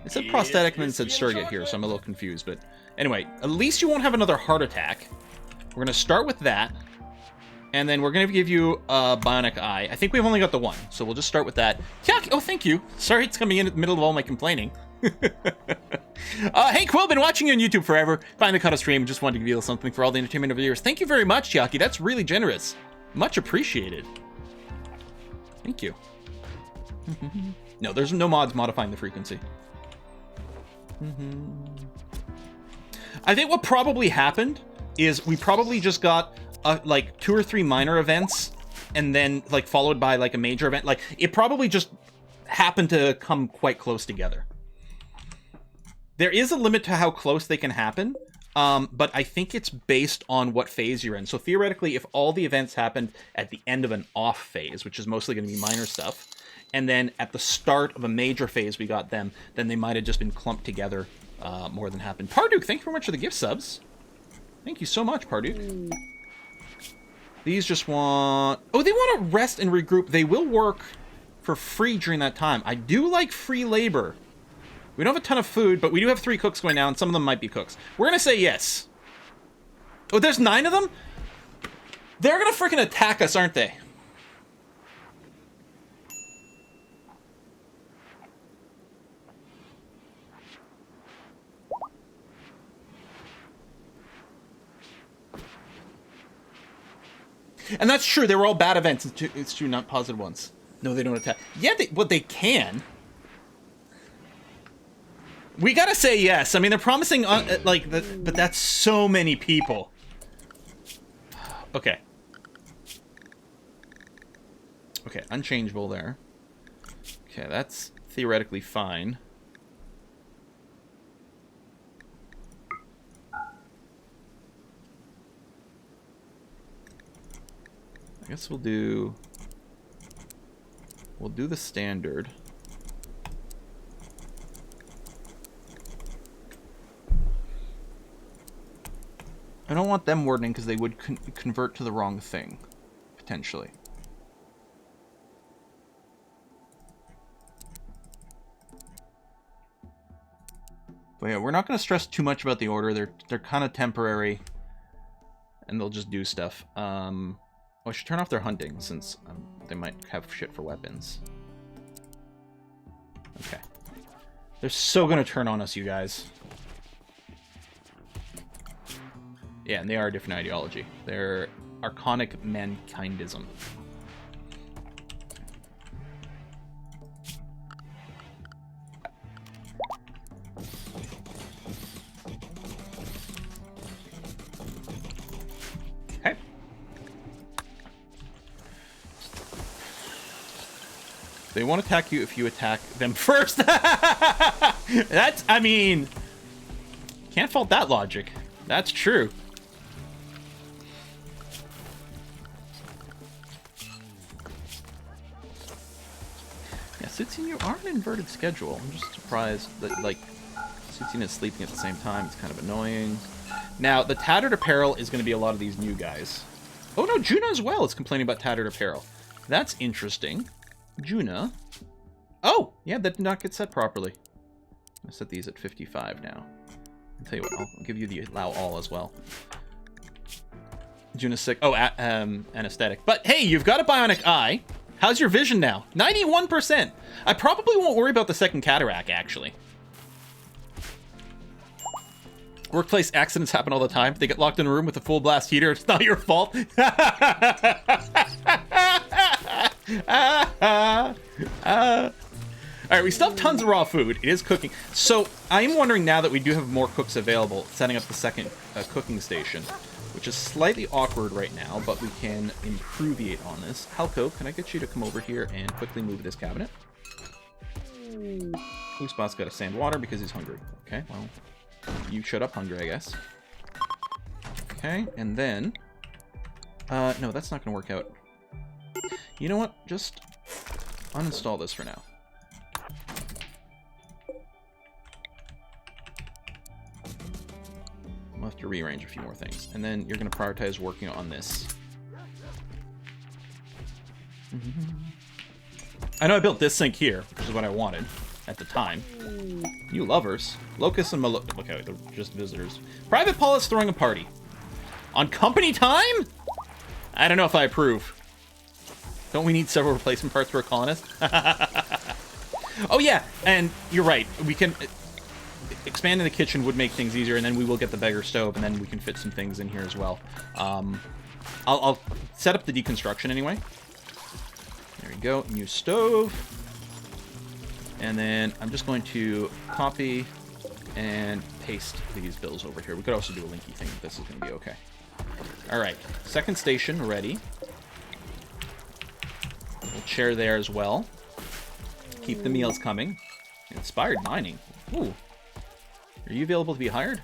A: It said prosthetic and then it said surrogate here, so I'm a little confused. But anyway, at least you won't have another heart attack. We're going to start with that. And then we're going to give you a bionic eye. I think we've only got the one, so we'll just start with that. Yeah, oh, thank you. Sorry it's coming in at the middle of all my complaining. Hey, Quill, been watching you on YouTube forever. Finally caught a stream. Just wanted to give you a little something for all the entertainment of the years. Thank you very much, Chiaki. That's really generous. Much appreciated. Thank you. No, there's no mods modifying the frequency. I think what probably happened is we probably just got like 2 or 3 minor events and then like followed by like a major event. Like it probably just happened to come quite close together. There is a limit to how close they can happen, but I think it's based on what phase you're in. So theoretically, if all the events happened at the end of an off phase, which is mostly going to be minor stuff, and then at the start of a major phase we got them, then they might have just been clumped together more than happened. Parduke, thank you very much for the gift subs. Thank you so much, Parduke. These just want... Oh, they want to rest and regroup. They will work for free during that time. I do like free labor. We don't have a ton of food, but we do have 3 cooks going now, and some of them might be cooks. We're going to say yes. Oh, there's 9 of them? They're going to freaking attack us, aren't they? And that's true. They were all bad events. It's true, not positive ones. No, they don't attack. Yeah, they can. We gotta say yes. I mean, they're promising, but that's so many people. Okay. Okay, unchangeable there. Okay, that's theoretically fine. I guess we'll do the standard. I don't want them wardening because they would convert to the wrong thing, potentially. But yeah, we're not going to stress too much about the order. They're kind of temporary, and they'll just do stuff. Oh, I should turn off their hunting since they might have shit for weapons. Okay, they're so going to turn on us, you guys. Yeah, and they are a different ideology. They're archonic mankindism. Okay. They won't attack you if you attack them first. That's, I mean, can't fault that logic. That's true. Suitsine, you are an inverted schedule. I'm just surprised that, like, Suitsine is sleeping at the same time. It's kind of annoying. Now, the tattered apparel is going to be a lot of these new guys. Oh, no, Juna as well is complaining about tattered apparel. That's interesting. Juna. Oh, yeah, that did not get set properly. I'm going to set these at 55 now. I'll tell you what, I'll give you the allow all as well. Juna's sick. Oh, anesthetic. But, hey, you've got a bionic eye. How's your vision now? 91%. I probably won't worry about the second cataract, actually. Workplace accidents happen all the time. They get locked in a room with a full blast heater. It's not your fault. Alright, we still have tons of raw food. It is cooking. So, I'm wondering now that we do have more cooks available, setting up the second cooking station. Which is slightly awkward right now, but we can improviate on this. Halko, can I get you to come over here and quickly move this cabinet? Spot's got to sand water because he's hungry. Okay, well, you shut up hungry, I guess. Okay, and then... no, that's not going to work out. You know what? Just uninstall this for now. We'll have to rearrange a few more things. And then you're going to prioritize working on this. I know I built this sink here, which is what I wanted at the time. You lovers. Locust and Malo... Okay, they're just visitors. Private Paul is throwing a party. On company time? I don't know if I approve. Don't we need several replacement parts for a colonist? Oh yeah, and you're right. We can... Expanding the kitchen would make things easier, and then we will get the beggar stove, and then we can fit some things in here as well. I'll set up the deconstruction anyway. There we go. New stove. And then I'm just going to copy and paste these bills over here. We could also do a linky thing, but this is going to be okay. All right. Second station ready. We'll chair there as well. Keep the meals coming. Inspired mining. Ooh. Are you available to be hired?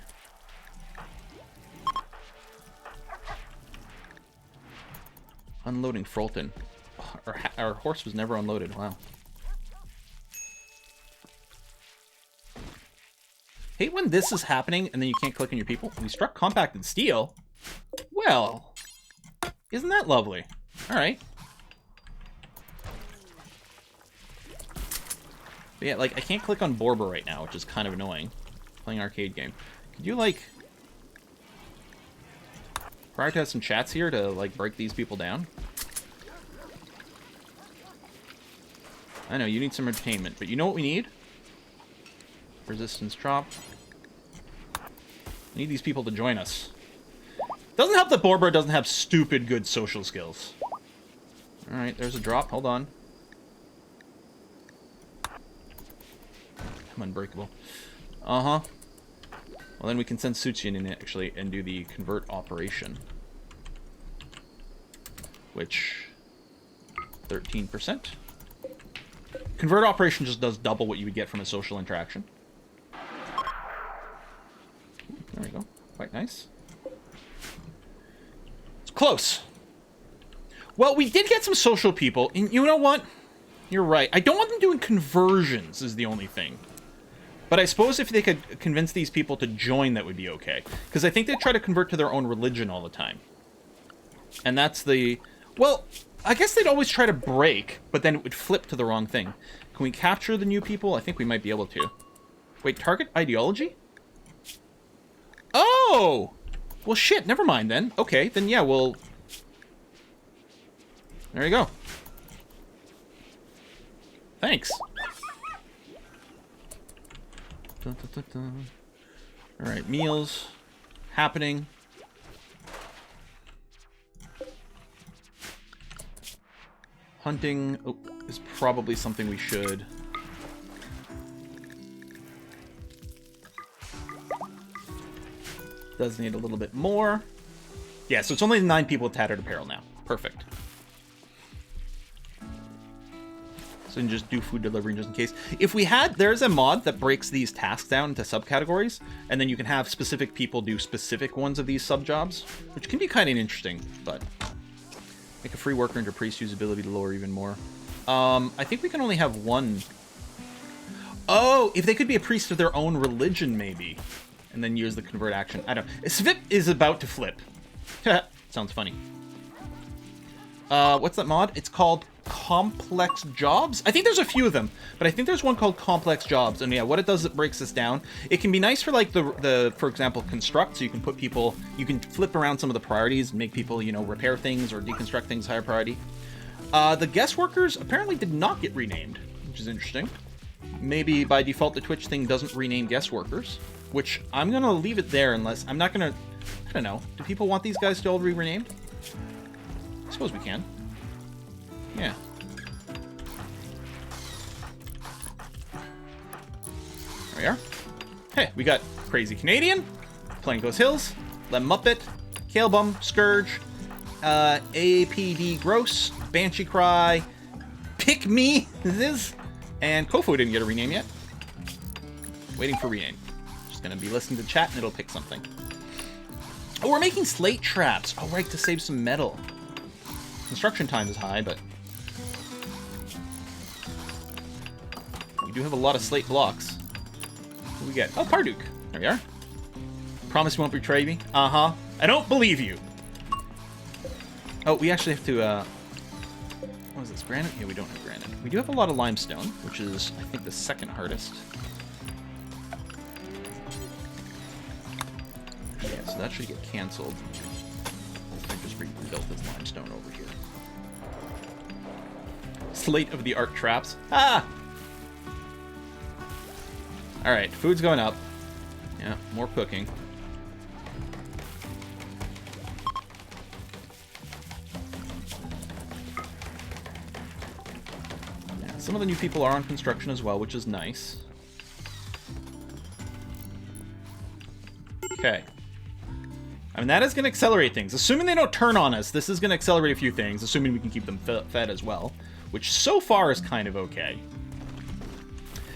A: Unloading Fulton. Our horse was never unloaded. Wow. Hate when this is happening and then you can't click on your people. We struck compacted steel. Well, isn't that lovely? All right. But yeah, like I can't click on Borba right now, which is kind of annoying. Playing arcade game. Could you like prioritize some chats here to like break these people down? I know you need some entertainment, but you know what we need? Resistance drop. We need these people to join us. Doesn't help that Borbro doesn't have stupid good social skills. Alright, there's a drop. Hold on. I'm unbreakable. Uh-huh. Well, then we can send Suchin in actually and do the convert operation. Which... 13%. Convert operation just does double what you would get from a social interaction. There we go. Quite nice. It's close. Well, we did get some social people, and you know what? You're right. I don't want them doing conversions is the only thing. But I suppose if they could convince these people to join, that would be okay. Because I think they try to convert to their own religion all the time. And that's the... Well, I guess they'd always try to break, but then it would flip to the wrong thing. Can we capture the new people? I think we might be able to. Wait, target ideology? Oh! Well, shit, never mind then. Okay, then yeah, we'll... There you go. Thanks. Dun, dun, dun, dun. All right, meals happening. Hunting is probably something we should. Does need a little bit more. Yeah, so it's only 9 people with tattered apparel now. Perfect. So you can just do food delivery just in case. If we had, there's a mod that breaks these tasks down into subcategories, and then you can have specific people do specific ones of these sub-jobs, which can be kind of interesting, but... Make a free worker into priest, use ability to lower even more. I think we can only have one. Oh, if they could be a priest of their own religion, maybe. And then use the convert action. I don't know. Svip is about to flip. Sounds funny. What's that mod? It's called Complex Jobs? I think there's a few of them, but I think there's one called Complex Jobs. And yeah, what it does, it breaks this down. It can be nice for like the for example, construct. So you can put people, you can flip around some of the priorities and make people, you know, repair things or deconstruct things higher priority. The guest workers apparently did not get renamed, which is interesting. Maybe by default the Twitch thing doesn't rename guest workers, which I'm gonna leave it there unless I'm not gonna. I don't know. Do people want these guys to all be renamed? I suppose we can. Yeah. There we are. Hey, we got Crazy Canadian, Plankos Hills, Lem Muppet, Kale Bum, Scourge, APD Gross, Banshee Cry, Pick Me, and Kofo didn't get a rename yet. Waiting for rename. Just gonna be listening to chat and it'll pick something. Oh, we're making slate traps. Oh, right, to save some metal. Construction time is high, but we do have a lot of slate blocks. What do we get? Oh, Parduk. There we are. Promise you won't betray me? Uh-huh. I don't believe you. Oh, we actually have to, what is this, granite? Yeah, we don't have granite. We do have a lot of limestone, which is, I think, the second hardest. Yeah, so that should get canceled. I just rebuilt this limestone over here. Slate of the art traps. Ah! Alright, food's going up. Yeah, more cooking. Yeah, some of the new people are on construction as well, which is nice. Okay. I mean, that is going to accelerate things. Assuming they don't turn on us, this is going to accelerate a few things, assuming we can keep them fed as well, which so far is kind of okay.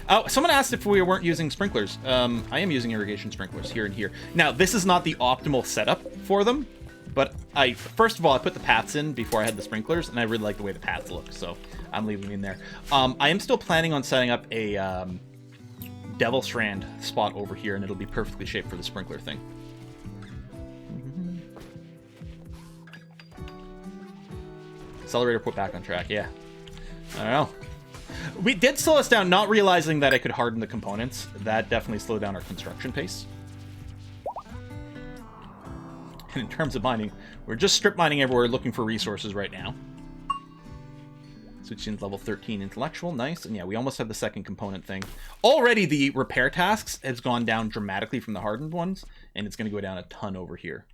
A: Oh, someone asked if we weren't using sprinklers. I am using irrigation sprinklers here and here. Now, this is not the optimal setup for them, but first of all, I put the paths in before I had the sprinklers, and I really like the way the paths look, so I'm leaving them in there. I am still planning on setting up a Devil Strand spot over here, and it'll be perfectly shaped for the sprinkler thing. Accelerator put back on track, yeah. I don't know. We did slow us down, not realizing that I could harden the components. That definitely slowed down our construction pace. And in terms of mining, we're just strip mining everywhere looking for resources right now. Switching level 13 intellectual, nice. And yeah, we almost have the second component thing. Already the repair tasks has gone down dramatically from the hardened ones, and it's going to go down a ton over here.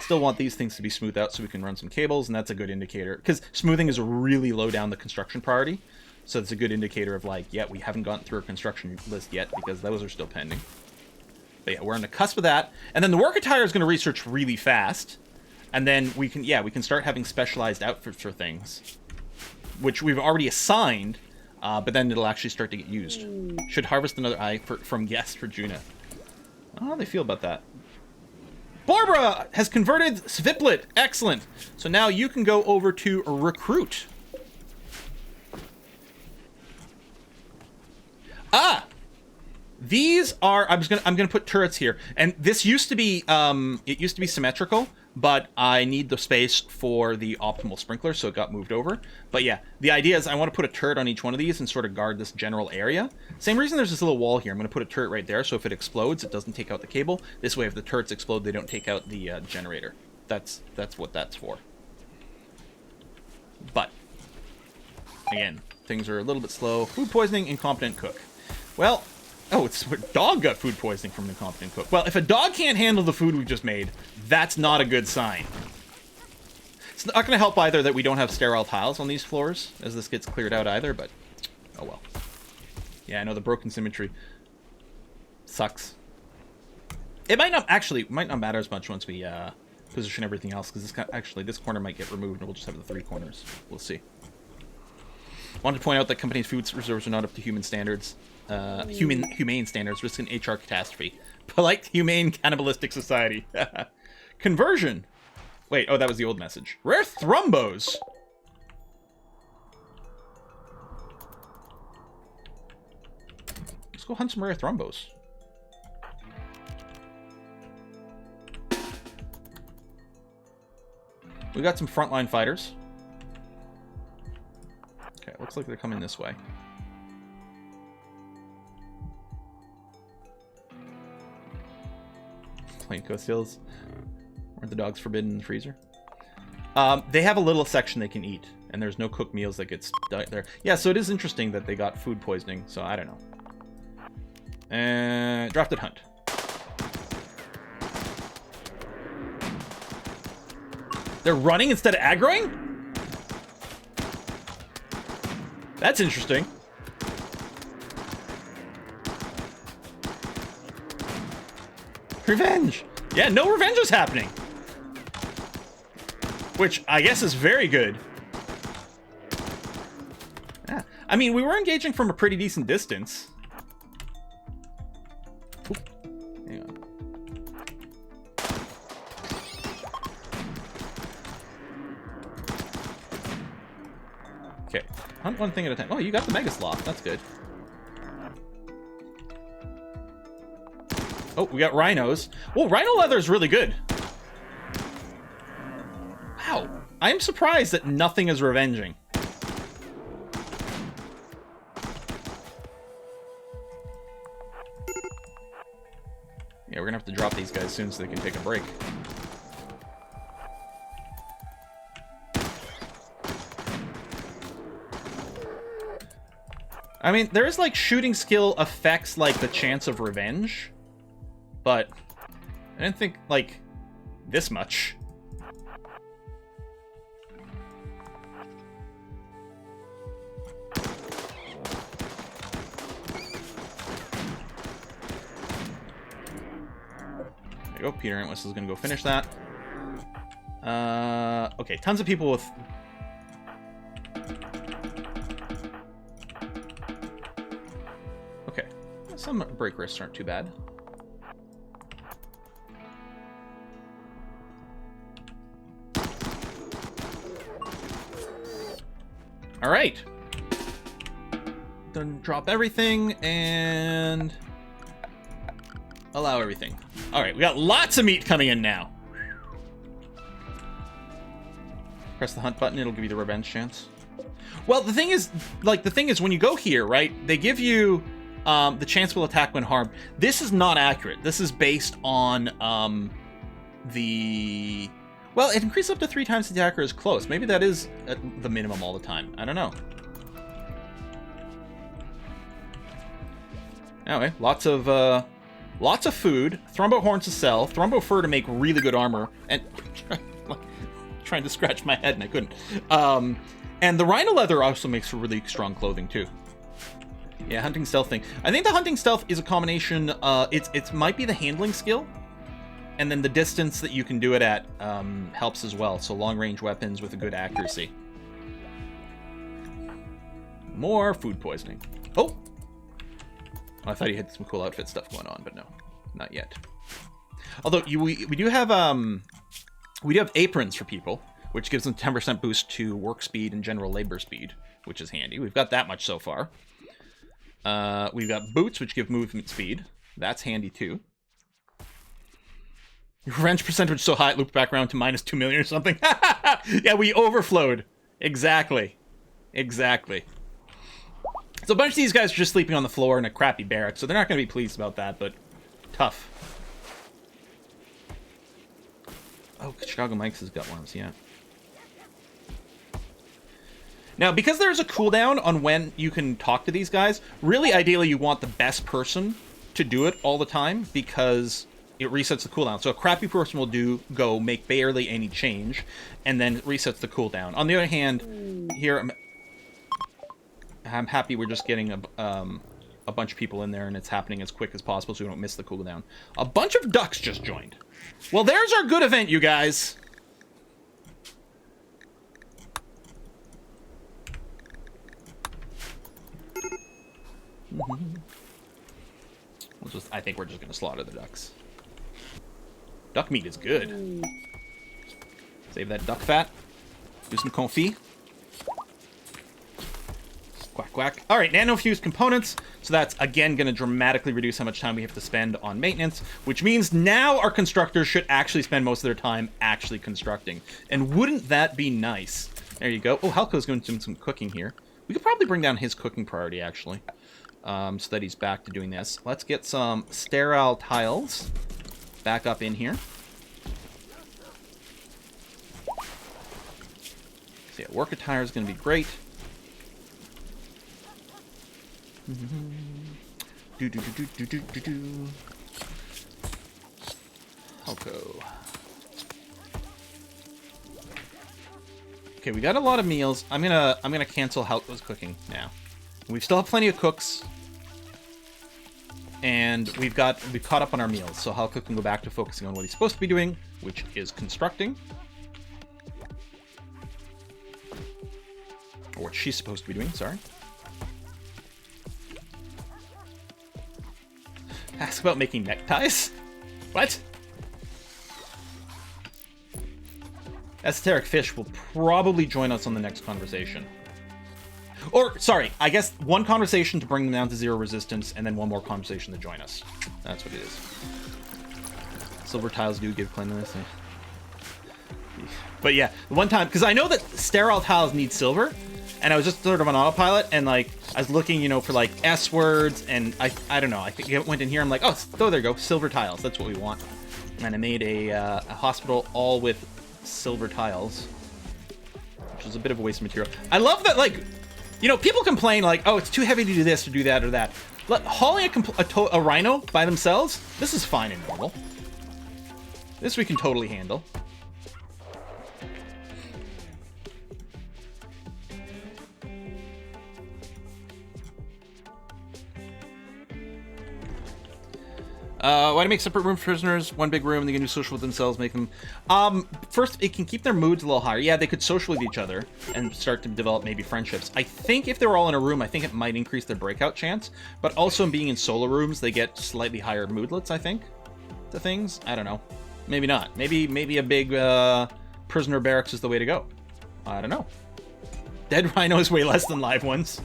A: Still want these things to be smoothed out so we can run some cables, and that's a good indicator. Because smoothing is really low down the construction priority. So it's a good indicator of like, yeah, we haven't gotten through a construction list yet because those are still pending. But yeah, we're on the cusp of that. And then the work attire is going to research really fast. And then we can start having specialized outfits for things, which we've already assigned, but then it'll actually start to get used. Should harvest another eye from guest for Juna. How do they feel about that? Barbara has converted Sviplet. Excellent. So now you can go over to recruit. These are, I'm gonna put turrets here, and this used to be it used to be symmetrical, but I need the space for the optimal sprinkler, so it got moved over. But yeah, the idea is I want to put a turret on each one of these and sort of guard this general area. Same reason there's this little wall here. I'm going to put a turret right there, so if it explodes, it doesn't take out the cable. This way, if the turrets explode, they don't take out the generator. That's what that's for. But again, things are a little bit slow. Food poisoning, incompetent cook. Well, oh, it's dog got food poisoning from an incompetent cook. Well, if a dog can't handle the food we just made, that's not a good sign. It's not going to help either that we don't have sterile tiles on these floors as this gets cleared out either, but oh well. Yeah, I know the broken symmetry sucks. It might not matter as much once we position everything else, because this corner might get removed and we'll just have the 3 corners. We'll see. Wanted to point out that company's food reserves are not up to human standards. Humane standards, risk an HR catastrophe. Polite, humane, cannibalistic society. Conversion. Wait, oh, that was the old message. Rare thrombos. Let's go hunt some rare thrombos. We got some frontline fighters. Okay, looks like they're coming this way. Plain Coast Hills. Weren't the dogs forbidden in the freezer? They have a little section they can eat, and there's no cooked meals that gets there. Yeah, so it is interesting that they got food poisoning, so I don't know. And drafted hunt. They're running instead of aggroing? That's interesting. Revenge! Yeah, no revenge is happening. Which I guess is very good. Yeah. I mean, we were engaging from a pretty decent distance. Oop. Hang on. Okay. Hunt one thing at a time. Oh, you got the Mega Sloth. That's good. Oh, we got rhinos. Well, rhino leather is really good. Wow. I am surprised that nothing is revenging. Yeah, we're gonna have to drop these guys soon so they can take a break. I mean, there's like shooting skill affects like the chance of revenge. But I didn't think, like, this much. There you go. Peter Antwist is going to go finish that. Okay, tons of people with... Okay. Some break risks aren't too bad. All right. Then drop everything and allow everything. All right, we got lots of meat coming in now. Press the hunt button, it'll give you the revenge chance. Well, the thing is when you go here, right, they give you the chance will attack when harmed. This is not accurate. This is based on the... Well, it increases up to 3 times the attacker is close. Maybe that is at the minimum all the time. I don't know. Anyway, lots of food. Thrombo horns to sell. Thrombo fur to make really good armor. And trying to scratch my head and I couldn't. And the rhino leather also makes for really strong clothing too. Yeah, hunting stealth thing. I think the hunting stealth is a combination. It might be the handling skill, and then the distance that you can do it at helps as well. So long range weapons with a good accuracy. More food poisoning. Oh, I thought he had some cool outfit stuff going on, but no, not yet. Although we do have aprons for people, which gives them 10% boost to work speed and general labor speed, which is handy. We've got that much so far. We've got boots, which give movement speed. That's handy too. Your revenge percentage so high it looped back around to minus 2 million or something. Yeah, we overflowed. Exactly. Exactly. So a bunch of these guys are just sleeping on the floor in a crappy barrack, so they're not going to be pleased about that, but tough. Oh, Chicago Mike's has got ones, yeah. Now, because there's a cooldown on when you can talk to these guys, really, ideally, you want the best person to do it all the time, because it resets the cooldown. So a crappy person will go make barely any change, and then it resets the cooldown. On the other hand, here, I'm happy we're just getting a bunch of people in there, and it's happening as quick as possible so we don't miss the cooldown. A bunch of ducks just joined. Well, there's our good event, you guys. I think we're just going to slaughter the ducks. Duck meat is good. Save that duck fat. Do some confit. Quack, quack. All right, nano-fused components. So that's, again, going to dramatically reduce how much time we have to spend on maintenance, which means now our constructors should actually spend most of their time actually constructing. And wouldn't that be nice? There you go. Oh, Halko's going to do some cooking here. We could probably bring down his cooking priority, actually, so that he's back to doing this. Let's get some sterile tiles back up in here. So yeah, work attire is going to be great. Halko. Okay, we got a lot of meals. I'm gonna cancel Halko's cooking now. We still have plenty of cooks, and we've caught up on our meals, so Halko can go back to focusing on what he's supposed to be doing, which is constructing, or what she's supposed to be doing. Sorry. Ask about making neckties? What? Esoteric Fish will probably join us on the next conversation. Or, sorry, I guess one conversation to bring them down to 0 resistance, and then one more conversation to join us. That's what it is. Silver tiles do give cleanliness. But yeah, one time, because I know that sterile tiles need silver, and I was just sort of on autopilot, and like, I was looking, you know, for like S words, and I don't know, I think it went in here, I'm like, oh, there you go, silver tiles, that's what we want. And I made a hospital all with silver tiles, which is a bit of a waste of material. I love that, like, you know, people complain like, oh, it's too heavy to do this or do that or that. Hauling a rhino by themselves, this is fine and normal. This we can totally handle. Why do you make separate rooms for prisoners? One big room, they can do social with themselves, make them... First, it can keep their moods a little higher. Yeah, they could social with each other and start to develop maybe friendships. I think if they were all in a room, I think it might increase their breakout chance. But also, in being in solo rooms, they get slightly higher moodlets, I think, to things. I don't know. Maybe not. Maybe a big prisoner barracks is the way to go. I don't know. Dead rhinos way less than live ones.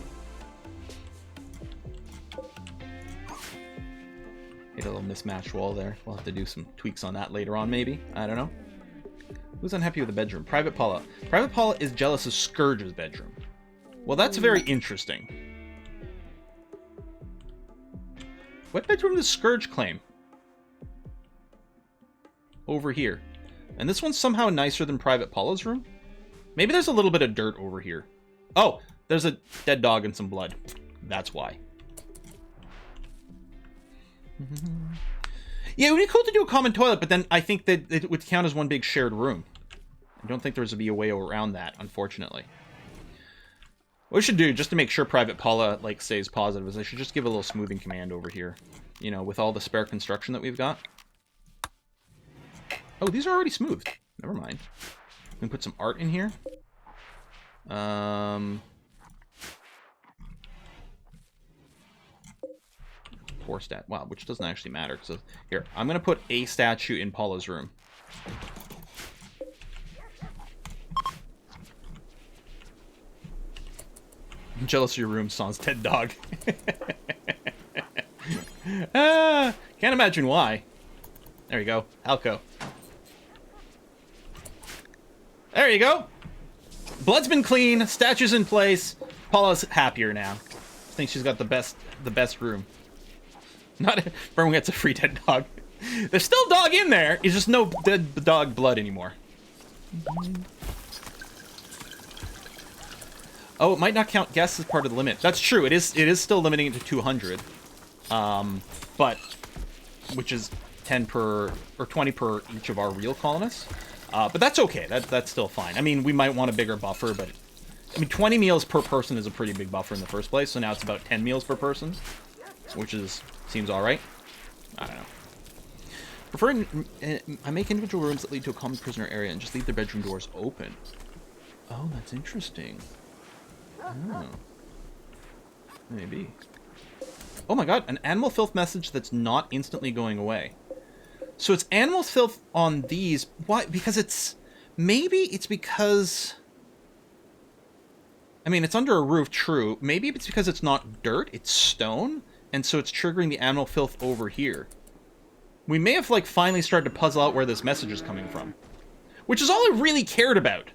A: A little mismatched wall there. We'll have to do some tweaks on that later on, maybe. I don't know. Who's unhappy with the bedroom? Private Paula. Private Paula is jealous of Scourge's bedroom. Well, that's very interesting. What bedroom does Scourge claim? Over here. And this one's somehow nicer than Private Paula's room? Maybe there's a little bit of dirt over here. Oh, there's a dead dog and some blood. That's why. Yeah, it would be cool to do a common toilet, but then I think that it would count as one big shared room. I don't think there's be a way around that, unfortunately. What we should do, just to make sure Private Paula, like, stays positive, is I should just give a little smoothing command over here. You know, with all the spare construction that we've got. Oh, these are already smoothed. Never mind. We can put some art in here. Poor stat. Wow, which doesn't actually matter. So here, I'm going to put a statue in Paula's room. I'm jealous of your room, sans dead dog. Can't imagine why. There you go. Alco. There you go. Blood's been clean. Statue's in place. Paula's happier now. Thinks she's got the best room. Not everyone gets a free dead dog. There's still dog in there. It's just no dead dog blood anymore. Oh, it might not count guests as part of the limit. That's true. It is still limiting it to 200. But which is 10 per or 20 per each of our real colonists. But that's okay. That's still fine. I mean, we might want a bigger buffer, but I mean, 20 meals per person is a pretty big buffer in the first place. So now it's about 10 meals per person, which seems all right. I don't know. I make individual rooms that lead to a common prisoner area and just leave their bedroom doors open. Oh, that's interesting. Oh. Maybe. Oh my god, an animal filth message that's not instantly going away. So it's animal filth on these. Why? Because maybe it's because... I mean, it's under a roof, true. Maybe it's because it's not dirt, it's stone. And so it's triggering the animal filth over here. We may have, like, finally started to puzzle out where this message is coming from. Which is all I really cared about.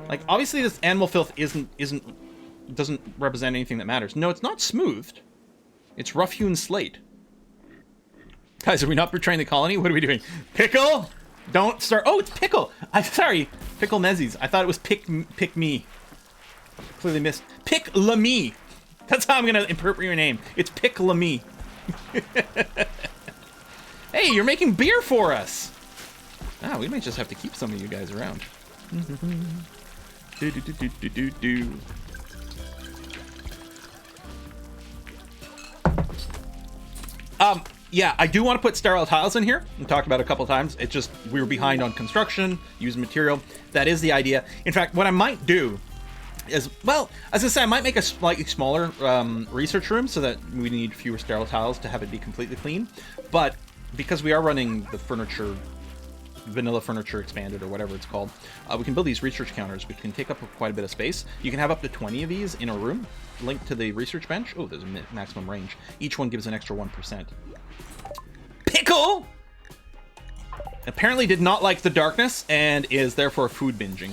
A: Like, obviously this animal filth doesn't represent anything that matters. No, it's not smoothed. It's rough-hewn slate. Guys, are we not betraying the colony? What are we doing? Pickle? Don't start. Oh, it's Pickle. I'm sorry. Pickle Mezzies. I thought it was Pick Me. Clearly missed. Pick Me. That's how I'm going to interpret your name. It's Pick Me. Hey, you're making beer for us. Ah, we might just have to keep some of you guys around. Yeah, I do want to put sterile tiles in here. We talked about it a couple times. It's just we were behind on construction, using material. That is the idea. In fact, what I might do is, well, as I say, I might make a slightly smaller research room so that we need fewer sterile tiles to have it be completely clean. But because we are running the furniture, vanilla furniture expanded or whatever it's called, we can build these research counters, which can take up quite a bit of space. You can have up to 20 of these in a room linked to the research bench. Oh, there's a maximum range. Each one gives an extra 1%. Pickle apparently did not like the darkness and is therefore food binging.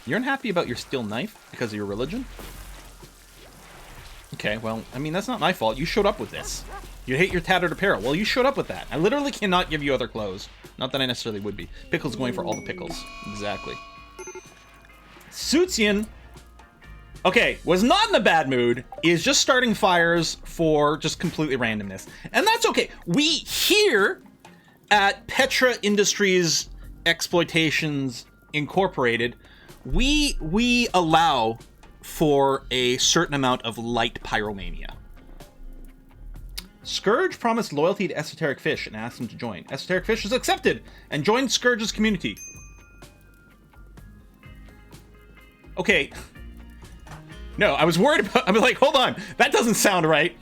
A: You're unhappy about your steel knife because of your religion? Okay, well, I mean, that's not my fault. You showed up with this. You hate your tattered apparel. Well, you showed up with that. I literally cannot give you other clothes. Not that I necessarily would be. Pickle's going for all the pickles. Exactly. Suitsian, okay, was not in a bad mood, is just starting fires for just completely randomness. And that's okay. We here at Petra Industries Exploitations Incorporated, we allow for a certain amount of light pyromania. Scourge promised loyalty to Esoteric Fish and asked him to join. Esoteric Fish has accepted and joined Scourge's community. Okay. No, I was worried about... I was like, hold on. That doesn't sound right.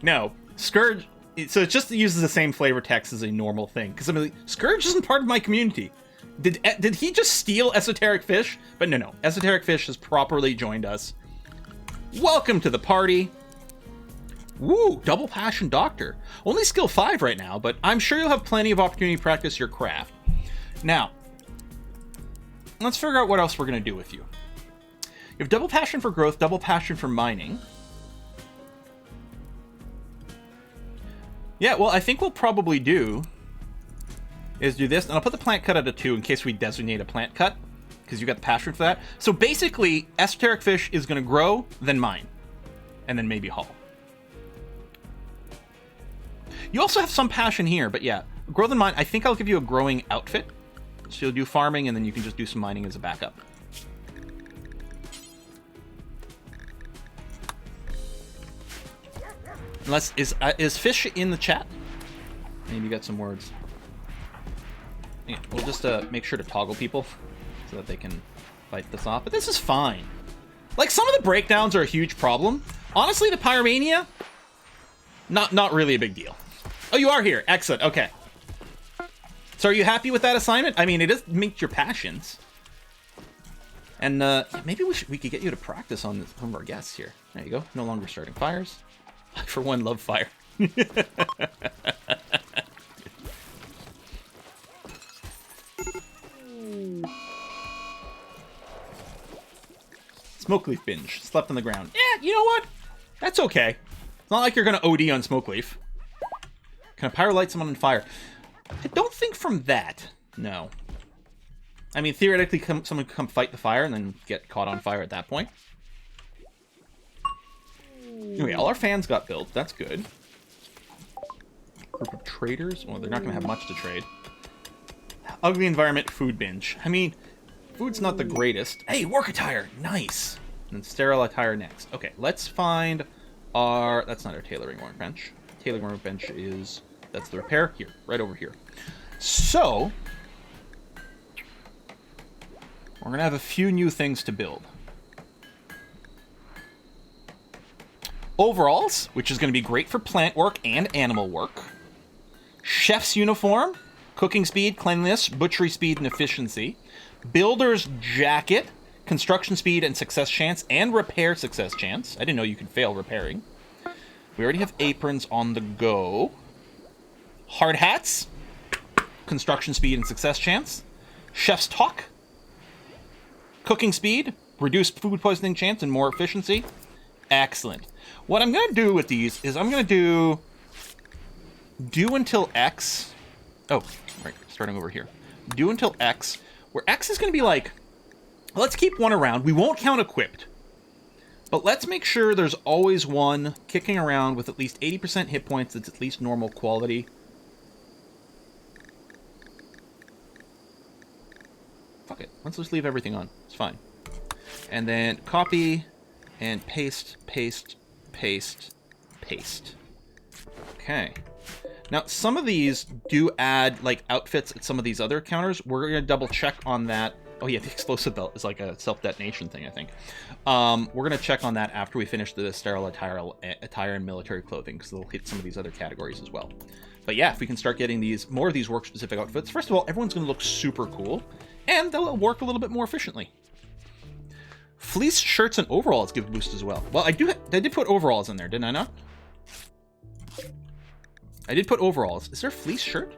A: No. Scourge... So it just uses the same flavor text as a normal thing. Because I'm like, Scourge isn't part of my community. Did he just steal Esoteric Fish? But no. Esoteric Fish has properly joined us. Welcome to the party. Woo, double passion doctor. Only skill 5 right now, but I'm sure you'll have plenty of opportunity to practice your craft. Now, let's figure out what else we're going to do with you. You have double passion for growth, double passion for mining. Yeah, well, I think we'll probably do is do this, and I'll put the plant cut at a 2 in case we designate a plant cut, because you got the passion for that. So basically, Esoteric Fish is going to grow, then mine, and then maybe haul. You also have some passion here, but yeah, grow then mine. I think I'll give you a growing outfit, So you'll do farming, and then you can just do some mining as a backup. Unless, is Fish in the chat? Maybe got some words. Yeah, we'll just make sure to toggle people so that they can fight this off. But this is fine. Like, some of the breakdowns are a huge problem. Honestly, the Pyromania, not really a big deal. Oh, you are here. Excellent. Okay. So are you happy with that assignment? I mean, it does meet your passions. And maybe we could get you to practice on some of our guests here. There you go. No longer starting fires. I, for one, love fire. Smoke leaf binge. Slept on the ground. Yeah, you know what? That's okay. It's not like you're going to OD on smoke leaf. Can a pyro light someone on fire? I don't think from that. No. I mean, theoretically, someone could come fight the fire and then get caught on fire at that point. Anyway, all our fans got built. That's good. Group of traders. Well, they're not going to have much to trade. Ugly environment, food binge. I mean, food's not the greatest. Hey, work attire. Nice. And sterile attire next. Okay, let's find our... That's not our tailoring workbench. Tailoring workbench is... That's the repair. Here, right over here. So... We're going to have a few new things to build. Overalls, which is going to be great for plant work and animal work. Chef's uniform, cooking speed, cleanliness, butchery speed, and efficiency. Builder's jacket, construction speed and success chance, and repair success chance. I didn't know you could fail repairing. We already have aprons on the go. Hard hats, construction speed and success chance. Chef's talk, cooking speed, reduced food poisoning chance, and more efficiency. Excellent. What I'm going to do with these is I'm going to do until X. Oh, right, starting over here. Do until X, where X is going to be like, let's keep one around. We won't count equipped. But let's make sure there's always one kicking around with at least 80% hit points that's at least normal quality. Fuck it. Let's just leave everything on. It's fine. And then copy and paste, paste, paste, paste. Okay. Now, some of these do add, like, outfits at some of these other counters. We're going to double check on that. Oh, yeah, the explosive belt is like a self-detonation thing, I think. We're going to check on that after we finish the sterile attire and military clothing, because they'll hit some of these other categories as well. But yeah, if we can start getting more of these work-specific outfits, first of all, everyone's going to look super cool, and they'll work a little bit more efficiently. Fleece shirts and overalls give a boost as well. Well, I did put overalls in there, didn't I not? I did put overalls. Is there a fleece shirt?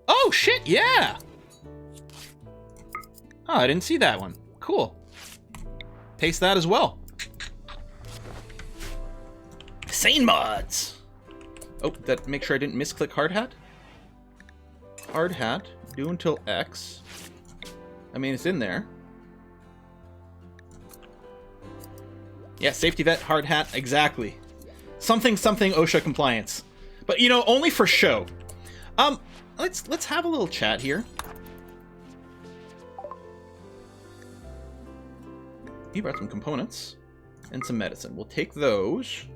A: Oh, shit, yeah! Oh, I didn't see that one. Cool. Paste that as well. Sane mods! Oh, make sure I didn't misclick hard hat. Hard hat. Do until X. I mean, it's in there. Yeah, safety vet, hard hat, exactly. Something OSHA compliance. But, you know, only for show. Let's have a little chat here. You brought some components and some medicine. We'll take those.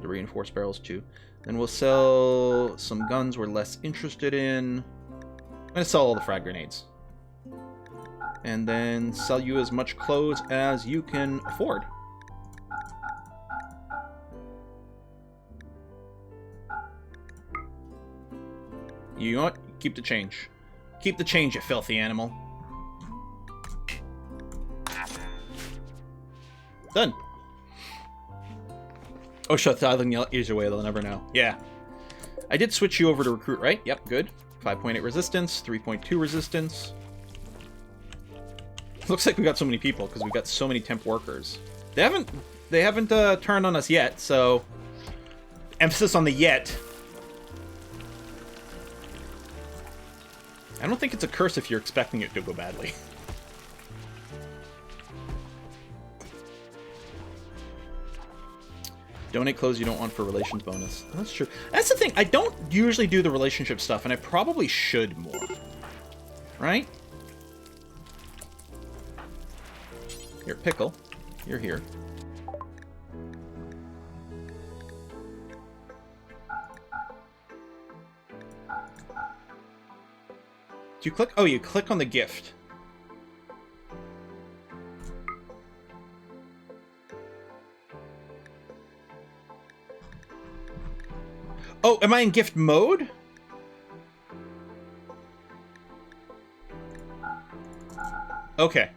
A: The reinforced barrels too. Then we'll sell some guns we're less interested in. I'm gonna sell all the frag grenades. And then sell you as much clothes as you can afford. You know what? Keep the change. Keep the change, you filthy animal. Done. Oh, shut the island either way, they'll never know. Yeah. I did switch you over to recruit, right? Yep, good. 5.8 resistance, 3.2 resistance. Looks like we got so many people because we got so many temp workers. They haven't turned on us yet, so emphasis on the yet. I don't think it's a curse if you're expecting it to go badly. Donate clothes you don't want for relations bonus. That's true. That's the thing. I don't usually do the relationship stuff, and I probably should more. Right? Here, Pickle. You're here. Do you click? Oh, you click on the gift. Oh, am I in gift mode? Okay.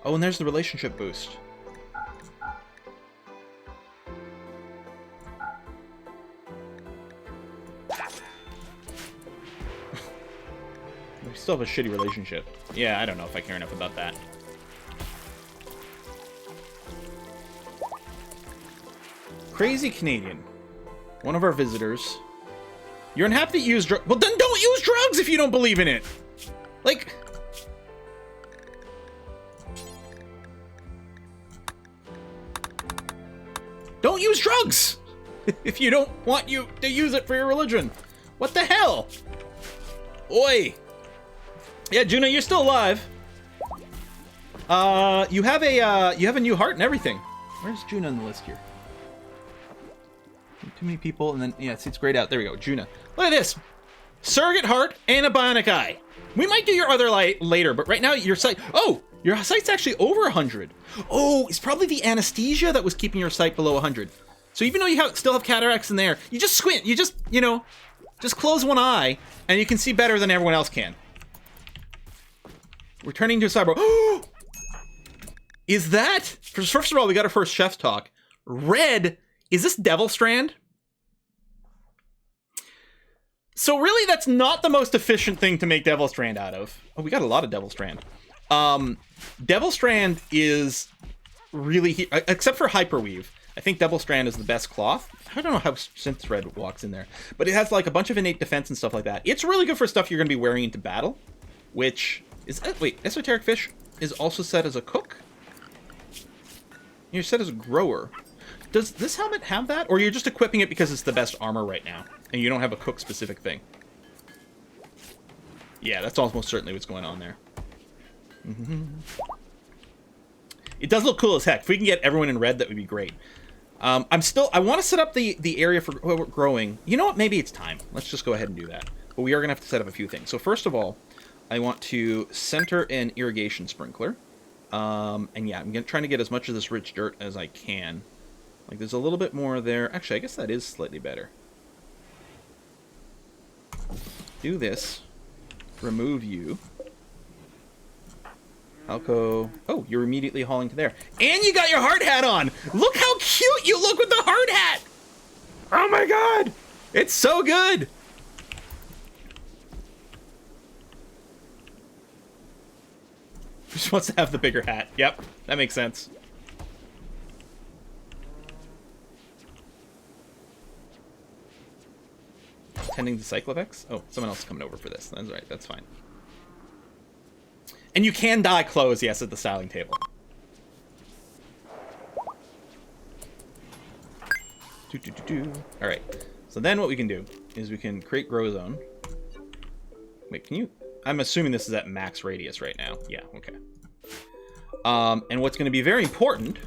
A: Oh, and there's the relationship boost. We still have a shitty relationship. Yeah, I don't know if I care enough about that. Crazy Canadian. One of our visitors. You're unhappy that you use drugs. Well, then don't use drugs if you don't believe in it. Like... don't use drugs if you don't want you to use it for your religion. What the hell? Oi. Yeah, Juna, you're still alive. You have a new heart and everything. Where's Juna on the list here? Too many people, and then yeah, see, it's grayed out. There we go, Juna. Look at this, surrogate heart and a bionic eye. We might do your other light later, but right now your sight. Oh, your sight's actually over 100. Oh, it's probably the anesthesia that was keeping your sight below 100. So even though you still have cataracts in there, you just squint. You just, you know, just close one eye, and you can see better than everyone else can. We're turning to a cyber. Is that? First of all, we got our first chef's talk. Red. Is this Devil Strand? So really, that's not the most efficient thing to make Devil Strand out of. Oh, we got a lot of Devil Strand. Devil Strand is really, except for Hyperweave, I think Devil Strand is the best cloth. I don't know how Synth Thread walks in there, but it has like a bunch of innate defense and stuff like that. It's really good for stuff you're going to be wearing into battle, which is, wait, Esoteric Fish is also set as a cook? You're set as a grower. Does this helmet have that? Or you're just equipping it because it's the best armor right now, and you don't have a cook-specific thing? Yeah, that's almost certainly what's going on there. It does look cool as heck. If we can get everyone in red, that would be great. I want to set up the area for growing. You know what? Maybe it's time. Let's just go ahead and do that. But we are going to have to set up a few things. So first of all, I want to center an irrigation sprinkler. And yeah, I'm trying to get as much of this rich dirt as I can. Like, there's a little bit more there. Actually, I guess that is slightly better. Do this. Remove you. Alco. Oh, you're immediately hauling to there. And you got your hard hat on! Look how cute you look with the hard hat! Oh my god! It's so good! Just wants to have the bigger hat. Yep, that makes sense. Tending to Cyclovex? Oh, someone else is coming over for this. That's right, that's fine. And you can dye clothes, yes, at the styling table. Alright, so then what we can do is we can create grow zone. Wait, can you... I'm assuming this is at max radius right now. Yeah, okay. And what's going to be very important...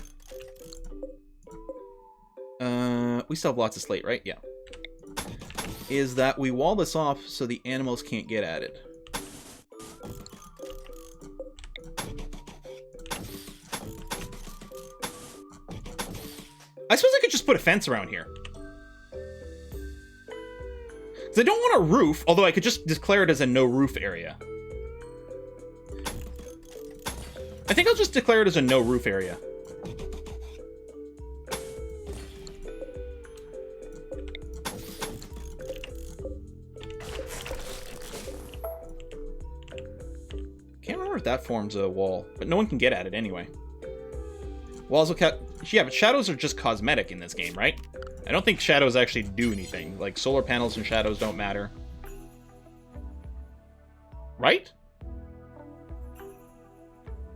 A: we still have lots of slate, right? Yeah. Is that we wall this off so the animals can't get at it. I suppose I could just put a fence around here. Because I don't want a roof, although I could just declare it as a no roof area. I think I'll just declare it as a no roof area. Can't remember if that forms a wall, but no one can get at it anyway. Walls will cut. Yeah, but shadows are just cosmetic in this game, right? I don't think shadows actually do anything. Like, solar panels and shadows don't matter. Right?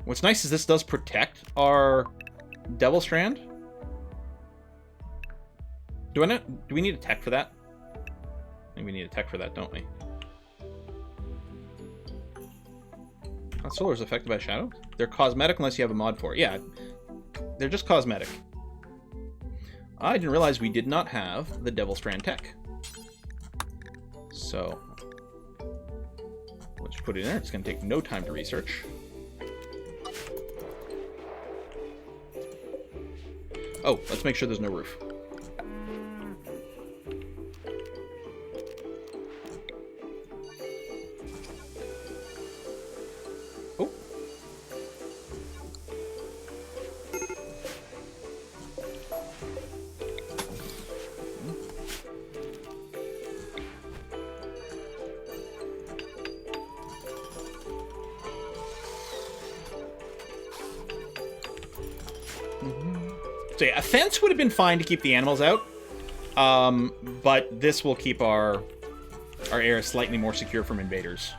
A: What's nice is this does protect our Devil Strand. Do we need a tech for that? I think we need a tech for that, don't we? Solar is affected by shadows? They're cosmetic unless you have a mod for it. Yeah, they're just cosmetic. I didn't realize we did not have the Devil Strand tech. So, let's put it in there. It's going to take no time to research. Oh, let's make sure there's no roof. Oh. So yeah, a fence would have been fine to keep the animals out, but this will keep our area slightly more secure from invaders.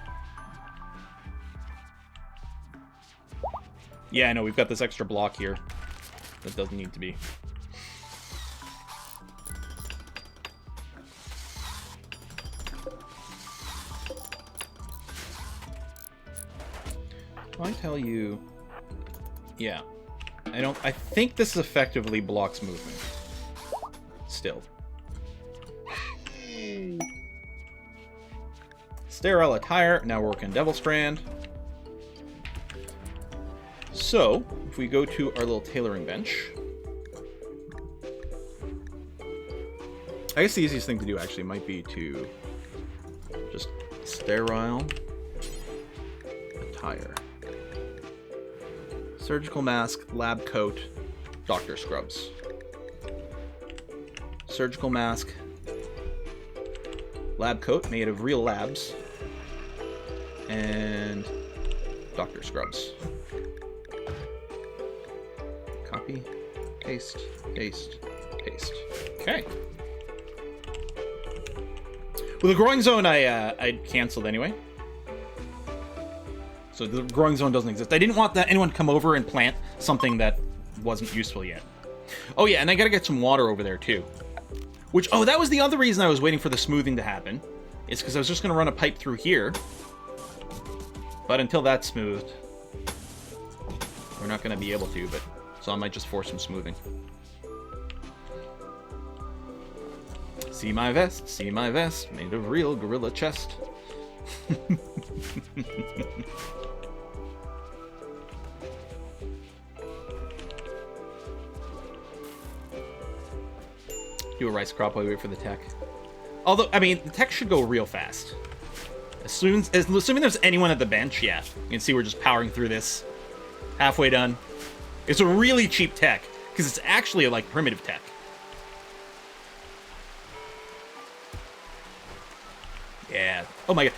A: Yeah, I know, we've got this extra block here that doesn't need to be. I tell you, yeah. I think this effectively blocks movement. Still. Sterile attire. Now we're working Devil Strand. So, if we go to our little tailoring bench. I guess the easiest thing to do actually might be to just sterile attire. Surgical mask, lab coat, doctor scrubs. Surgical mask, lab coat made of real labs, and doctor scrubs. Copy, paste, paste, paste. Okay. Well, the growing zone I canceled anyway. So the growing zone doesn't exist. I didn't want anyone to come over and plant something that wasn't useful yet. Oh yeah, and I gotta get some water over there too. Which, oh, that was the other reason I was waiting for the smoothing to happen. It's because I was just gonna run a pipe through here. But until that's smoothed, we're not gonna be able to, but so I might just force some smoothing. See my vest, made of real gorilla chest. Do a rice crop while we wait for the tech. Although, I mean, the tech should go real fast. Assuming there's anyone at the bench, yeah. You can see we're just powering through this. Halfway done. It's a really cheap tech, because it's actually like primitive tech. Yeah. Oh my god.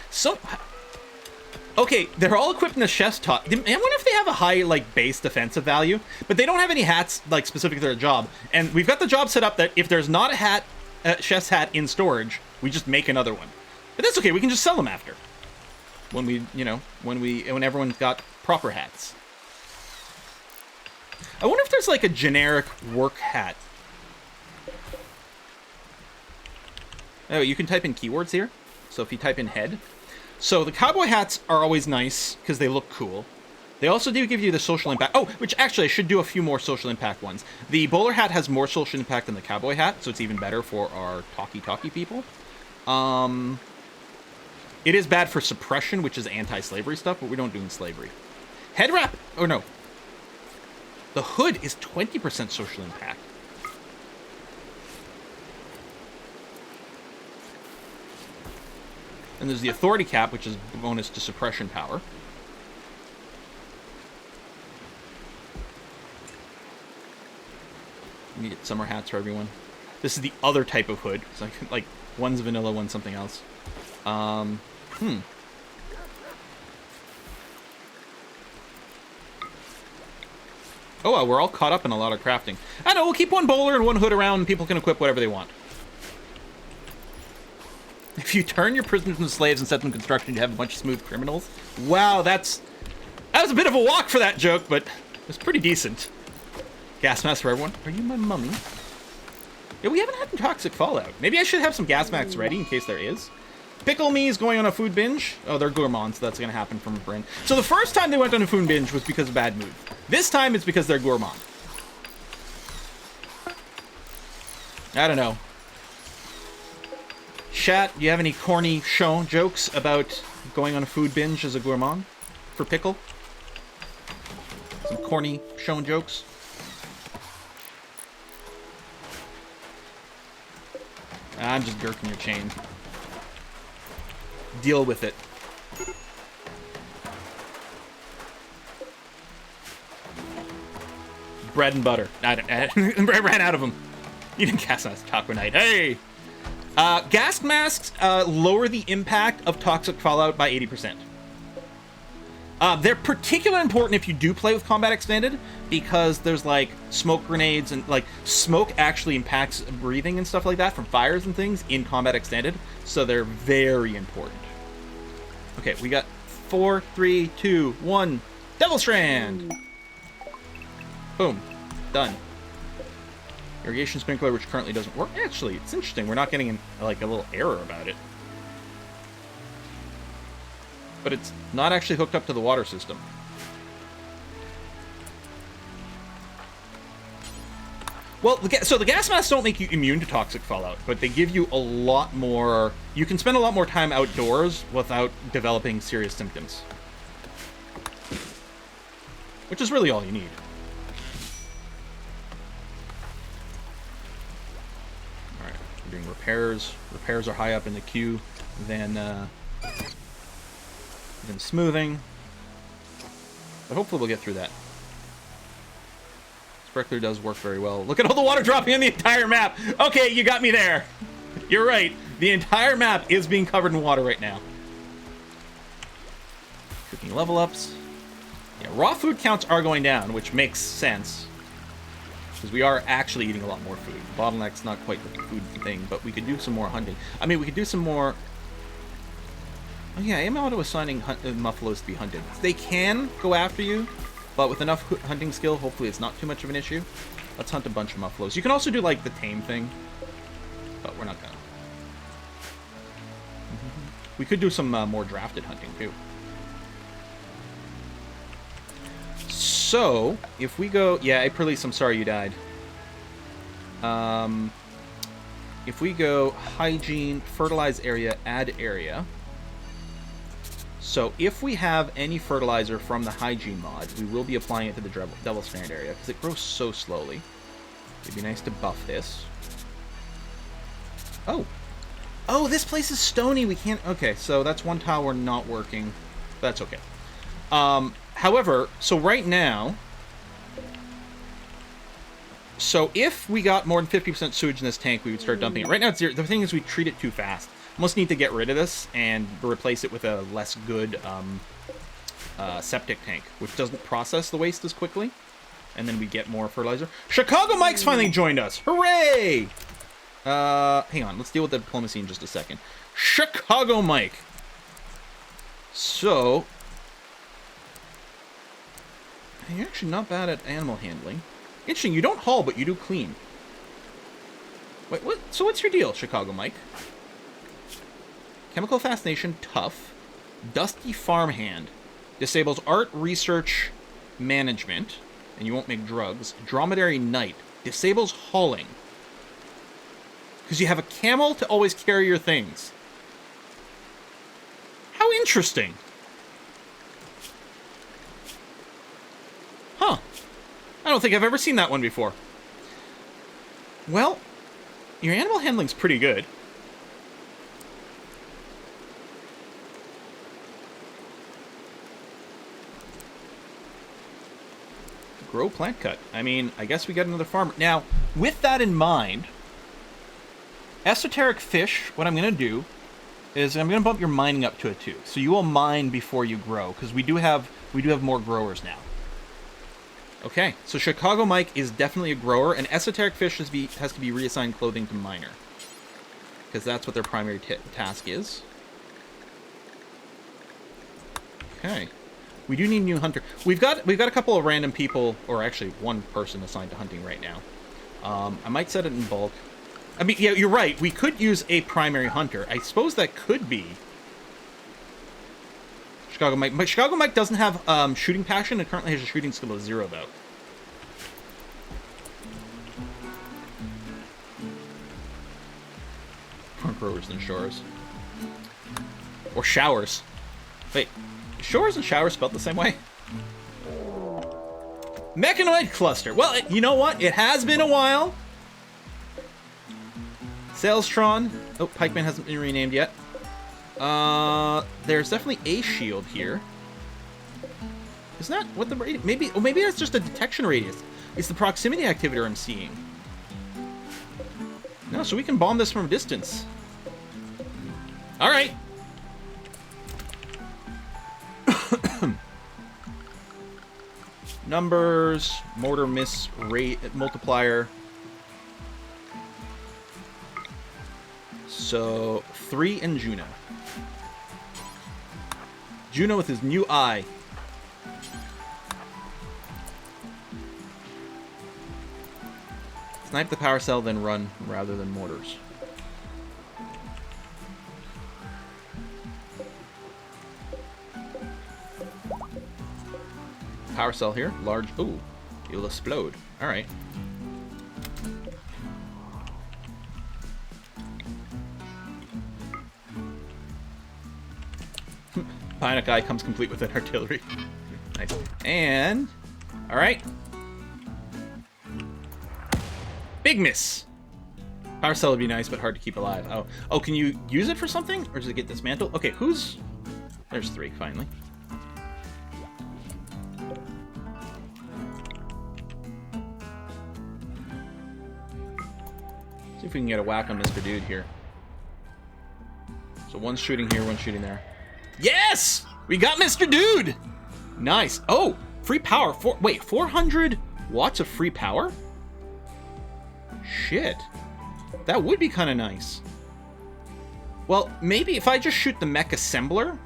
A: Okay, they're all equipped in the chef's top. I wonder if they have a high, like, base defensive value. But they don't have any hats, like, specific to their job. And we've got the job set up that if there's not a chef's hat in storage, we just make another one. But that's okay, we can just sell them after. When we, you know, when everyone's got proper hats. I wonder if there's, like, a generic work hat. Oh, you can type in keywords here. So if you type in head. So the cowboy hats are always nice because they look cool. They also do give you the social impact. Oh, which actually I should do a few more social impact ones. The bowler hat has more social impact than the cowboy hat, so it's even better for our talkie people. It is bad for suppression, which is anti-slavery stuff, but we don't do in slavery. Head wrap, or no. The hood is 20% social impact. And there's the authority cap, which is bonus to suppression power. We need summer hats for everyone. This is the other type of hood. So like one's vanilla, one's something else. Oh, well, we're all caught up in a lot of crafting. I know, we'll keep one bowler and one hood around, and people can equip whatever they want. If you turn your prisoners into slaves and set them in construction, you have a bunch of smooth criminals. Wow, that's That was a bit of a walk for that joke, but it was pretty decent. Gas mask for everyone. Are you my mummy? Yeah, we haven't had toxic fallout. Maybe I should have some gas masks ready in case there is. Pickle Me is going on a food binge. Oh, they're gourmands, so that's going to happen from Bryn. So the first time they went on a food binge was because of bad mood. This time it's because they're gourmand. I don't know. Chat, do you have any corny show jokes about going on a food binge as a gourmand? For Pickle? Some corny show jokes? I'm just jerking your chain. Deal with it. Bread and butter. I ran out of them. Eating gas masks, taco night. Hey! Gas masks lower the impact of toxic fallout by 80%. They're particularly important if you do play with Combat Extended, because there's like smoke grenades and like smoke actually impacts breathing and stuff like that from fires and things in Combat Extended, so they're very important. Okay, we got 4, 3, 2, 1. Devil Strand! Boom. Done. Irrigation sprinkler, which currently doesn't work. Actually, it's interesting. We're not getting like a little error about it. But it's not actually hooked up to the water system. Well, so the gas masks don't make you immune to toxic fallout, but they give you a lot more... You can spend a lot more time outdoors without developing serious symptoms. Which is really all you need. Alright, we're doing repairs. Repairs are high up in the queue. Then smoothing. But hopefully we'll get through that. Sprinkler does work very well. Look at all the water dropping on the entire map. Okay, you got me there. You're right. The entire map is being covered in water right now. Cooking level ups. Yeah, raw food counts are going down, which makes sense. Because we are actually eating a lot more food. Bottleneck's not quite the food thing, but we could do some more hunting. I mean, we could do some more... Oh yeah, I am auto-assigning muffalos to be hunted. They can go after you, but with enough hunting skill, hopefully it's not too much of an issue. Let's hunt a bunch of muffalos. You can also do, like, the tame thing, but we're not gonna. We could do some more drafted hunting, too. So, if we go... Yeah, Aprilice, I'm sorry you died. If we go hygiene, fertilize area, add area... So if we have any fertilizer from the hygiene mod, we will be applying it to the Devil Strand area, because it grows so slowly. It'd be nice to buff this. Oh. Oh, this place is stony. We can't... Okay, so that's one tile we're not working. That's okay. However, so right now... So if we got more than 50% sewage in this tank, we would start dumping it. Right now it's zero. The thing is we treat it too fast. Almost need to get rid of this and replace it with a less good septic tank, which doesn't process the waste as quickly. And then we get more fertilizer. Chicago Mike's finally joined us. Hooray! Hang on. Let's deal with the diplomacy in just a second. Chicago Mike. So... You're actually not bad at animal handling. Interesting. You don't haul, but you do clean. Wait, what? So what's your deal, Chicago Mike? Chemical Fascination, tough. Dusty Farmhand. Disables art, research, management. And you won't make drugs. Dromedary Knight. Disables hauling. Because you have a camel to always carry your things. How interesting. Huh. I don't think I've ever seen that one before. Well, your animal handling's pretty good. Grow plant cut. I mean, I guess we got another farmer. Now, with that in mind, esoteric fish, what I'm going to do is I'm going to bump your mining up to a 2. So you will mine before you grow, because we do have more growers now. Okay, so Chicago Mike is definitely a grower, and esoteric fish has to be reassigned clothing to miner, because that's what their primary task is. Okay. We do need a new hunter. We've got a couple of random people, or actually one person assigned to hunting right now. I might set it in bulk. I mean, yeah, you're right. We could use a primary hunter. I suppose that could be Chicago Mike. But Chicago Mike doesn't have shooting passion and currently has a shooting skill of 0, though. More growers than shores. Or showers. Wait, shores and showers spelled the same way? Mechanoid cluster. Well, you know what? It has been a while. Sailstron. Oh, Pikeman hasn't been renamed yet. There's definitely a shield here. Isn't that what the radius? Maybe that's just a detection radius. It's the proximity activator I'm seeing. No, so we can bomb this from a distance. All right. Numbers, mortar miss rate multiplier. So 3 and Juno. Juno with his new eye. Snipe the power cell, then run rather than mortars. Power cell here, large. Ooh, it'll explode. All right. Bionic Eye comes complete with an artillery. Nice. And all right. Big miss. Power cell would be nice, but hard to keep alive. Oh, can you use it for something, or does it get dismantled? Okay, who's? There's 3 finally. See if we can get a whack on Mr. Dude here. So one's shooting here, one's shooting there. Yes! We got Mr. Dude! Nice. Oh, free power. 400 watts of free power? Shit. That would be kind of nice. Well, maybe if I just shoot the mech assembler,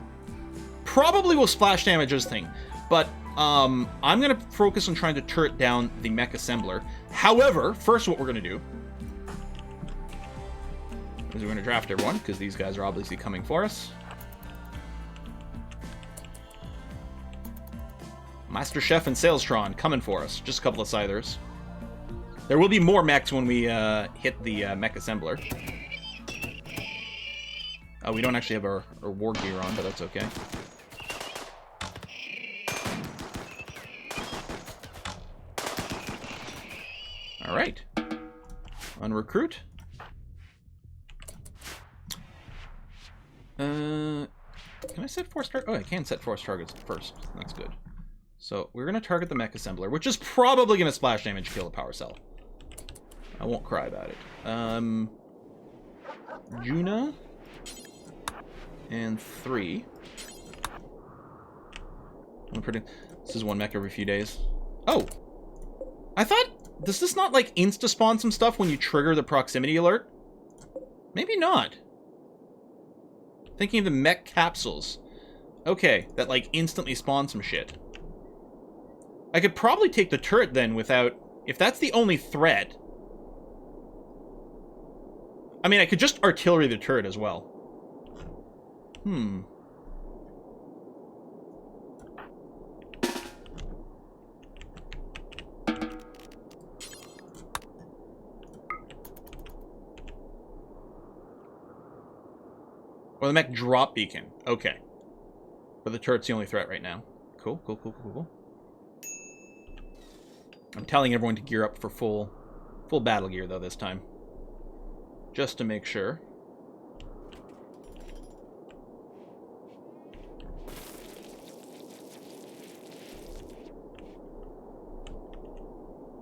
A: probably will splash damage this thing. But I'm going to focus on trying to turret down the mech assembler. However, first what we're going to do is we're going to draft everyone, because these guys are obviously coming for us. Master Chef and Sailstron coming for us. Just a couple of Scythers. There will be more mechs when we hit the mech assembler. We don't actually have our war gear on, but that's okay. All right. On recruit. Can I set force target? Oh, I can set force targets first. That's good. So we're going to target the mech assembler, which is probably going to splash damage kill the power cell. I won't cry about it. Juna. And 3. This is 1 mech every few days. Oh! I thought... Does this not, like, insta-spawn some stuff when you trigger the proximity alert? Maybe not. Thinking of the mech capsules. Okay, that, like, instantly spawn some shit. I could probably take the turret then without... If that's the only threat... I mean, I could just artillery the turret as well. Or the mech drop beacon. Okay. But the turret's the only threat right now. Cool, cool, cool, cool, cool. I'm telling everyone to gear up for full battle gear, though, this time. Just to make sure.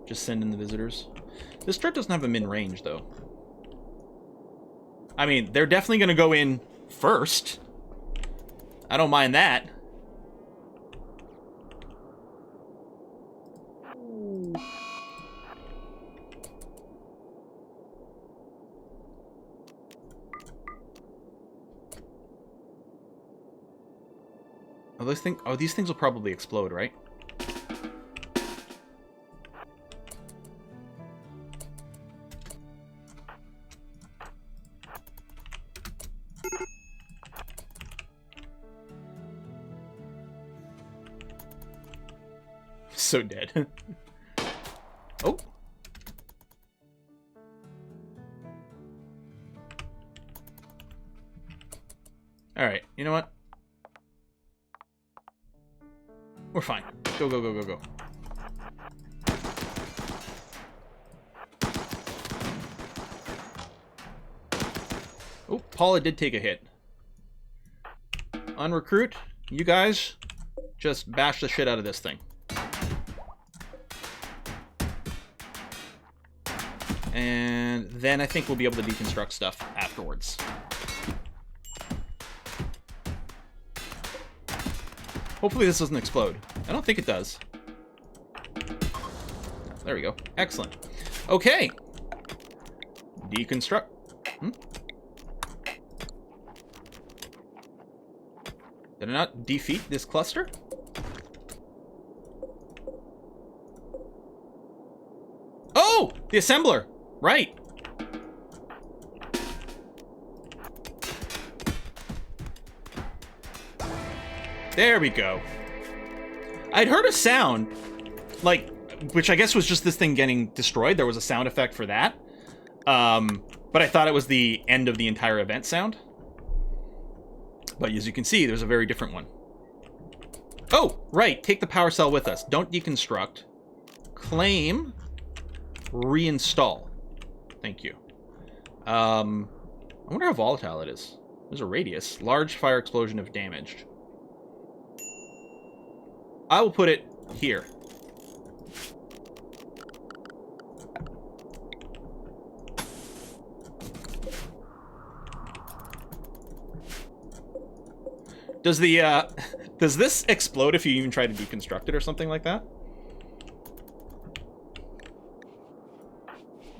A: Just send in the visitors. This turret doesn't have a min range, though. I mean, they're definitely going to go in first. I don't mind that. Oh, these things will probably explode, right? So dead. Oh. Alright, you know what? We're fine. Go, go, go, go, go. Oh, Paula did take a hit. Unrecruit, you guys just bash the shit out of this thing. And then I think we'll be able to deconstruct stuff afterwards. Hopefully this doesn't explode. I don't think it does. There we go. Excellent. Okay. Deconstruct. Did I not defeat this cluster? Oh! The assembler! Right. There we go. I'd heard a sound, like, which I guess was just this thing getting destroyed. There was a sound effect for that. But I thought it was the end of the entire event sound. But as you can see, there's a very different one. Oh, right. Take the power cell with us. Don't deconstruct. Claim. Reinstall. Thank you. I wonder how volatile it is. There's a radius. Large fire explosion if damaged. I will put it here. Does the, does this explode if you even try to deconstruct it or something like that?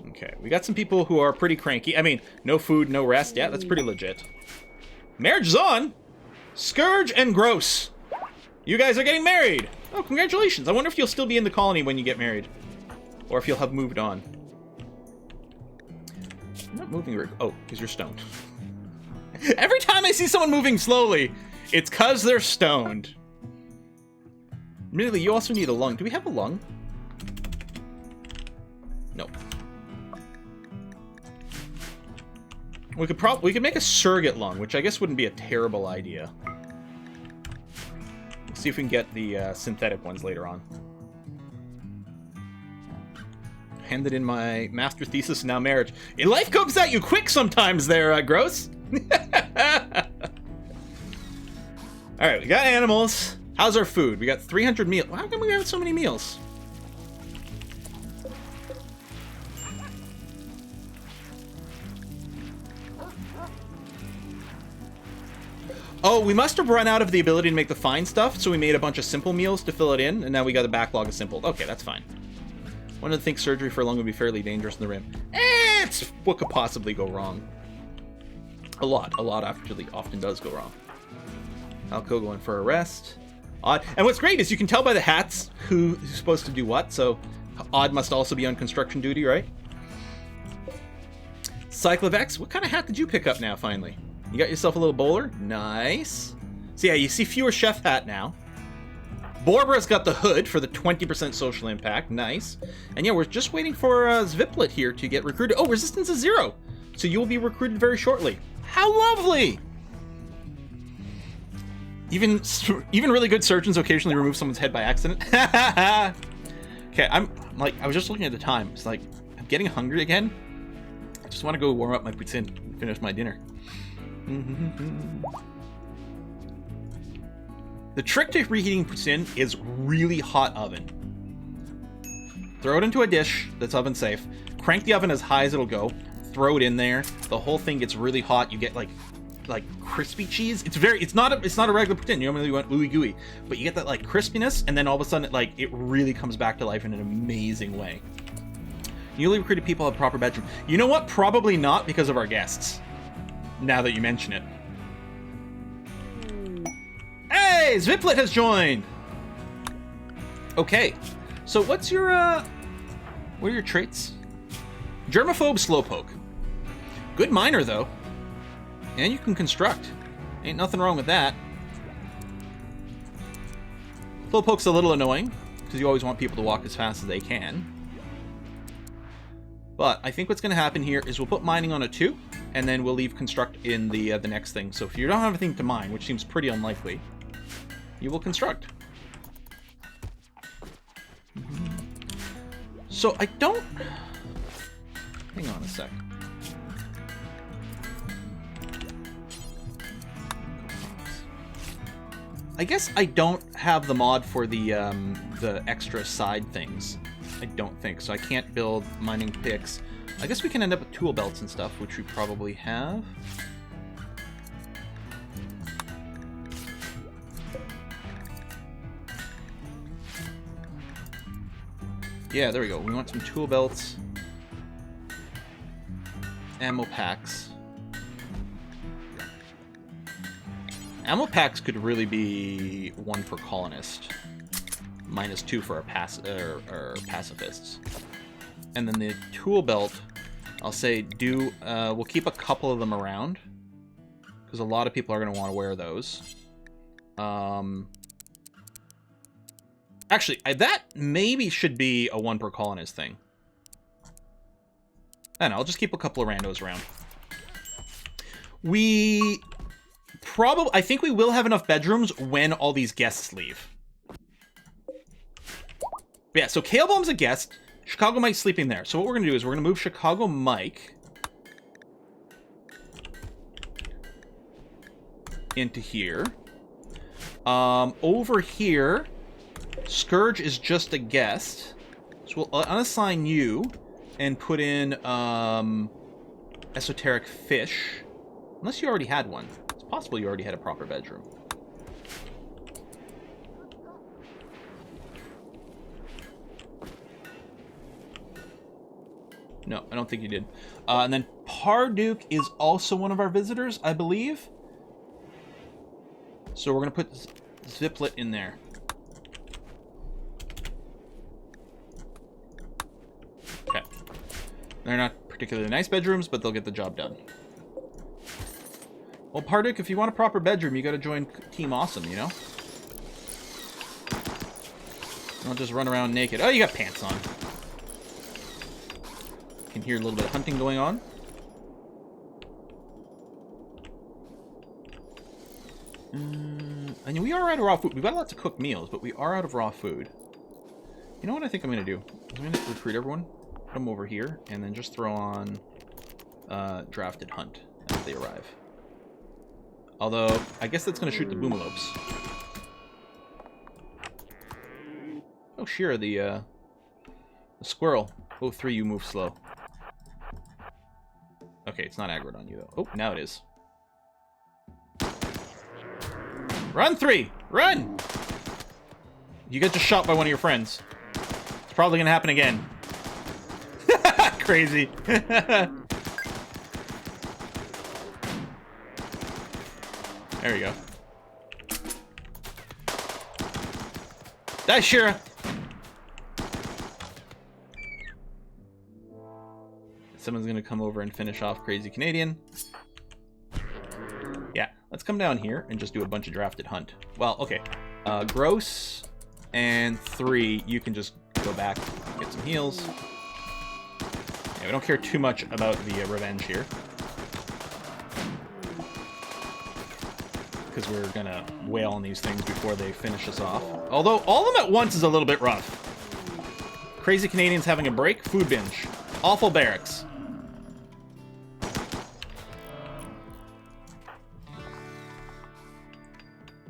A: Okay, we got some people who are pretty cranky. I mean, no food, no rest. Yeah, that's pretty legit. Marriage is on! Scourge and Gross. You guys are getting married! Oh, congratulations. I wonder if you'll still be in the colony when you get married. Or if you'll have moved on. I'm not moving very... Oh, because you're stoned. Every time I see someone moving slowly, it's because they're stoned. Admittedly, you also need a lung. Do we have a lung? No. We could make a surrogate lung, which I guess wouldn't be a terrible idea. Let's see if we can get the synthetic ones later on. Handed in my master thesis and now marriage. Life comes at you quick sometimes there, Gross. Alright, we got animals. How's our food? We got 300 meals. How come we have so many meals? Oh, we must have run out of the ability to make the fine stuff, so we made a bunch of simple meals to fill it in, and now we got a backlog of simple. Okay, that's fine. One of the things surgery for a lung would be fairly dangerous in the rim. It's what could possibly go wrong. A lot actually often does go wrong. Alco going for a rest. Odd. And what's great is you can tell by the hats who's supposed to do what, so Odd must also be on construction duty, right? Cyclovex, what kind of hat did you pick up now, finally? You got yourself a little bowler? Nice. So yeah, you see fewer chef hat now. Borbara's got the hood for the 20% social impact. Nice. And yeah, we're just waiting for Zviplet here to get recruited. Oh, resistance is 0. So you will be recruited very shortly. How lovely! Even really good surgeons occasionally remove someone's head by accident. Okay, I was just looking at the time. It's like, I'm getting hungry again. I just want to go warm up my poutine and finish my dinner. The trick to reheating poutine is really hot oven. Throw it into a dish that's oven safe. Crank the oven as high as it'll go. Throw it in there. The whole thing gets really hot. You get like crispy cheese. It's not a regular poutine. You normally want ooey gooey, but you get that like crispiness, and then all of a sudden it really comes back to life in an amazing way. Newly recruited people have proper bedroom. You know what? Probably not because of our guests. Now that you mention it. Hey! Hey, Zviplet has joined! Okay, so what's your, what are your traits? Germaphobe Slowpoke. Good miner, though. And you can construct. Ain't nothing wrong with that. Slowpoke's a little annoying, because you always want people to walk as fast as they can. But I think what's going to happen here is we'll put mining on a 2, and then we'll leave construct in the next thing. So if you don't have anything to mine, which seems pretty unlikely, you will construct. So I don't... Hang on a sec. I guess I don't have the mod for the extra side things. I don't think. So I can't build mining picks. I guess we can end up with tool belts and stuff, which we probably have. Yeah, there we go. We want some tool belts. Ammo packs. Ammo packs could really be 1 for colonist. -2 for our pacifists. And then the tool belt, I'll say we'll keep a couple of them around. Because a lot of people are going to want to wear those. Actually, that maybe should be a 1 per colonist thing. I don't know, I'll just keep a couple of randos around. I think we will have enough bedrooms when all these guests leave. But yeah, so Kale Bomb's a guest. Chicago Mike's sleeping there. So what we're going to do is we're going to move Chicago Mike into here. Over here, Scourge is just a guest. So we'll unassign you and put in Esoteric Fish. Unless you already had one. It's possible you already had a proper bedroom. No, I don't think you did. And then Parduke is also one of our visitors, I believe. So we're going to put Ziplet in there. Okay. They're not particularly nice bedrooms, but they'll get the job done. Well, Parduke, if you want a proper bedroom, you got to join Team Awesome, you know? Don't just run around naked. Oh, you got pants on. You can hear a little bit of hunting going on. And we are out of raw food. We've got lots of cooked meals, but we are out of raw food. You know what I think I'm going to do? I'm going to recruit everyone, put them over here, and then just throw on Drafted Hunt as they arrive. Although, I guess that's going to shoot the Boomalopes. Oh, Shira, the squirrel. Oh, 3, you move slow. Okay, it's not aggroed on you, though. Oh, now it is. Run, 3! Run! You get just shot by one of your friends. It's probably going to happen again. Crazy. There we go. Die, Shira! Someone's gonna come over and finish off Crazy Canadian. Yeah, let's come down here and just do a bunch of Drafted Hunt. Well, okay. Gross and 3, you can just go back, get some heals. Yeah, we don't care too much about the revenge here. Because we're gonna wail on these things before they finish us off. Although, all of them at once is a little bit rough. Crazy Canadians having a break. Food binge. Awful barracks.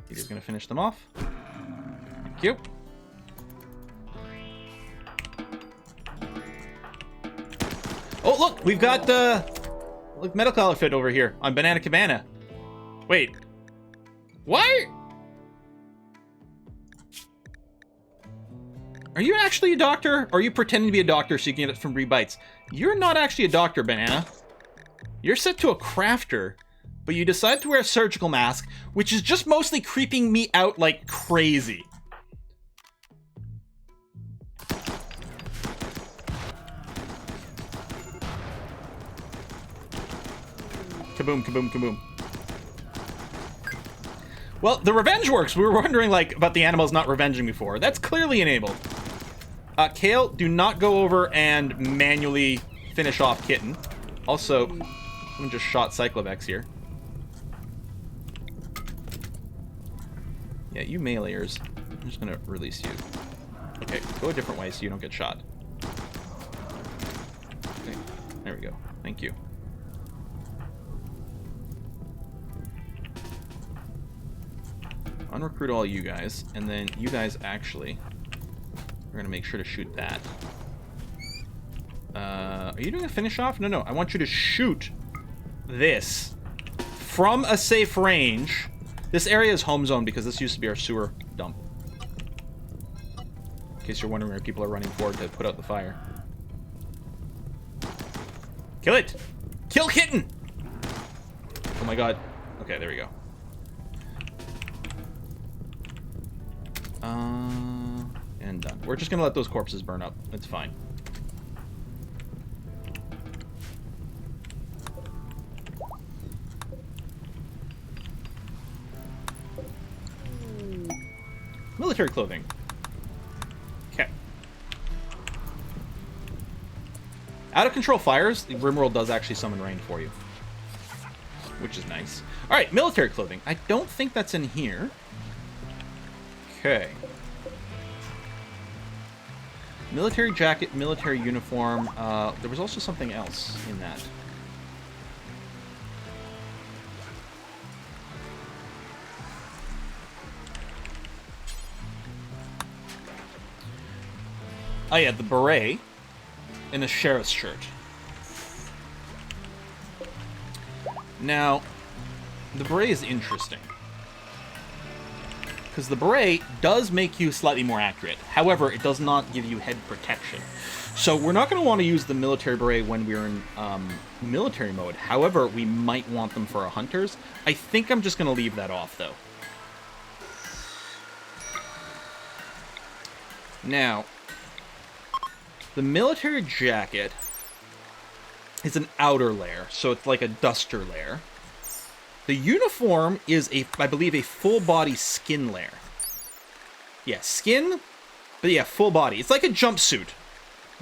A: Peter's gonna finish them off. Thank you. Oh, look! We've got, look, medical outfit over here on Banana Cabana. Wait. Why? Are you actually a doctor? Or are you pretending to be a doctor so you can get it from free bites? You're not actually a doctor, Banana. You're set to a crafter. but you decide to wear a surgical mask, which is just mostly creeping me out like crazy. Kaboom, kaboom, kaboom. Well, the revenge works. We were wondering, like, about the animals not revenging before. That's clearly enabled. Kale, do not go over and manually finish off Kitten. Also, someone just shot Cyclovex here. Yeah, you meleeers. I'm just gonna release you. Okay, go a different way so you don't get shot. Okay, there we go. Thank you. Unrecruit all you guys, and then you guys actually... We're gonna make sure to shoot that. Are you doing a finish off? No, no. I want you to shoot this from a safe range. This area is home zone because this used to be our sewer dump. In case you're wondering where people are running forward to put out the fire. Kill it! Kill Kitten! Oh my god. Okay, there we go. And done. We're just gonna let those corpses burn up. It's fine. Military clothing. Okay. Out of control fires, the Rimworld does actually summon rain for you, which is nice. All right, military clothing. I don't think that's in here. Okay. Military jacket, military uniform. There was also something else in that. Oh yeah, the beret and a sheriff's shirt. Now, the beret is interesting, because the beret does make you slightly more accurate. However, it does not give you head protection. So we're not going to want to use the military beret when we're in military mode. However, we might want them for our hunters. I think I'm just going to leave that off, though. Now, the military jacket is an outer layer, so it's like a duster layer. The uniform is, I believe, a full-body skin layer. Yeah, skin, but yeah, full body. It's like a jumpsuit.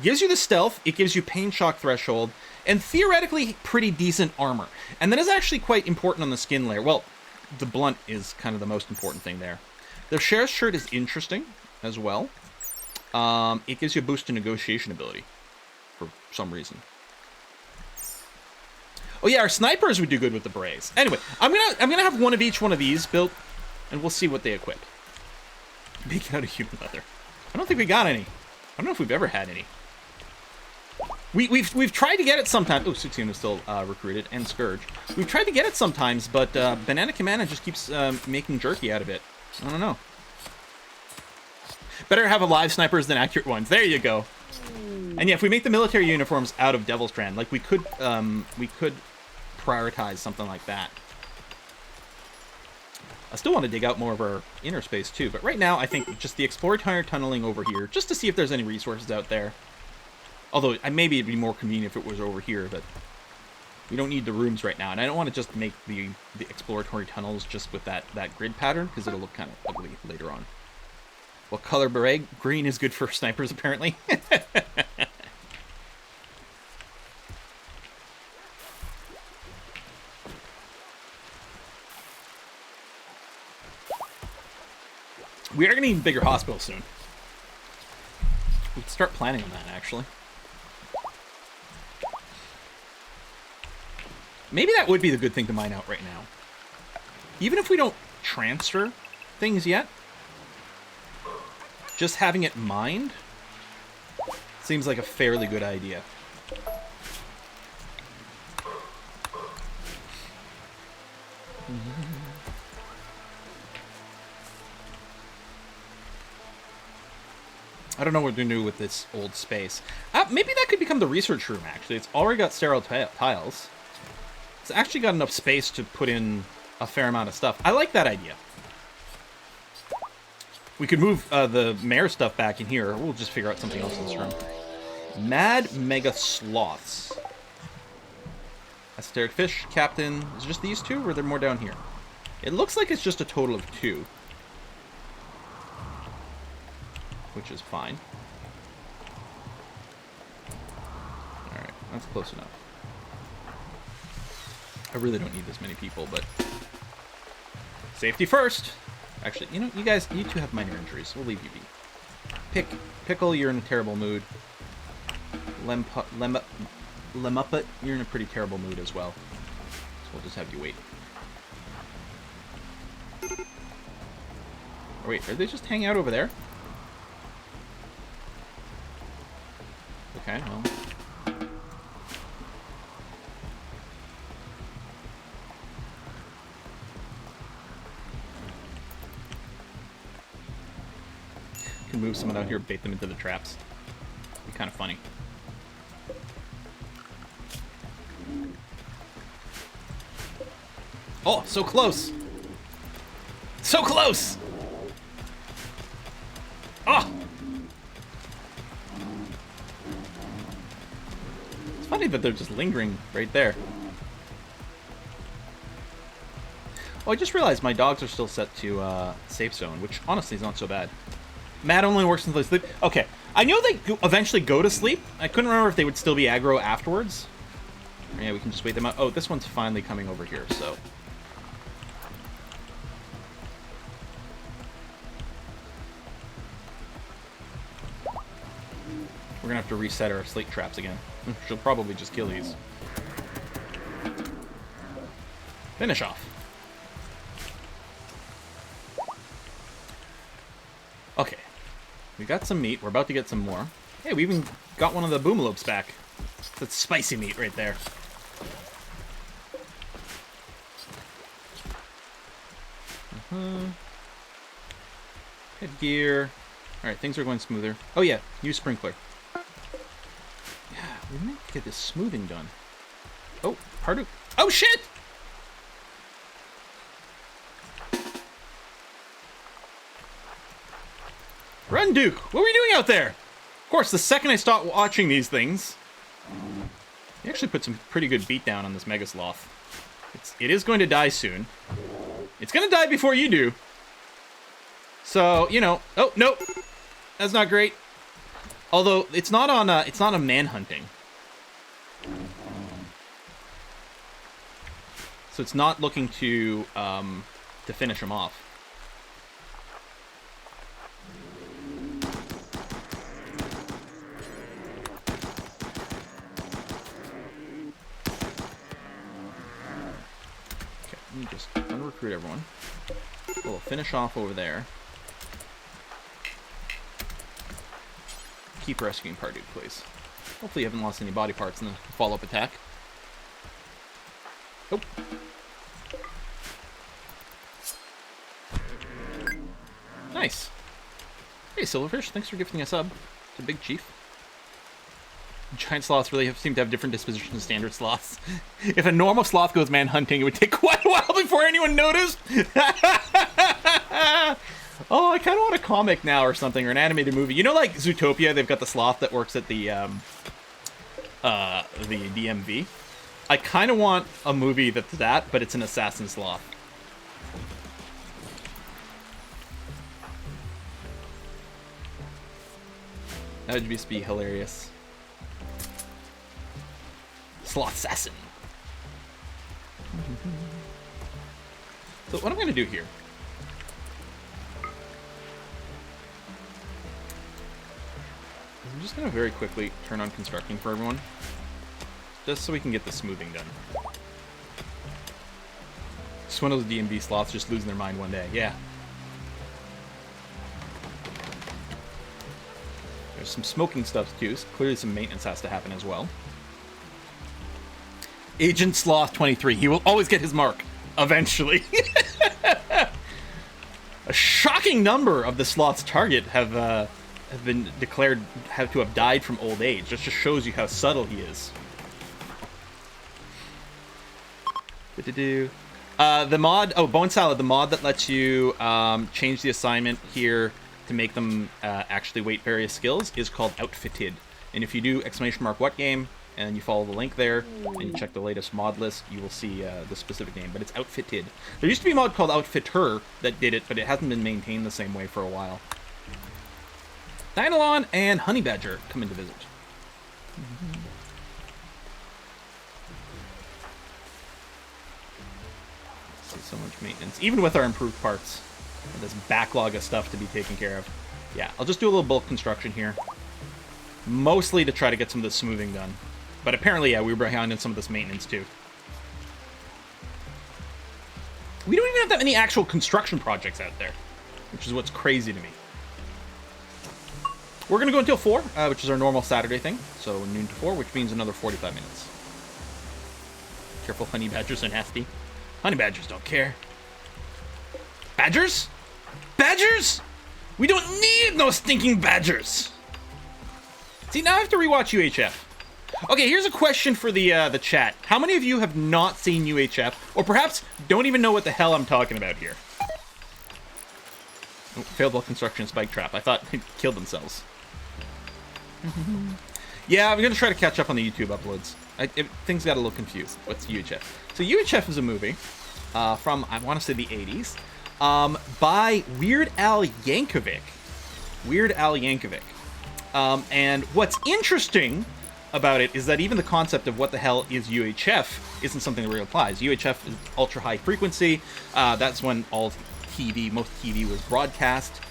A: Gives you the stealth, it gives you pain shock threshold, and theoretically pretty decent armor. And that is actually quite important on the skin layer. Well, the blunt is kind of the most important thing there. The sheriff's shirt is interesting as well. It gives you a boost to negotiation ability for some reason. Oh yeah, our snipers would do good with the berets. Anyway, I'm gonna have one of each one of these built, and we'll see what they equip. Making out of human leather. I don't think we got any. I don't know if we've ever had any. We've tried to get it sometimes. Oh, 16 is still recruited, and Scourge. We've tried to get it sometimes, but Banana Camana just keeps making jerky out of it. I don't know. Better have alive snipers than accurate ones. There you go. And yeah, if we make the military uniforms out of Devil's Strand, like we could prioritize something like that. I still want to dig out more of our inner space too, but right now I think just the exploratory tunneling over here, just to see if there's any resources out there. Although maybe it'd be more convenient if it was over here, but we don't need the rooms right now, and I don't want to just make the exploratory tunnels just with that grid pattern, because it'll look kind of ugly later on. What color beret? Green is good for snipers, apparently. We are going to need a bigger hospital soon. We can start planning on that, actually. Maybe that would be the good thing to mine out right now. Even if we don't transfer things yet, just having it mined seems like a fairly good idea. I don't know what to do with this old space. Maybe that could become the research room, actually. It's already got sterile tiles. It's actually got enough space to put in a fair amount of stuff. I like that idea. We could move the mayor stuff back in here. We'll just figure out something else in this room. Mad Mega Sloths. Asterisk Fish, Captain. Is it just these two, or are there more down here? It looks like it's just a total of 2. Which is fine. Alright, that's close enough. I really don't need this many people, but... Safety first! Actually, you know, you two have minor injuries. We'll leave you be. Pickle, you're in a terrible mood. Lemuppet, you're in a pretty terrible mood as well. So we'll just have you wait. Oh, wait, are they just hanging out over there? Okay, well... Can move someone out here, bait them into the traps. Be kind of funny. Oh, so close! So close! Oh! It's funny that they're just lingering right there. Oh, I just realized my dogs are still set to safe zone, which honestly is not so bad. Matt only works until they sleep. Okay, I know they eventually go to sleep. I couldn't remember if they would still be aggro afterwards. Yeah, we can just wait them out. Oh, this one's finally coming over here, so... We're gonna have to reset our slate traps again. She'll probably just kill these. Finish off. Okay. We got some meat. We're about to get some more. Hey, we even got one of the boomalopes back. That's spicy meat right there. Headgear. Alright, things are going smoother. Oh yeah, use sprinkler. Yeah, we need to get this smoothing done. Oh, Parduk. Oh shit! Run, Duke! What were you doing out there? Of course, the second I stopped watching these things... You actually put some pretty good beat down on this Mega Sloth. It is going to die soon. It's going to die before you do. So, you know... Oh, nope! That's not great. Although, it's not on manhunting. So it's not looking to finish him off. Let me just recruit everyone. We'll finish off over there. Keep rescuing Parduk, please. Hopefully you haven't lost any body parts in the follow-up attack. Oh. Nice. Hey, Silverfish, thanks for gifting a sub to Big Chief. Giant sloths really seem to have different dispositions than standard sloths. If a normal sloth goes man-hunting, it would take quite a while before anyone noticed. Oh, I kind of want a comic now or something, or an animated movie. You know, like Zootopia, they've got the sloth that works at the DMV. I kind of want a movie that's that, but it's an assassin sloth. That would just be hilarious. Sloth assassin. So what I'm going to do here... I'm just going to very quickly turn on constructing for everyone. Just so we can get the smoothing done. Just one of those DMV sloths just losing their mind one day. Yeah. There's some smoking stuff too, so clearly some maintenance has to happen as well. Agent Sloth 23. He will always get his mark. Eventually. A shocking number of the sloth's target have been declared to have died from old age. That just shows you how subtle he is. The mod, Bone Salad, the mod that lets you change the assignment here to make them actually weight various skills is called Outfitted. And if you do !what game and you follow the link there and you check the latest mod list, you will see the specific name, but it's Outfitted. There used to be a mod called Outfitter that did it, but it hasn't been maintained the same way for a while. Dynalon and Honey Badger come in to visit. So much maintenance, even with our improved parts. And this backlog of stuff to be taken care of. Yeah, I'll just do a little bulk construction here. Mostly to try to get some of the smoothing done. But apparently, yeah, we were behind in some of this maintenance too. We don't even have that many actual construction projects out there, which is what's crazy to me. We're going to go until 4, which is our normal Saturday thing. So noon to 4, which means another 45 minutes. Careful, honey badgers are nasty. Honey badgers don't care. Badgers? Badgers? We don't need no stinking badgers. See, now I have to rewatch UHF. Okay, here's a question for the chat. How many of you have not seen UHF, or perhaps don't even know what the hell I'm talking about here? Oh, failed bulk construction spike trap. I thought they'd killed themselves. Yeah, I'm gonna try to catch up on the YouTube uploads. Things got a little confused. What's UHF? So UHF is a movie from, I want to say, the 80s, by Weird Al Yankovic. Weird Al Yankovic. And what's interesting about it is that even the concept of what the hell is UHF isn't something that really applies. UHF is ultra high frequency. That's when most TV was broadcast.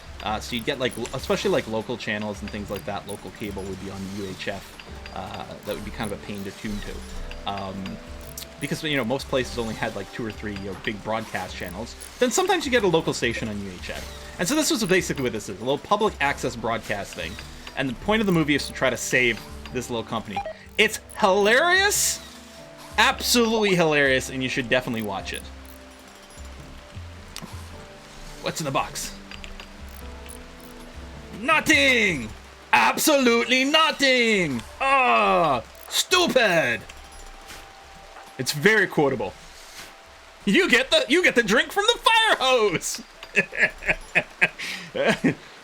A: So you'd get, like, especially like local channels and things like that. Local cable would be on UHF. That would be kind of a pain to tune to. Because, you know, most places only had like 2 or 3, you know, big broadcast channels. Then sometimes you get a local station on UHF. And so this was basically what this is, a little public access broadcast thing. And the point of the movie is to try to save this little company. It's hilarious, absolutely hilarious, and you should definitely watch it. What's in the box? Nothing! Absolutely nothing! Ah, stupid! It's very quotable. You get the drink from the fire hose.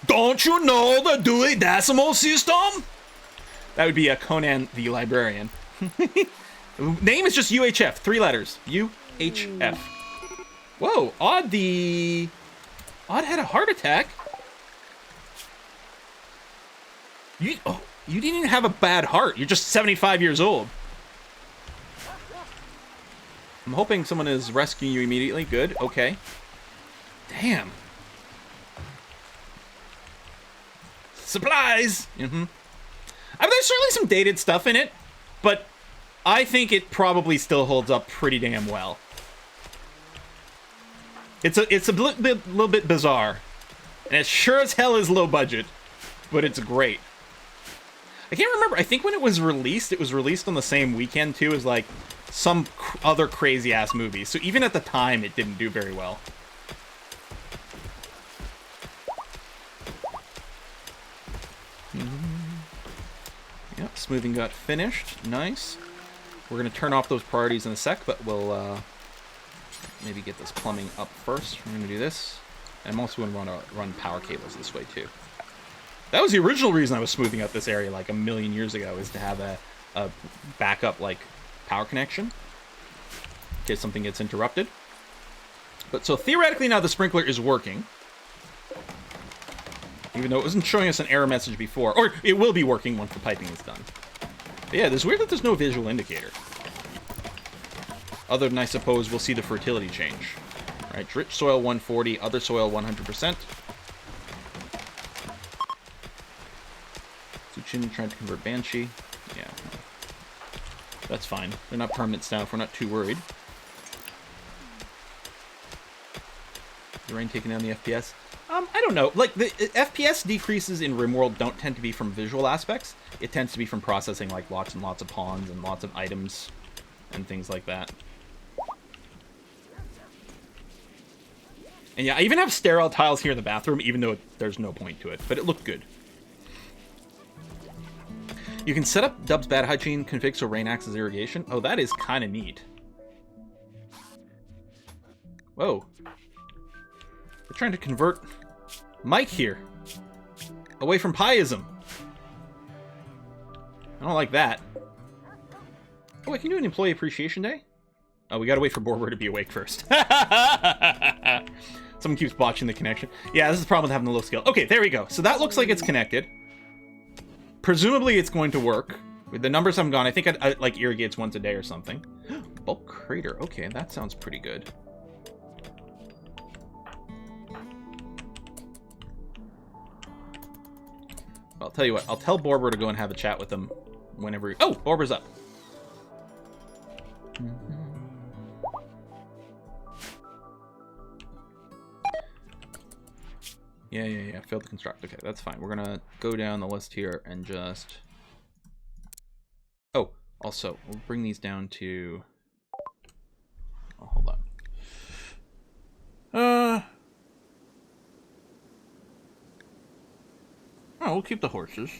A: Don't you know the Dewey Decimal System? That would be a Conan the Librarian. Name is just UHF, 3 letters. UHF. Whoa, Odd had a heart attack. You didn't even have a bad heart. You're just 75 years old. I'm hoping someone is rescuing you immediately. Good, okay. Damn. Supplies! I mean, there's certainly some dated stuff in it, but I think it probably still holds up pretty damn well. It's a little bit bizarre, and it sure as hell is low budget, but it's great. I can't remember. I think when it was released on the same weekend too as like some other crazy ass movie. So even at the time, it didn't do very well. Yep, smoothing got finished. Nice. We're gonna turn off those priorities in a sec, but we'll maybe get this plumbing up first. We're gonna do this, and I'm also gonna run power cables this way too. That was the original reason I was smoothing out this area like a million years ago, is to have a backup like power connection in case something gets interrupted. But so theoretically now the sprinkler is working, even though it wasn't showing us an error message before, or it will be working once the piping is done. But yeah, it's weird that there's no visual indicator. Other than, I suppose, we'll see the fertility change. All right, rich soil 140, other soil 100%. Zucchini trying to convert Banshee. Yeah. That's fine. They're not permanent stuff. We're not too worried. The rain taking down the FPS? I don't know. Like, the FPS decreases in Rimworld don't tend to be from visual aspects. It tends to be from processing, like, lots and lots of pawns and lots of items and things like that. And yeah, I even have sterile tiles here in the bathroom, even though there's no point to it. But it looked good. You can set up Dub's bad hygiene config so rain acts as irrigation. Oh, that is kind of neat. Whoa. We're trying to convert Mike here. Away from pieism. I don't like that. Oh, I can do an employee appreciation day? Oh, we gotta wait for Borber to be awake first. Someone keeps botching the connection. Yeah, this is the problem with having the low skill. Okay, there we go. So that looks like it's connected. Presumably it's going to work. With the numbers I'm gone, I think I like irrigates once a day or something. Bulk crater. Okay, that sounds pretty good. I'll tell you what. I'll tell Borber to go and have a chat with them whenever... Oh! Borber's up. Yeah. Failed to construct. Okay, that's fine. We're gonna go down the list here and just... Oh, also, we'll bring these down to... Oh, hold on. Oh, we'll keep the horses.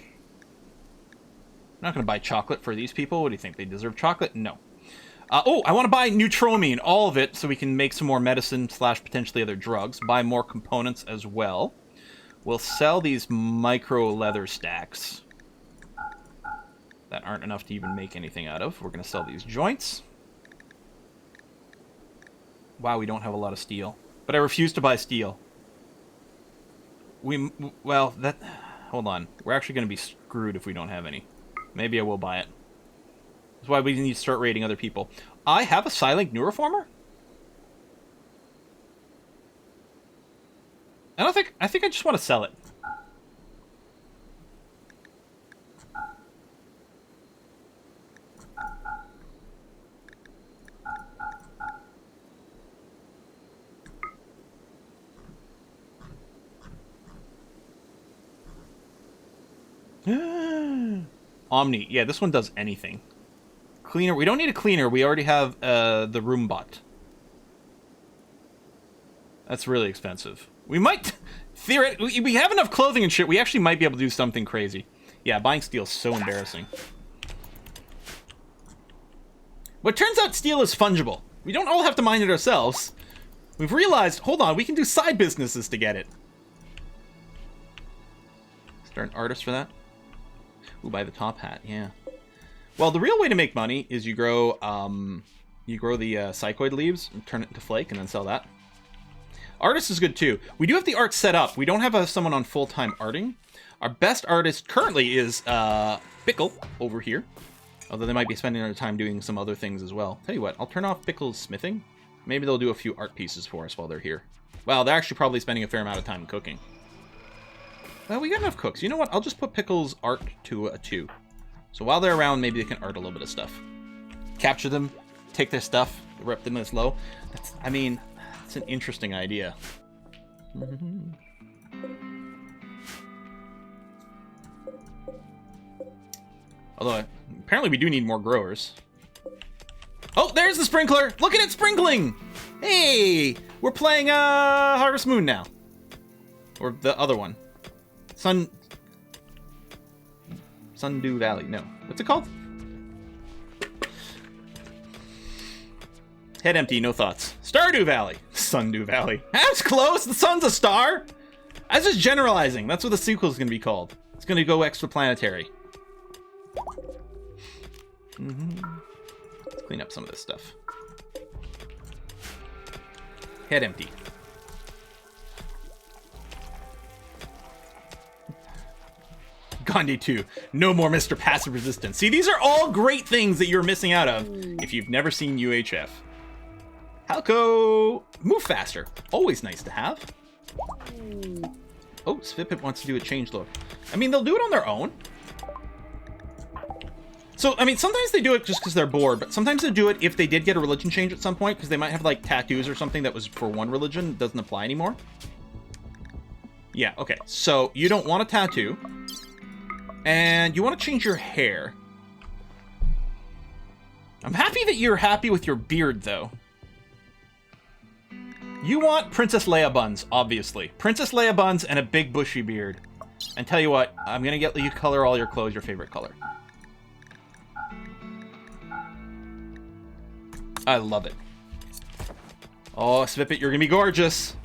A: I'm not gonna buy chocolate for these people. What do you think? They deserve chocolate? No. Oh, I want to buy Neutromine, all of it, so we can make some more medicine / potentially other drugs. Buy more components as well. We'll sell these micro leather stacks that aren't enough to even make anything out of. We're going to sell these joints. Wow, we don't have a lot of steel. But I refuse to buy steel. Well, that... Hold on. We're actually going to be screwed if we don't have any. Maybe I will buy it. That's why we need to start raiding other people. I have a Silink Neuroformer? I think I just want to sell it. Omni. Yeah, this one does anything. Cleaner. We don't need a cleaner. We already have the room bot. That's really expensive. We might... Theoretically, we have enough clothing and shit. We actually might be able to do something crazy. Yeah, buying steel is so embarrassing. But it turns out steel is fungible. We don't all have to mine it ourselves. We've realized, hold on, we can do side businesses to get it. Start an artist for that? Ooh, buy the top hat, yeah. Well, the real way to make money is you grow the psychoid leaves and turn it into flake and then sell that. Artist is good too. We do have the art set up. We don't have someone on full-time arting. Our best artist currently is Pickle over here. Although they might be spending their time doing some other things as well. Tell you what, I'll turn off Pickle's smithing. Maybe they'll do a few art pieces for us while they're here. Well, they're actually probably spending a fair amount of time cooking. Well, we got enough cooks. You know what? I'll just put Pickle's art to a 2. So while they're around, maybe they can art a little bit of stuff. Capture them, take their stuff, rep them as low. I mean, it's an interesting idea. Although, apparently we do need more growers. Oh, there's the sprinkler! Look at it sprinkling! Hey! We're playing Harvest Moon now. Or the other one. Sundew Valley. No. What's it called? Head empty, no thoughts. Stardew Valley. Sundew Valley. That's close! The sun's a star! I was just generalizing. That's what the sequel's gonna be called. It's gonna go extraplanetary. Let's clean up some of this stuff. Head empty. Gandhi 2. No more Mr. Passive Resistance. See, these are all great things that you're missing out of if you've never seen UHF. Halco. Move faster. Always nice to have. Oh, Svipit wants to do a changelog. I mean, they'll do it on their own. So, I mean, sometimes they do it just because they're bored, but sometimes they do it if they did get a religion change at some point, because they might have, like, tattoos or something that was for one religion that doesn't apply anymore. Yeah, okay. So, you don't want a tattoo. And you want to change your hair. I'm happy that you're happy with your beard, though. You want Princess Leia buns, obviously. Princess Leia buns and a big bushy beard. And tell you what, I'm going to get you color all your clothes your favorite color. I love it. Oh, Svippet, you're gonna be gorgeous.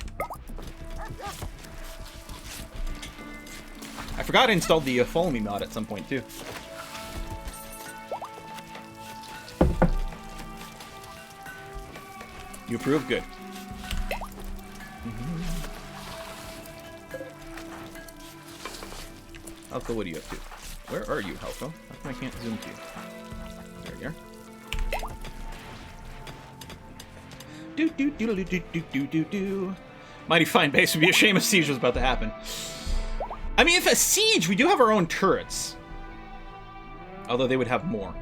A: I forgot I installed the Follow Me mod at some point, too. You approve? Good. Halko, what are you up to? Where are you, Halko? How come I can't zoom to you? There you are. Do. Mighty fine base. Would be a shame if siege was about to happen. I mean, if a siege, we do have our own turrets. Although they would have more.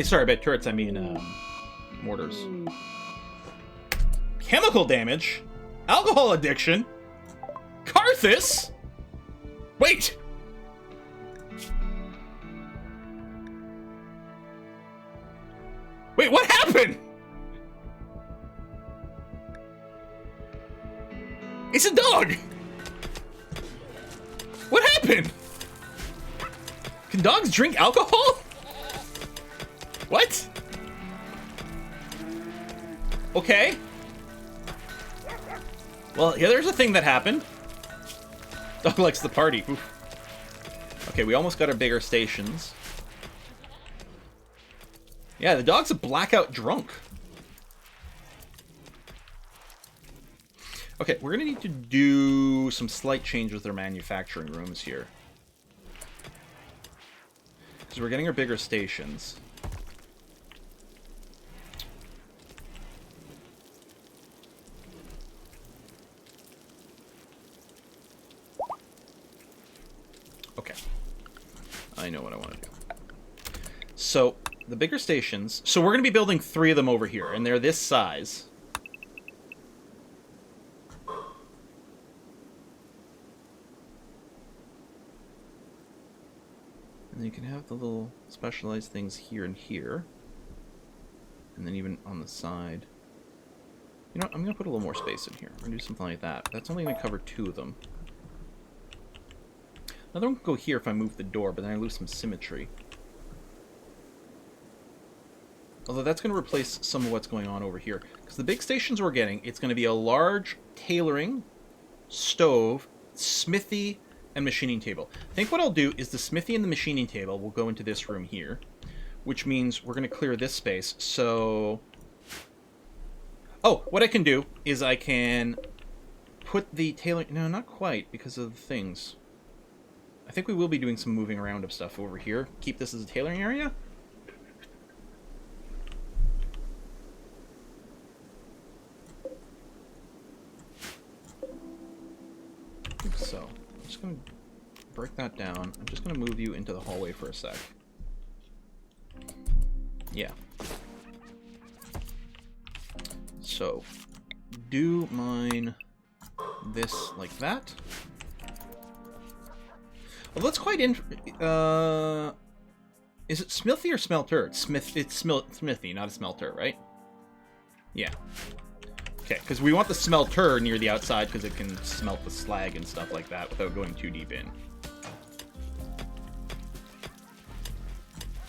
A: Sorry, by turrets I mean mortars. Chemical damage? Alcohol addiction? Karthus? Wait! Wait, what happened? It's a dog! What happened? Can dogs drink alcohol? What? Okay. Well, yeah, there's a thing that happened. Dog likes the party. Oof. Okay, we almost got our bigger stations. Yeah, the dog's a blackout drunk. Okay, we're gonna need to do some slight changes with our manufacturing rooms here. Because we're getting our bigger stations. Okay. I know what I want to do. So, the bigger stations... So we're going to be building 3 of them over here, and they're this size. And then you can have the little specialized things here and here. And then even on the side. You know what? I'm going to put a little more space in here. We're going to do something like that. That's only going to cover 2 of them. Another one can go here if I move the door, but then I lose some symmetry. Although that's going to replace some of what's going on over here. Because the big stations we're getting, it's going to be a large tailoring, stove, smithy, and machining table. I think what I'll do is the smithy and the machining table will go into this room here. Which means we're going to clear this space. So... Oh, what I can do is I can put the tailoring... No, not quite, because of the things. I think we will be doing some moving around of stuff over here. Keep this as a tailoring area. So, I'm just going to break that down. I'm just going to move you into the hallway for a sec. Yeah. So, do mine this like that. Well, that's quite is it smithy or smelter? It's smithy, not a smelter, right? Yeah. Okay, because we want the smelter near the outside because it can smelt the slag and stuff like that without going too deep in.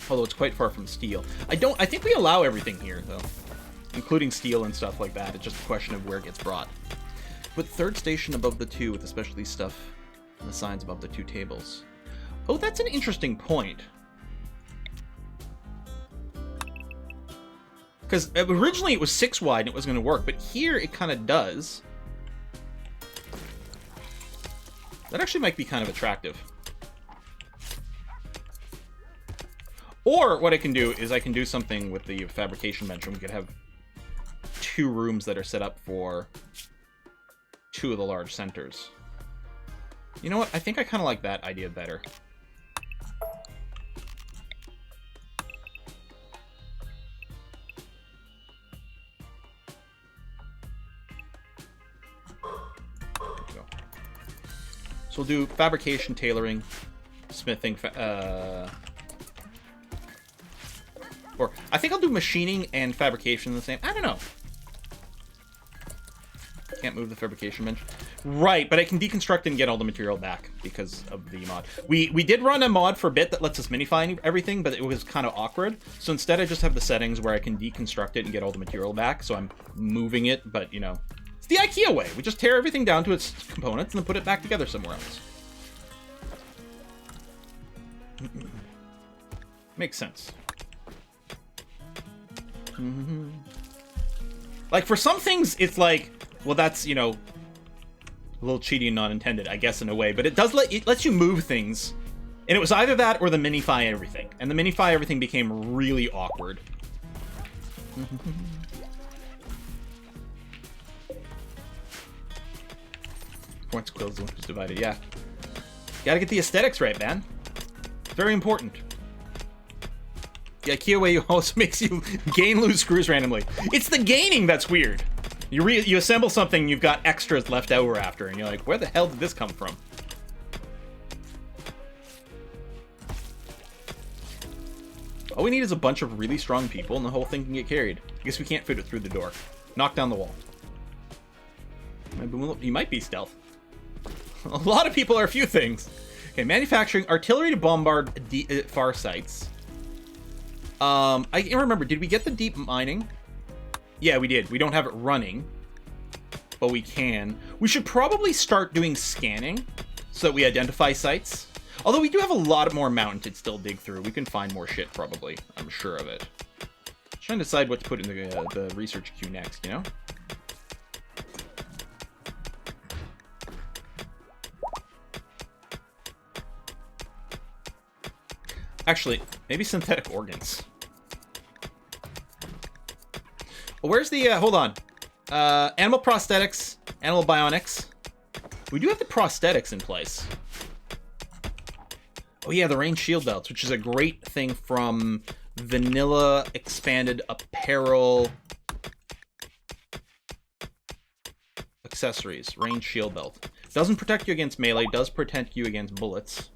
A: Although it's quite far from steel. I think we allow everything here, though. Including steel and stuff like that. It's just a question of where it gets brought. Put 3rd station above the 2 with the specialty stuff and the signs above the 2 tables. Oh, that's an interesting point. Because originally it was 6 wide and it was going to work, but here it kind of does. That actually might be kind of attractive. Or what I can do is I can do something with the fabrication bench and we could have 2 rooms that are set up for 2 of the large centers. You know what? I think I kind of like that idea better. So we'll do fabrication, tailoring, smithing, or I think I'll do machining and fabrication the same. I don't know. Can't move the fabrication bench. Right, but I can deconstruct and get all the material back because of the mod. We did run a mod for a bit that lets us minify everything, but it was kind of awkward. So instead I just have the settings where I can deconstruct it and get all the material back. So I'm moving it, but you know, it's the IKEA way. We just tear everything down to its components and then put it back together somewhere else. Makes sense. Like for some things, it's like, well, that's, you know, a little cheating and not intended, I guess, in a way, but it lets you move things, and it was either that or the minify everything, and the minify everything became really awkward. Once quills was divided, yeah. Gotta get the aesthetics right, man. Very important. The IKEA way also makes you gain, lose screws randomly. It's the gaining that's weird. You assemble something, you've got extras left over after, and you're like, where the hell did this come from? All we need is a bunch of really strong people, and the whole thing can get carried. I guess we can't fit it through the door. Knock down the wall. You might be stealth. A lot of people are a few things. Okay, manufacturing artillery to bombard far sites. I can't remember, did we get the deep mining? Yeah, we did. We don't have it running, but we can. We should probably start doing scanning so that we identify sites. Although we do have a lot more mountain to still dig through. We can find more shit, probably. I'm sure of it. Just trying to decide what to put in the research queue next, you know? Actually, maybe synthetic organs. Well, where's the, hold on. Animal prosthetics, animal bionics. We do have the prosthetics in place. Oh yeah, the range shield belts, which is a great thing from vanilla expanded apparel accessories. Range shield belt. Doesn't protect you against melee, does protect you against bullets.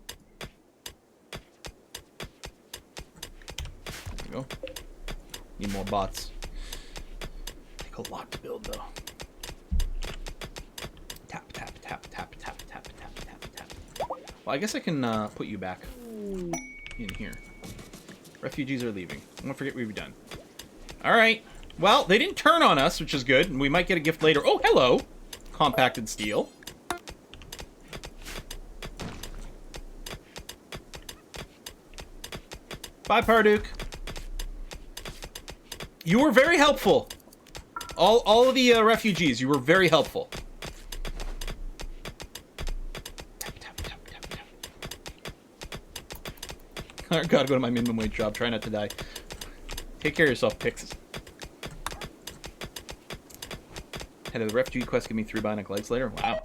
A: There you go. Need more bots. Take a lot to build though. Tap, tap, tap, tap, tap, tap, tap, tap, tap. Well, I guess I can put you back in here. Refugees are leaving. Don't forget we've done. Alright. Well, they didn't turn on us, which is good. We might get a gift later. Oh, hello! Compacted steel. Bye, Parduke. You were very helpful. All of the refugees, you were very helpful. Tap, tap, tap, tap, tap. I gotta go to my minimum wage job. Try not to die. Take care of yourself, Pix. Head of the refugee quest, give me 3 bionic legs later. Wow.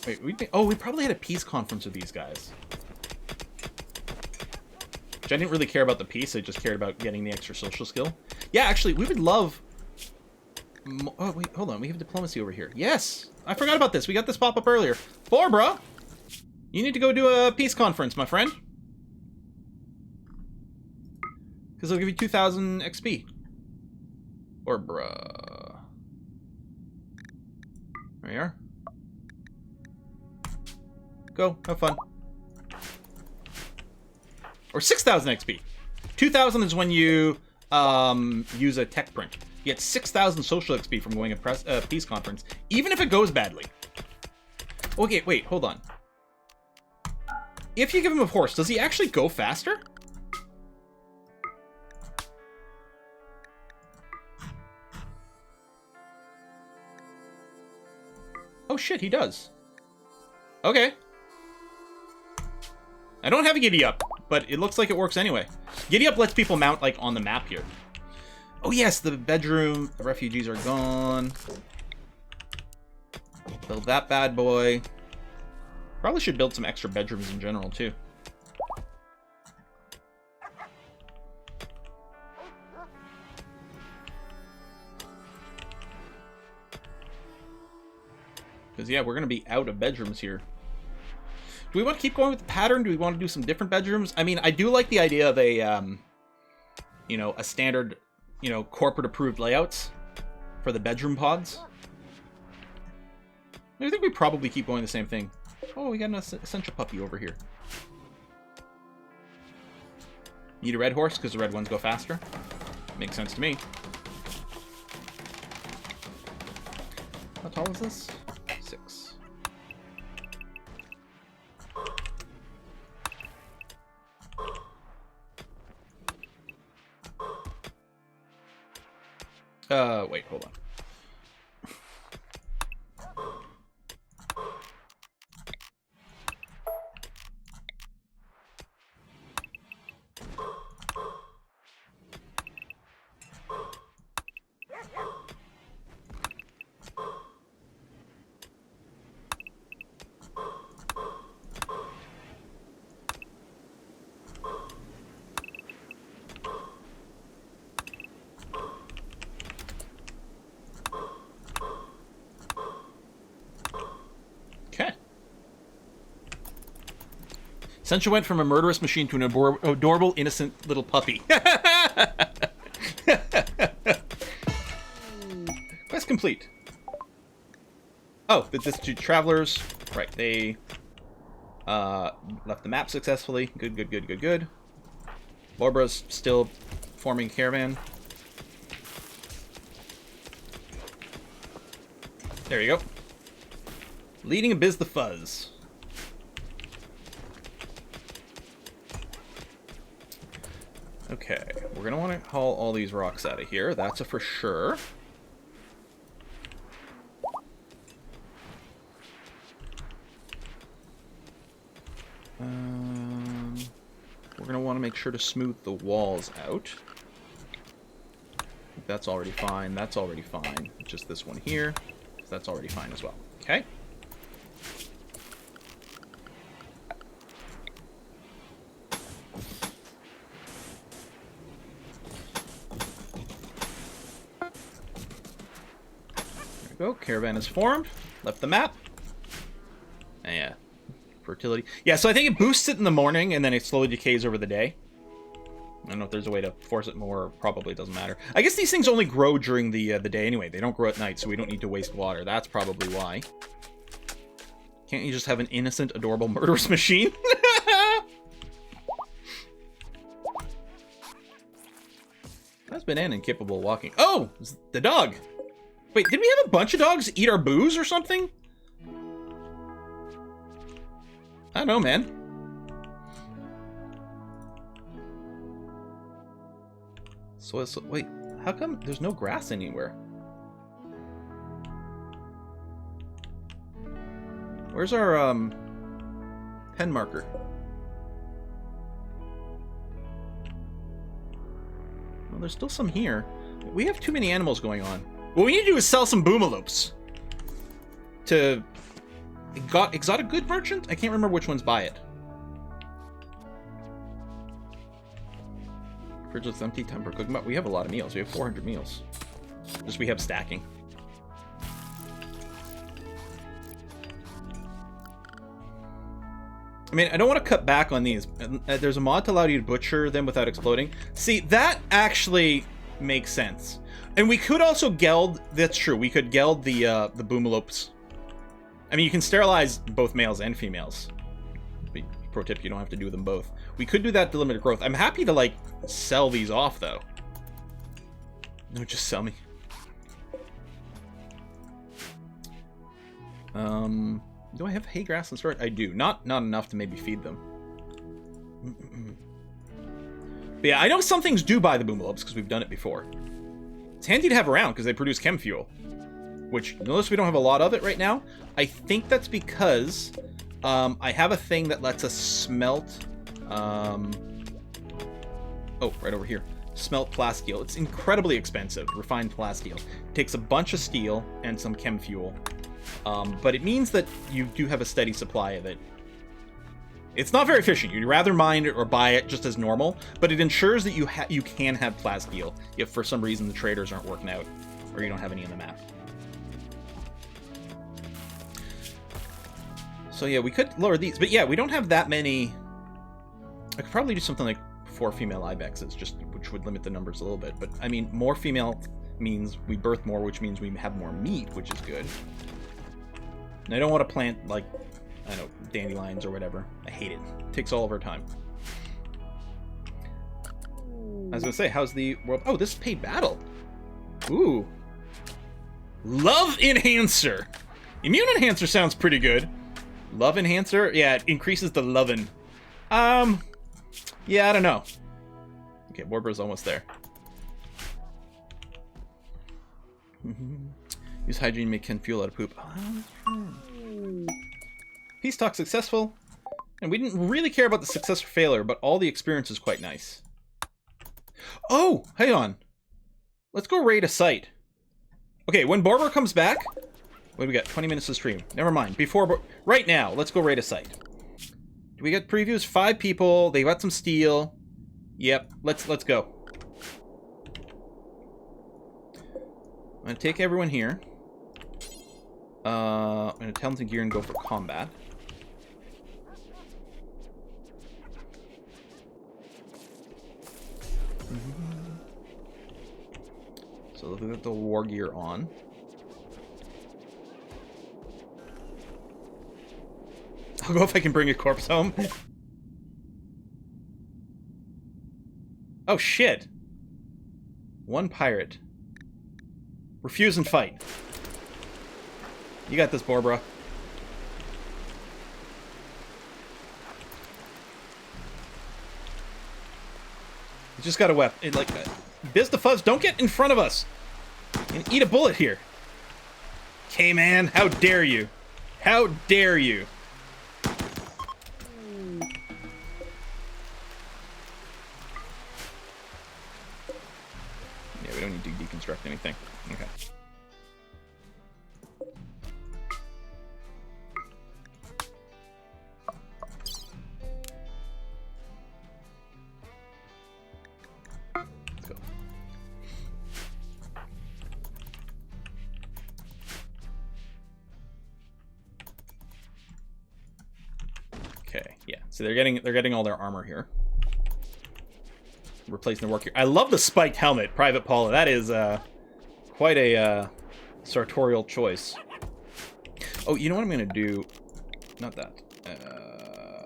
A: Wait, we probably had a peace conference with these guys. Which I didn't really care about the peace, I just cared about getting the extra social skill. Yeah, actually, we would love... Oh, wait, hold on, we have diplomacy over here. Yes! I forgot about this, we got this pop-up earlier. Barbara! You need to go do a peace conference, my friend. Because they'll give you 2,000 XP. Barbara. There you are. Go, have fun. Or 6,000 XP. 2,000 is when you use a tech print. You get 6,000 social XP from going a peace conference, even if it goes badly. Okay, wait, hold on. If you give him a horse, does he actually go faster? Oh shit, he does. Okay. I don't have a giddy up, but it looks like it works anyway. Giddy up lets people mount, like, on the map here. Oh yes, the bedroom. The refugees are gone. Build that bad boy. Probably should build some extra bedrooms in general, too. Because, yeah, we're going to be out of bedrooms here. Do we want to keep going with the pattern? Do we want to do some different bedrooms? I mean, I do like the idea of a you know, a standard, you know, corporate approved layouts for the bedroom pods. I think we probably keep going the same thing. Oh, we got an essential puppy over here. Need a red horse because the red ones go faster. Makes sense to me. How tall is this? 6. Wait, hold on. Sencha went from a murderous machine to an adorable, innocent little puppy. Quest complete. Oh, this two travelers. Right, they left the map successfully. Good, good, good, good, good. Lorbra's still forming a caravan. There you go. Leading a biz the fuzz. Okay, we're gonna want to haul all these rocks out of here. That's a for sure. We're gonna want to make sure to smooth the walls out. That's already fine. That's already fine. Just this one here. That's already fine as well. Okay. Go. Caravan is formed. Left the map. And yeah. Fertility. Yeah, so I think it boosts it in the morning and then it slowly decays over the day. I don't know if there's a way to force it more. Probably doesn't matter. I guess these things only grow during the day anyway. They don't grow at night, so we don't need to waste water. That's probably why. Can't you just have an innocent, adorable, murderous machine? That's banana incapable of walking. Oh! It's the dog! Wait, did we have a bunch of dogs eat our booze or something? I don't know, man. So, wait, how come there's no grass anywhere? Where's our, pen marker? Well, there's still some here. We have too many animals going on. What we need to do is sell some boomaloops to exotic good merchant? I can't remember which ones buy it. Fridge looks empty, time for cooking. But we have a lot of meals. We have 400 meals. Just we have stacking. I mean, I don't want to cut back on these. There's a mod to allow you to butcher them without exploding. See, that actually makes sense. And we could also geld. That's true. We could geld the boomalopes. I mean, you can sterilize both males and females. Pro tip: you don't have to do them both. We could do that to limited growth. I'm happy to like sell these off though. No, just sell me. Do I have hay grass and storage? I do. Not enough to maybe feed them. But yeah, I know some things do buy the boomalopes because we've done it before. It's handy to have around because they produce chem fuel, which notice we don't have a lot of it right now. I think that's because I have a thing that lets us smelt. Oh, right over here. Smelt plasteel. It's incredibly expensive. Refined plasteel. It takes a bunch of steel and some chem fuel. But it means that you do have a steady supply of it. It's not very efficient. You'd rather mine it or buy it just as normal, but it ensures that you can have plasteel if for some reason the traders aren't working out or you don't have any on the map. So yeah, we could lower these, but yeah, we don't have that many. I could probably do something like 4 female ibexes, just which would limit the numbers a little bit. But I mean, more female means we birth more, which means we have more meat, which is good. And I don't want to plant, like, I don't know, dandelions or whatever. I hate it. It takes all of our time. I was gonna say, how's the world? Oh, this is paid battle. Ooh. Love enhancer. Immune enhancer sounds pretty good. Love enhancer? Yeah, it increases the lovin'. Yeah, I don't know. Okay, Borbra's almost there. Use hygiene to make Ken fuel out of poop. Peace talk successful. And we didn't really care about the success or failure, but all the experience is quite nice. Oh, hang on. Let's go raid a site. Okay, when Barbara comes back... What do we got? 20 minutes to stream. Never mind. Right now, let's go raid a site. Do we get previews? 5 people. They got some steel. Yep. Let's go. I'm gonna take everyone here. I'm gonna tell them to gear and go for combat. So look at the war gear on. I'll go if I can bring a corpse home. Oh shit. 1 pirate. Refuse and fight. You got this, Barbara. You just got a weapon. Like, Biz the Fuzz, don't get in front of us. And eat a bullet here. Okay, man, how dare you? How dare you? Yeah, we don't need to deconstruct anything. Okay. Okay, yeah. So they're getting all their armor here. Replacing the work here. I love the spiked helmet, Private Paula. That is quite a sartorial choice. Oh, you know what I'm gonna do? Not that.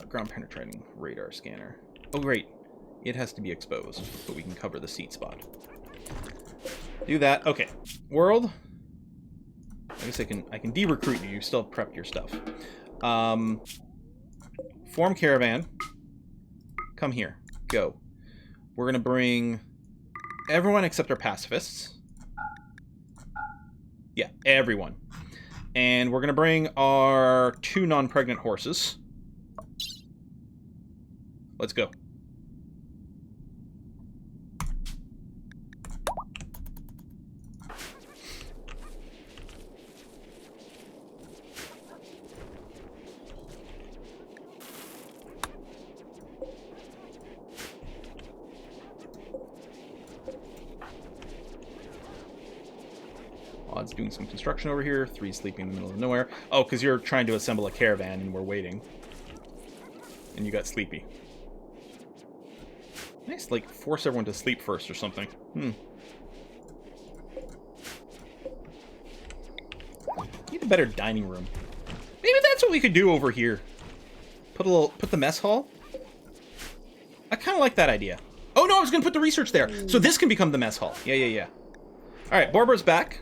A: Ground penetrating radar scanner. Oh great, it has to be exposed, but we can cover the seat spot. Do that. Okay, world. I guess I can de-recruit you. You still have prepped your stuff. Form caravan. Come here. Go. We're gonna bring everyone except our pacifists. Yeah, everyone. And we're gonna bring our 2 non-pregnant horses. Let's go. Odd's doing some construction over here. 3 sleeping in the middle of nowhere. Oh, because you're trying to assemble a caravan and we're waiting. And you got sleepy. Nice, like, force everyone to sleep first or something. Need a better dining room. Maybe that's what we could do over here. Put the mess hall. I kind of like that idea. Oh no, I was gonna put the research there. So this can become the mess hall. Yeah. All right, Barbara's back.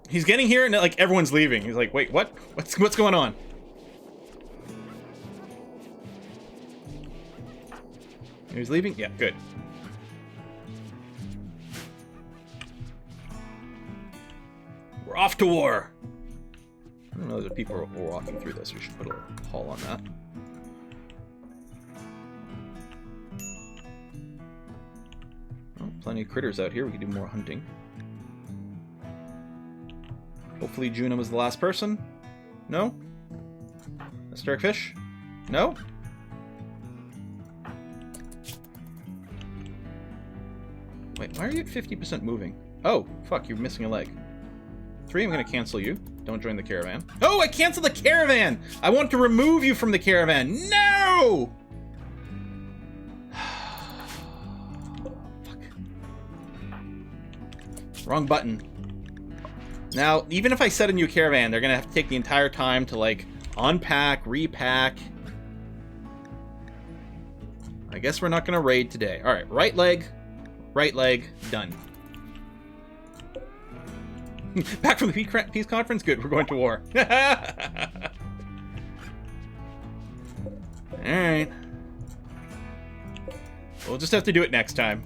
A: He's getting here and like everyone's leaving. He's like, wait, what? What's going on? He's leaving? Yeah, good. We're off to war. I don't know that people are walking through this. We should put a hall on that. Oh, plenty of critters out here. We can do more hunting. Hopefully Juna was the last person. No? A starfish? No? Wait, why are you at 50% moving? Oh, fuck, you're missing a leg. 3, I'm gonna cancel you. Don't join the caravan. Oh, I canceled the caravan! I want to remove you from the caravan. No! Wrong button. Now, even if I set a new caravan, they're gonna have to take the entire time to, like, unpack, repack. I guess we're not gonna raid today. Alright, right leg, done. Back from the peace conference? Good, we're going to war. Alright. We'll just have to do it next time.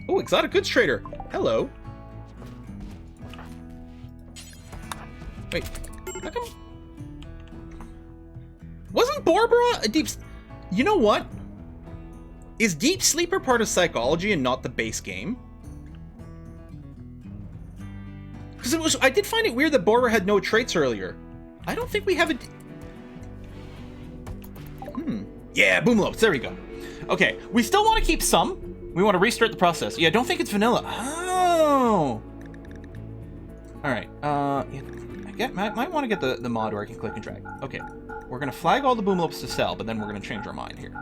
A: Oh, exotic goods trader. Hello. Wait, how come? Wasn't Barbara a deep... You know what? Is Deep Sleeper part of psychology and not the base game? Because I did find it weird that Barbara had no traits earlier. I don't think we have a... Yeah, Boomlopes, there we go. Okay, we still want to keep some. We want to restart the process. Yeah, don't think it's vanilla. Oh! Alright, yeah, might want to get the mod where I can click and drag. Okay, we're going to flag all the Boomlopes to sell, but then we're going to change our mind here.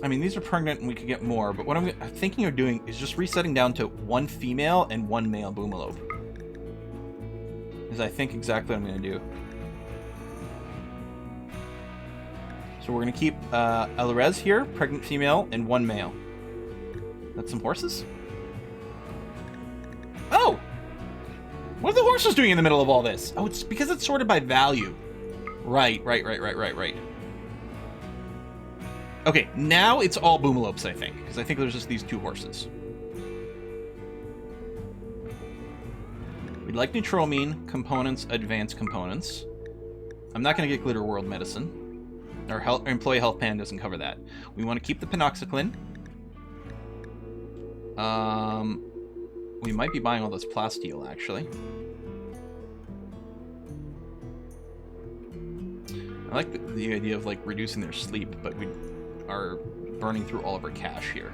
A: I mean, these are pregnant and we could get more, but what I'm thinking of doing is just resetting down to 1 female and 1 male Boomalope. Is I think exactly what I'm going to do. So we're going to keep Elrez here, pregnant female, and 1 male. That's some horses? Oh! What are the horses doing in the middle of all this? Oh, it's because it's sorted by value. Right. Okay, now it's all Boomalopes, I think, because I think there's just these 2 horses. We'd like Neutromine, components, advanced components. I'm not going to get Glitter World Medicine. Our employee health plan doesn't cover that. We want to keep the Penoxyclin. We might be buying all this plasteel, actually. I like the idea of, like, reducing their sleep, but we are burning through all of our cash here.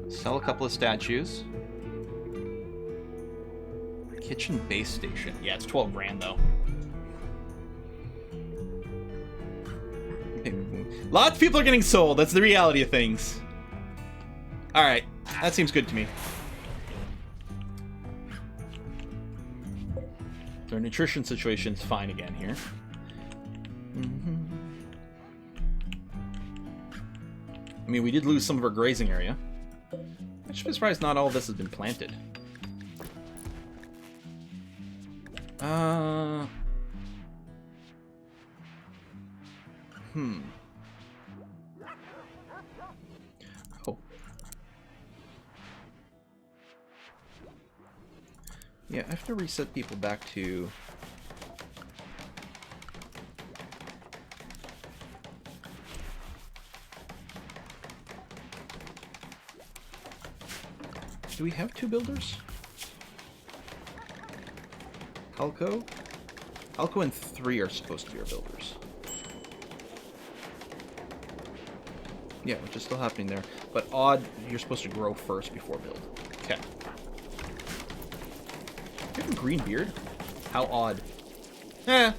A: Sell a couple of statues. Kitchen base station. Yeah, it's 12 grand, though. Lots of people are getting sold. That's the reality of things. Alright, that seems good to me. Their nutrition situation's fine again here. I mean, we did lose some of our grazing area. I should be surprised not all of this has been planted. Oh. Yeah, I have to reset people back to... Do we have 2 builders? Halco? Halco and 3 are supposed to be our builders. Yeah, which is still happening there. But odd, you're supposed to grow first before build. Okay. You have a green beard? How odd. Eh.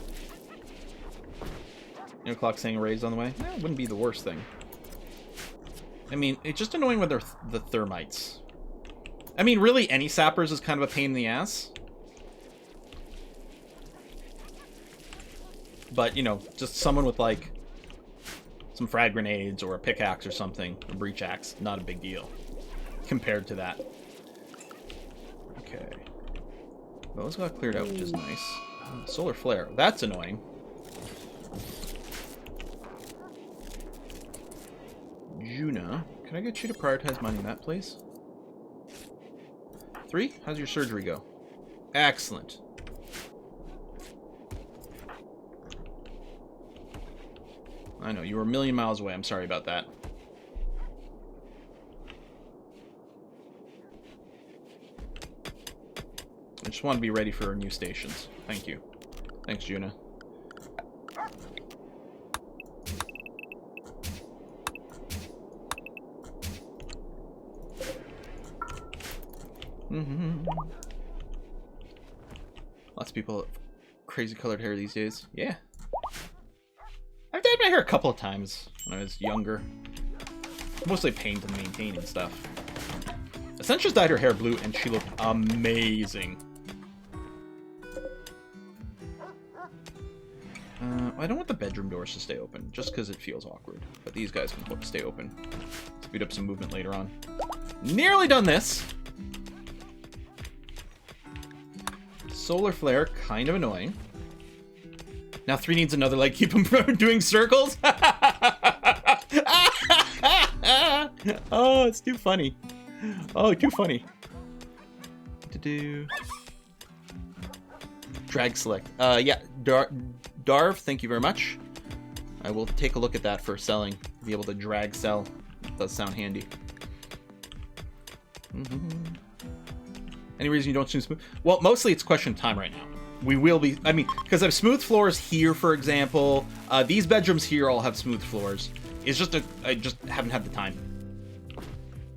A: No clock saying raised on the way? Eh, wouldn't be the worst thing. I mean, it's just annoying with the thermites. I mean, really, any sappers is kind of a pain in the ass. But, you know, just someone with, like, some frag grenades or a pickaxe or something, a breach axe, not a big deal compared to that. Okay. Those got cleared out, which is nice. Solar flare. That's annoying. Juna. Can I get you to prioritize mining that, please? 3? How's your surgery go? Excellent. I know, you were a million miles away. I'm sorry about that. I just want to be ready for new stations. Thank you. Thanks, Juna. Lots of people have crazy colored hair these days. Yeah. I've dyed my hair a couple of times when I was younger. Mostly pain to maintain and stuff. Essentially dyed her hair blue and she looked amazing. I don't want the bedroom doors to stay open, just because it feels awkward. But these guys can stay open. Speed up some movement later on. Nearly done this! Solar flare, kind of annoying. Now 3 needs another leg, keep him from doing circles? Oh, it's too funny. Oh, too funny. Drag select. Yeah, Darv, thank you very much. I will take a look at that for selling. Be able to drag sell. Does sound handy. Any reason you don't choose smooth? Well, mostly it's question of time right now. We will be, I mean, because I have smooth floors here, for example. These bedrooms here all have smooth floors. It's just I just haven't had the time.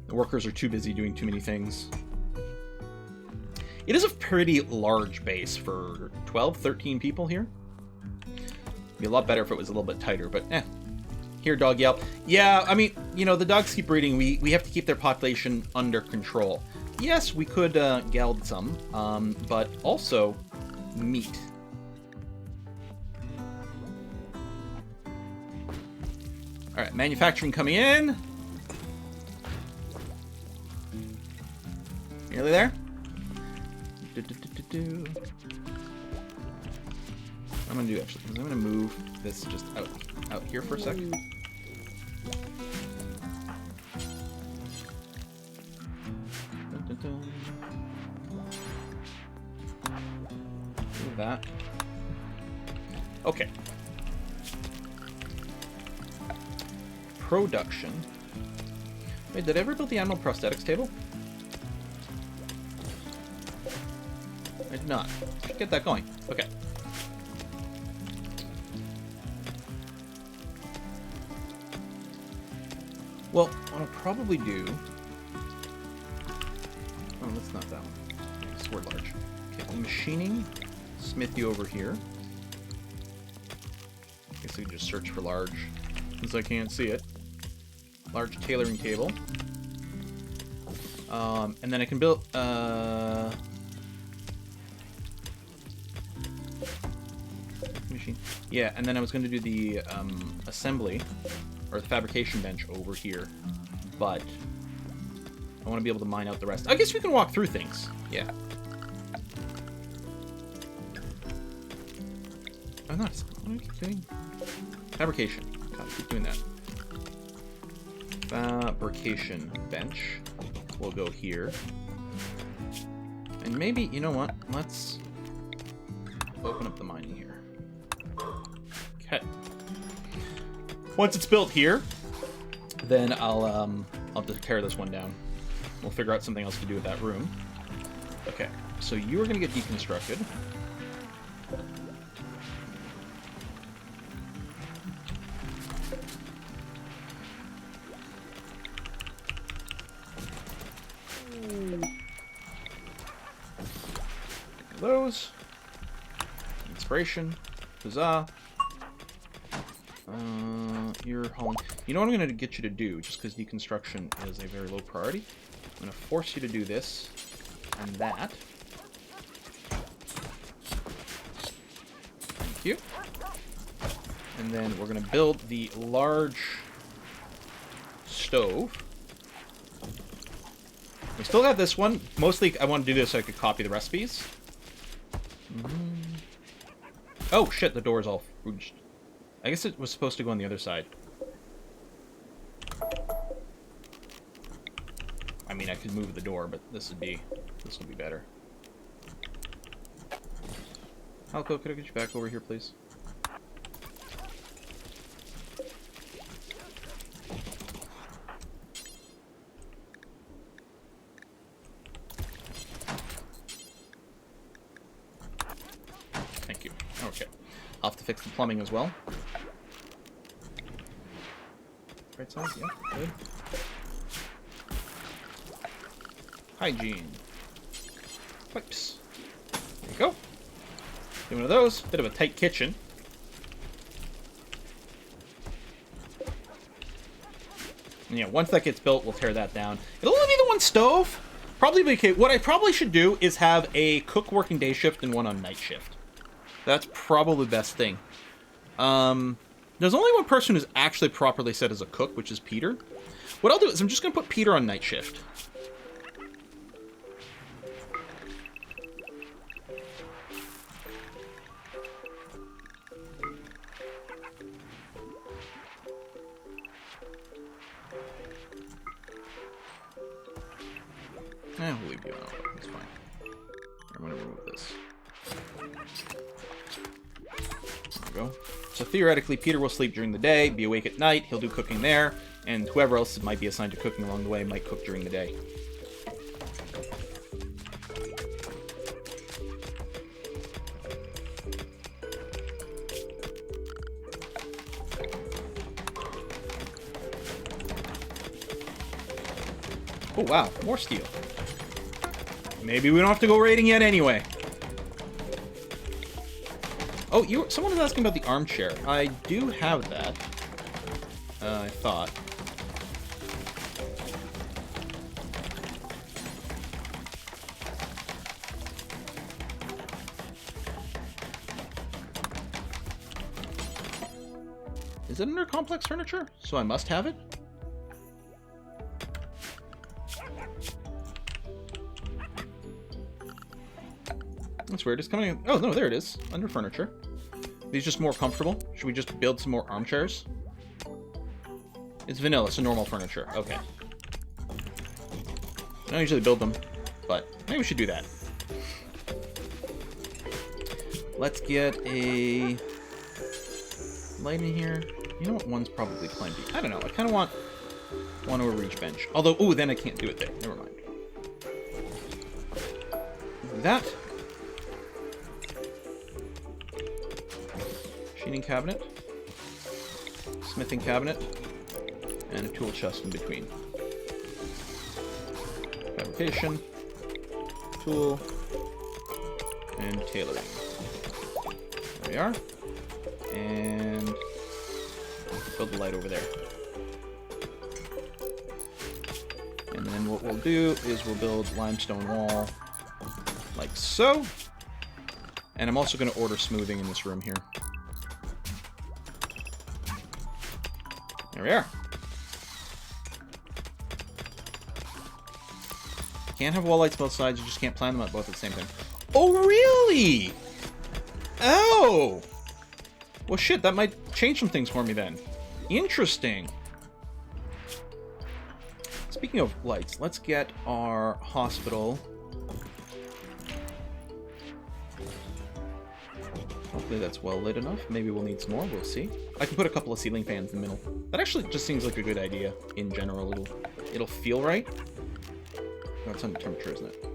A: The workers are too busy doing too many things. It is a pretty large base for 12, 13 people here. Be a lot better if it was a little bit tighter, but eh. Here, dog yelp. Yeah, I mean, you know, the dogs keep breeding. We have to keep their population under control. Yes, we could geld some, but also meat. All right, manufacturing coming in. Nearly there. I'm gonna do actually. I'm gonna move this just out here for a second. Do that. Okay. Production. Wait, did I ever build the animal prosthetics table? I did not. Should get that going. Okay. Well, what I'll probably do... Oh, that's not that one. Sword large. Okay, well, machining. Smithy over here. I guess I can just search for large, since I can't see it. Large tailoring table. And then I can build... Machine. Yeah, and then I was going to do the assembly, or the fabrication bench over here, but I want to be able to mine out the rest. I guess we can walk through things. Yeah. I'm not. What do I keep doing? Fabrication. Gotta keep doing that. Fabrication bench will go here. And maybe, you know what? Let's open up the mining here. Okay. Once it's built here, then I'll just tear this one down. We'll figure out something else to do with that room. Okay, so you are going to get deconstructed. Those. Inspiration. Huzzah. You're hauling. You know what I'm going to get you to do, just because deconstruction is a very low priority? I'm going to force you to do this and that. Thank you. And then we're going to build the large stove. We still got this one. Mostly I want to do this so I could copy the recipes. Oh shit, the door's all rouged. I guess it was supposed to go on the other side. I mean, I could move the door, but this would be better. Halco, could I get you back over here, please? Thank you. Okay. I'll have to fix the plumbing as well. Right side, yeah, good. Hygiene. Pipes. There you go. Get one of those. Bit of a tight kitchen. And, yeah, once that gets built, we'll tear that down. It'll only be the one stove. Probably be okay. What I probably should do is have a cook working day shift and one on night shift. That's probably the best thing. There's only one person who's actually properly set as a cook, which is Peter. What I'll do is I'm just going to put Peter on night shift. We'll leave you on. That's fine. I'm going to remove this. There we go. So theoretically, Peter will sleep during the day, be awake at night, he'll do cooking there, and whoever else might be assigned to cooking along the way might cook during the day. Oh wow, more steel. Maybe we don't have to go raiding yet anyway. Oh, someone was asking about the armchair. I do have that. I thought. Is it under complex furniture? So I must have it? That's weird. It's coming in. Oh, no, there it is. Under furniture. These just more comfortable? Should we just build some more armchairs? It's vanilla, so normal furniture. Okay. I don't usually build them, but maybe we should do that. Let's get a light in here. You know what? One's probably plenty. I don't know. I kind of want one over each bench. Although, ooh, then I can't do it there. Never mind. That. Machining cabinet. Smithing cabinet. And a tool chest in between. Fabrication. Tool. And tailoring. There we are. And build the light over there. And then what we'll do is we'll build limestone wall like so. And I'm also going to order smoothing in this room here. There we are. Can't have wall lights both sides, you just can't plan them out both at the same time. Oh, really? Oh! Well, shit, that might change some things for me then. Interesting. Speaking of lights, let's get our hospital. Hopefully that's well lit enough. Maybe we'll need some more, we'll see. I can put a couple of ceiling fans in the middle. That actually just seems like a good idea in general. It'll feel right. That's under temperature, isn't it?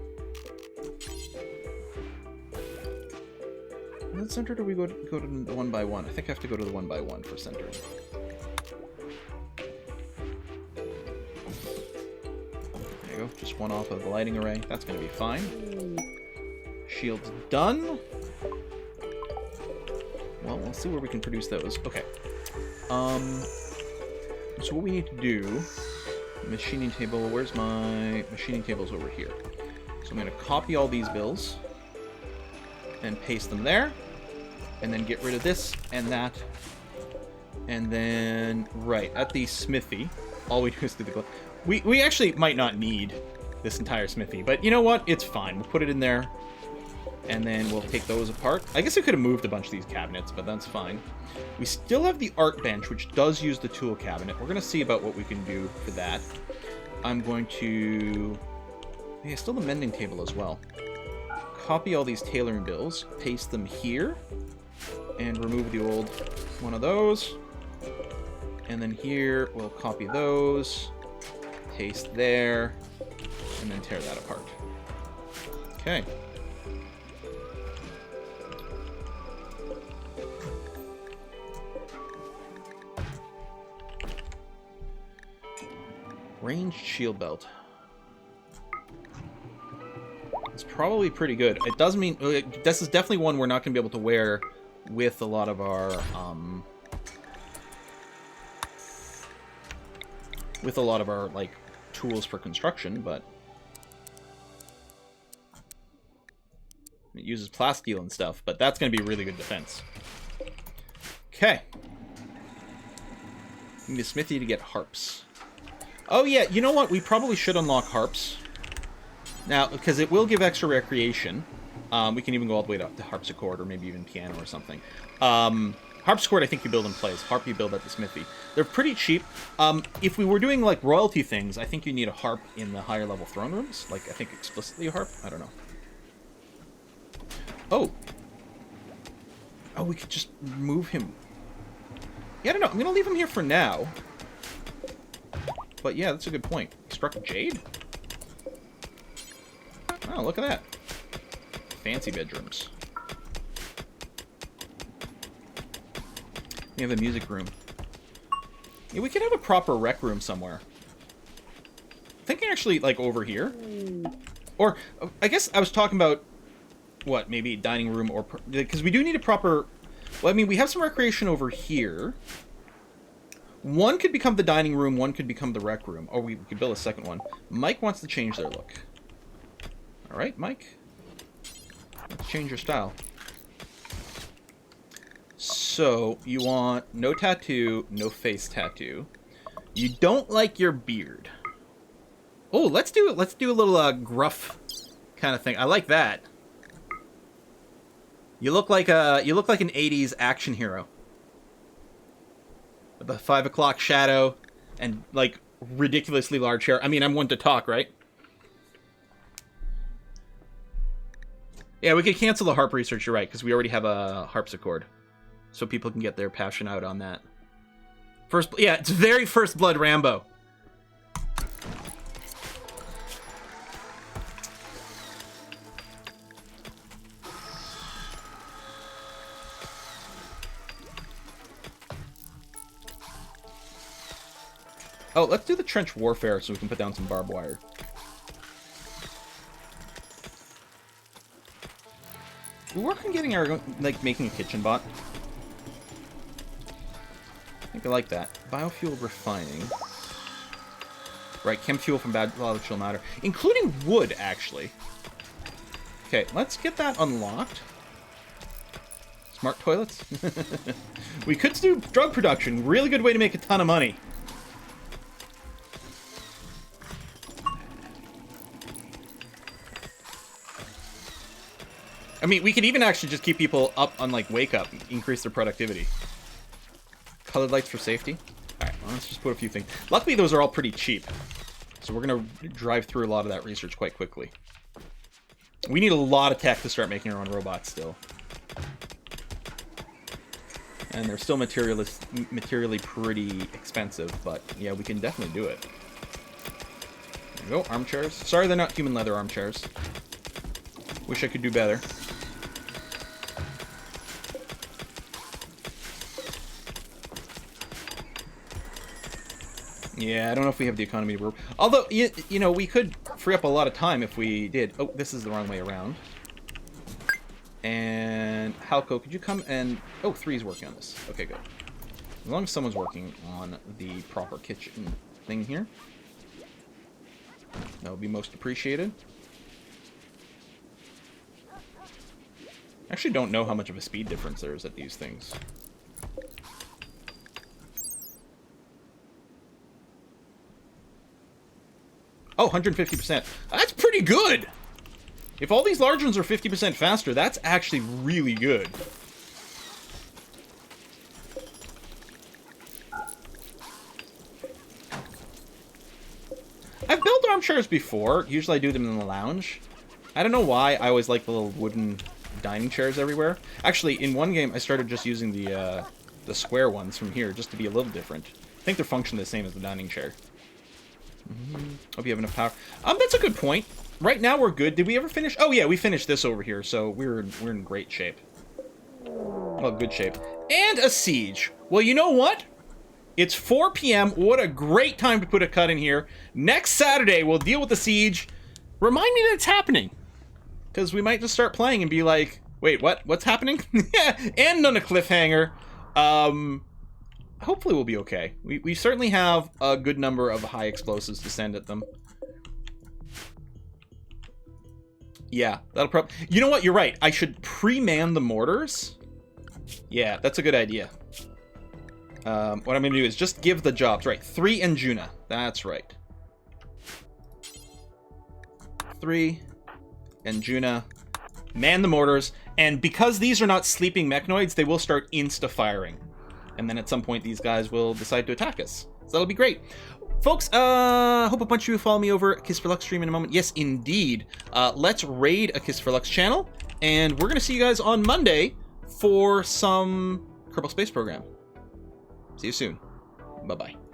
A: Is it centered or we go to the 1x1? I think I have to go to the 1x1 for centering. There you go. Just one off of the lighting array. That's going to be fine. Shield's done. Well, we'll see where we can produce those. Okay. So what we need to do... Machining table. Where's my machining tables? Over here. So I'm going to copy all these bills and paste them there, and then get rid of this and that, and then right at the smithy, all we do is do the glove. We actually might not need this entire smithy, but you know what? It's fine. We'll put it in there, and then we'll take those apart. I guess I could have moved a bunch of these cabinets, but that's fine. We still have the art bench, which does use the tool cabinet. We're going to see about what we can do for that. I'm going to... Yeah, still the mending table as well. Copy all these tailoring bills, paste them here, and remove the old one of those. And then here, we'll copy those, paste there, and then tear that apart. Okay. Ranged shield belt. It's probably pretty good. It does mean... This is definitely one we're not going to be able to wear with a lot of our... with a lot of our, like, tools for construction, but it uses plasteel and stuff, but that's going to be really good defense. Okay. Need a smithy to get harps. Oh yeah, you know what? We probably should unlock harps. Now, because it will give extra recreation. We can even go all the way to harpsichord, or maybe even piano or something. Harpsichord, I think you build in place. Harp you build at the smithy. They're pretty cheap. If we were doing, like, royalty things, I think you need a harp in the higher level throne rooms. Like, I think explicitly a harp. I don't know. Oh. Oh, we could just move him. Yeah, I don't know. I'm going to leave him here for now. But yeah, that's a good point. Struck Jade? Oh, look at that. Fancy bedrooms. We have a music room. Yeah, we could have a proper rec room somewhere. I'm thinking actually, like, over here. Or, I guess I was talking about, what, maybe dining room or... Because we do need a proper... Well, I mean, we have some recreation over here. One could become the dining room, one could become the rec room. Or we could build a second one. Mike wants to change their look. Alright, Mike. Let's change your style. So, you want no tattoo, no face tattoo. You don't like your beard. Oh, let's do a little gruff kind of thing. I like that. You look like an 80s action hero. With the 5 o'clock shadow and, like, ridiculously large hair. I mean, I'm one to talk, right? Yeah, we could cancel the harp research, you're right, because we already have a harpsichord. So people can get their passion out on that. Yeah, it's very First Blood Rambo. Oh, let's do the trench warfare so we can put down some barbed wire. We work on getting our, like, making a kitchen bot. I think I like that. Biofuel refining. Right, chem fuel from biological matter. Including wood, actually. Okay, let's get that unlocked. Smart toilets. We could do drug production. Really good way to make a ton of money. I mean, we could even actually just keep people up on, like, wake up, increase their productivity. Colored lights for safety. Alright, well, let's just put a few things. Luckily, those are all pretty cheap. So we're going to drive through a lot of that research quite quickly. We need a lot of tech to start making our own robots still. And they're still materially pretty expensive, but yeah, we can definitely do it. There we go, armchairs. Sorry they're not human leather armchairs. Wish I could do better. Yeah, I don't know if we have the economy to work. Although, you know, we could free up a lot of time if we did. Oh, this is the wrong way around. And Halko, could you come and... Oh, 3's working on this. Okay, good. As long as someone's working on the proper kitchen thing here. That would be most appreciated. I actually don't know how much of a speed difference there is at these things. Oh, 150%. That's pretty good! If all these large ones are 50% faster, that's actually really good. I've built armchairs before. Usually I do them in the lounge. I don't know why I always like the little wooden dining chairs everywhere. Actually, in one game, I started just using the square ones from here, just to be a little different. I think they're functionally the same as the dining chair. Hope you have enough power. That's a good point. Right now we're good. Did we ever finish? Oh yeah, we finished this over here, so we're in great shape. Well, good shape. And a siege. Well, you know what? It's 4 p.m. What a great time to put a cut in here. Next Saturday, we'll deal with the siege. Remind me that it's happening. Because we might just start playing and be like, wait, what? What's happening? Yeah, and on a cliffhanger. hopefully we'll be okay. We certainly have a good number of high explosives to send at them. Yeah, that'll you know what? You're right. I should pre-man the mortars. Yeah, that's a good idea. What I'm going to do is just give the jobs. Right, 3 and Juna. That's right. 3 and Juna. Man the mortars. And because these are not sleeping mechanoids, they will start insta-firing. And then at some point, these guys will decide to attack us. So that'll be great. Folks, hope a bunch of you follow me over at Kiss for Lux stream in a moment. Yes, indeed. Let's raid a Kiss for Lux channel. And we're going to see you guys on Monday for some Kerbal Space Program. See you soon. Bye-bye.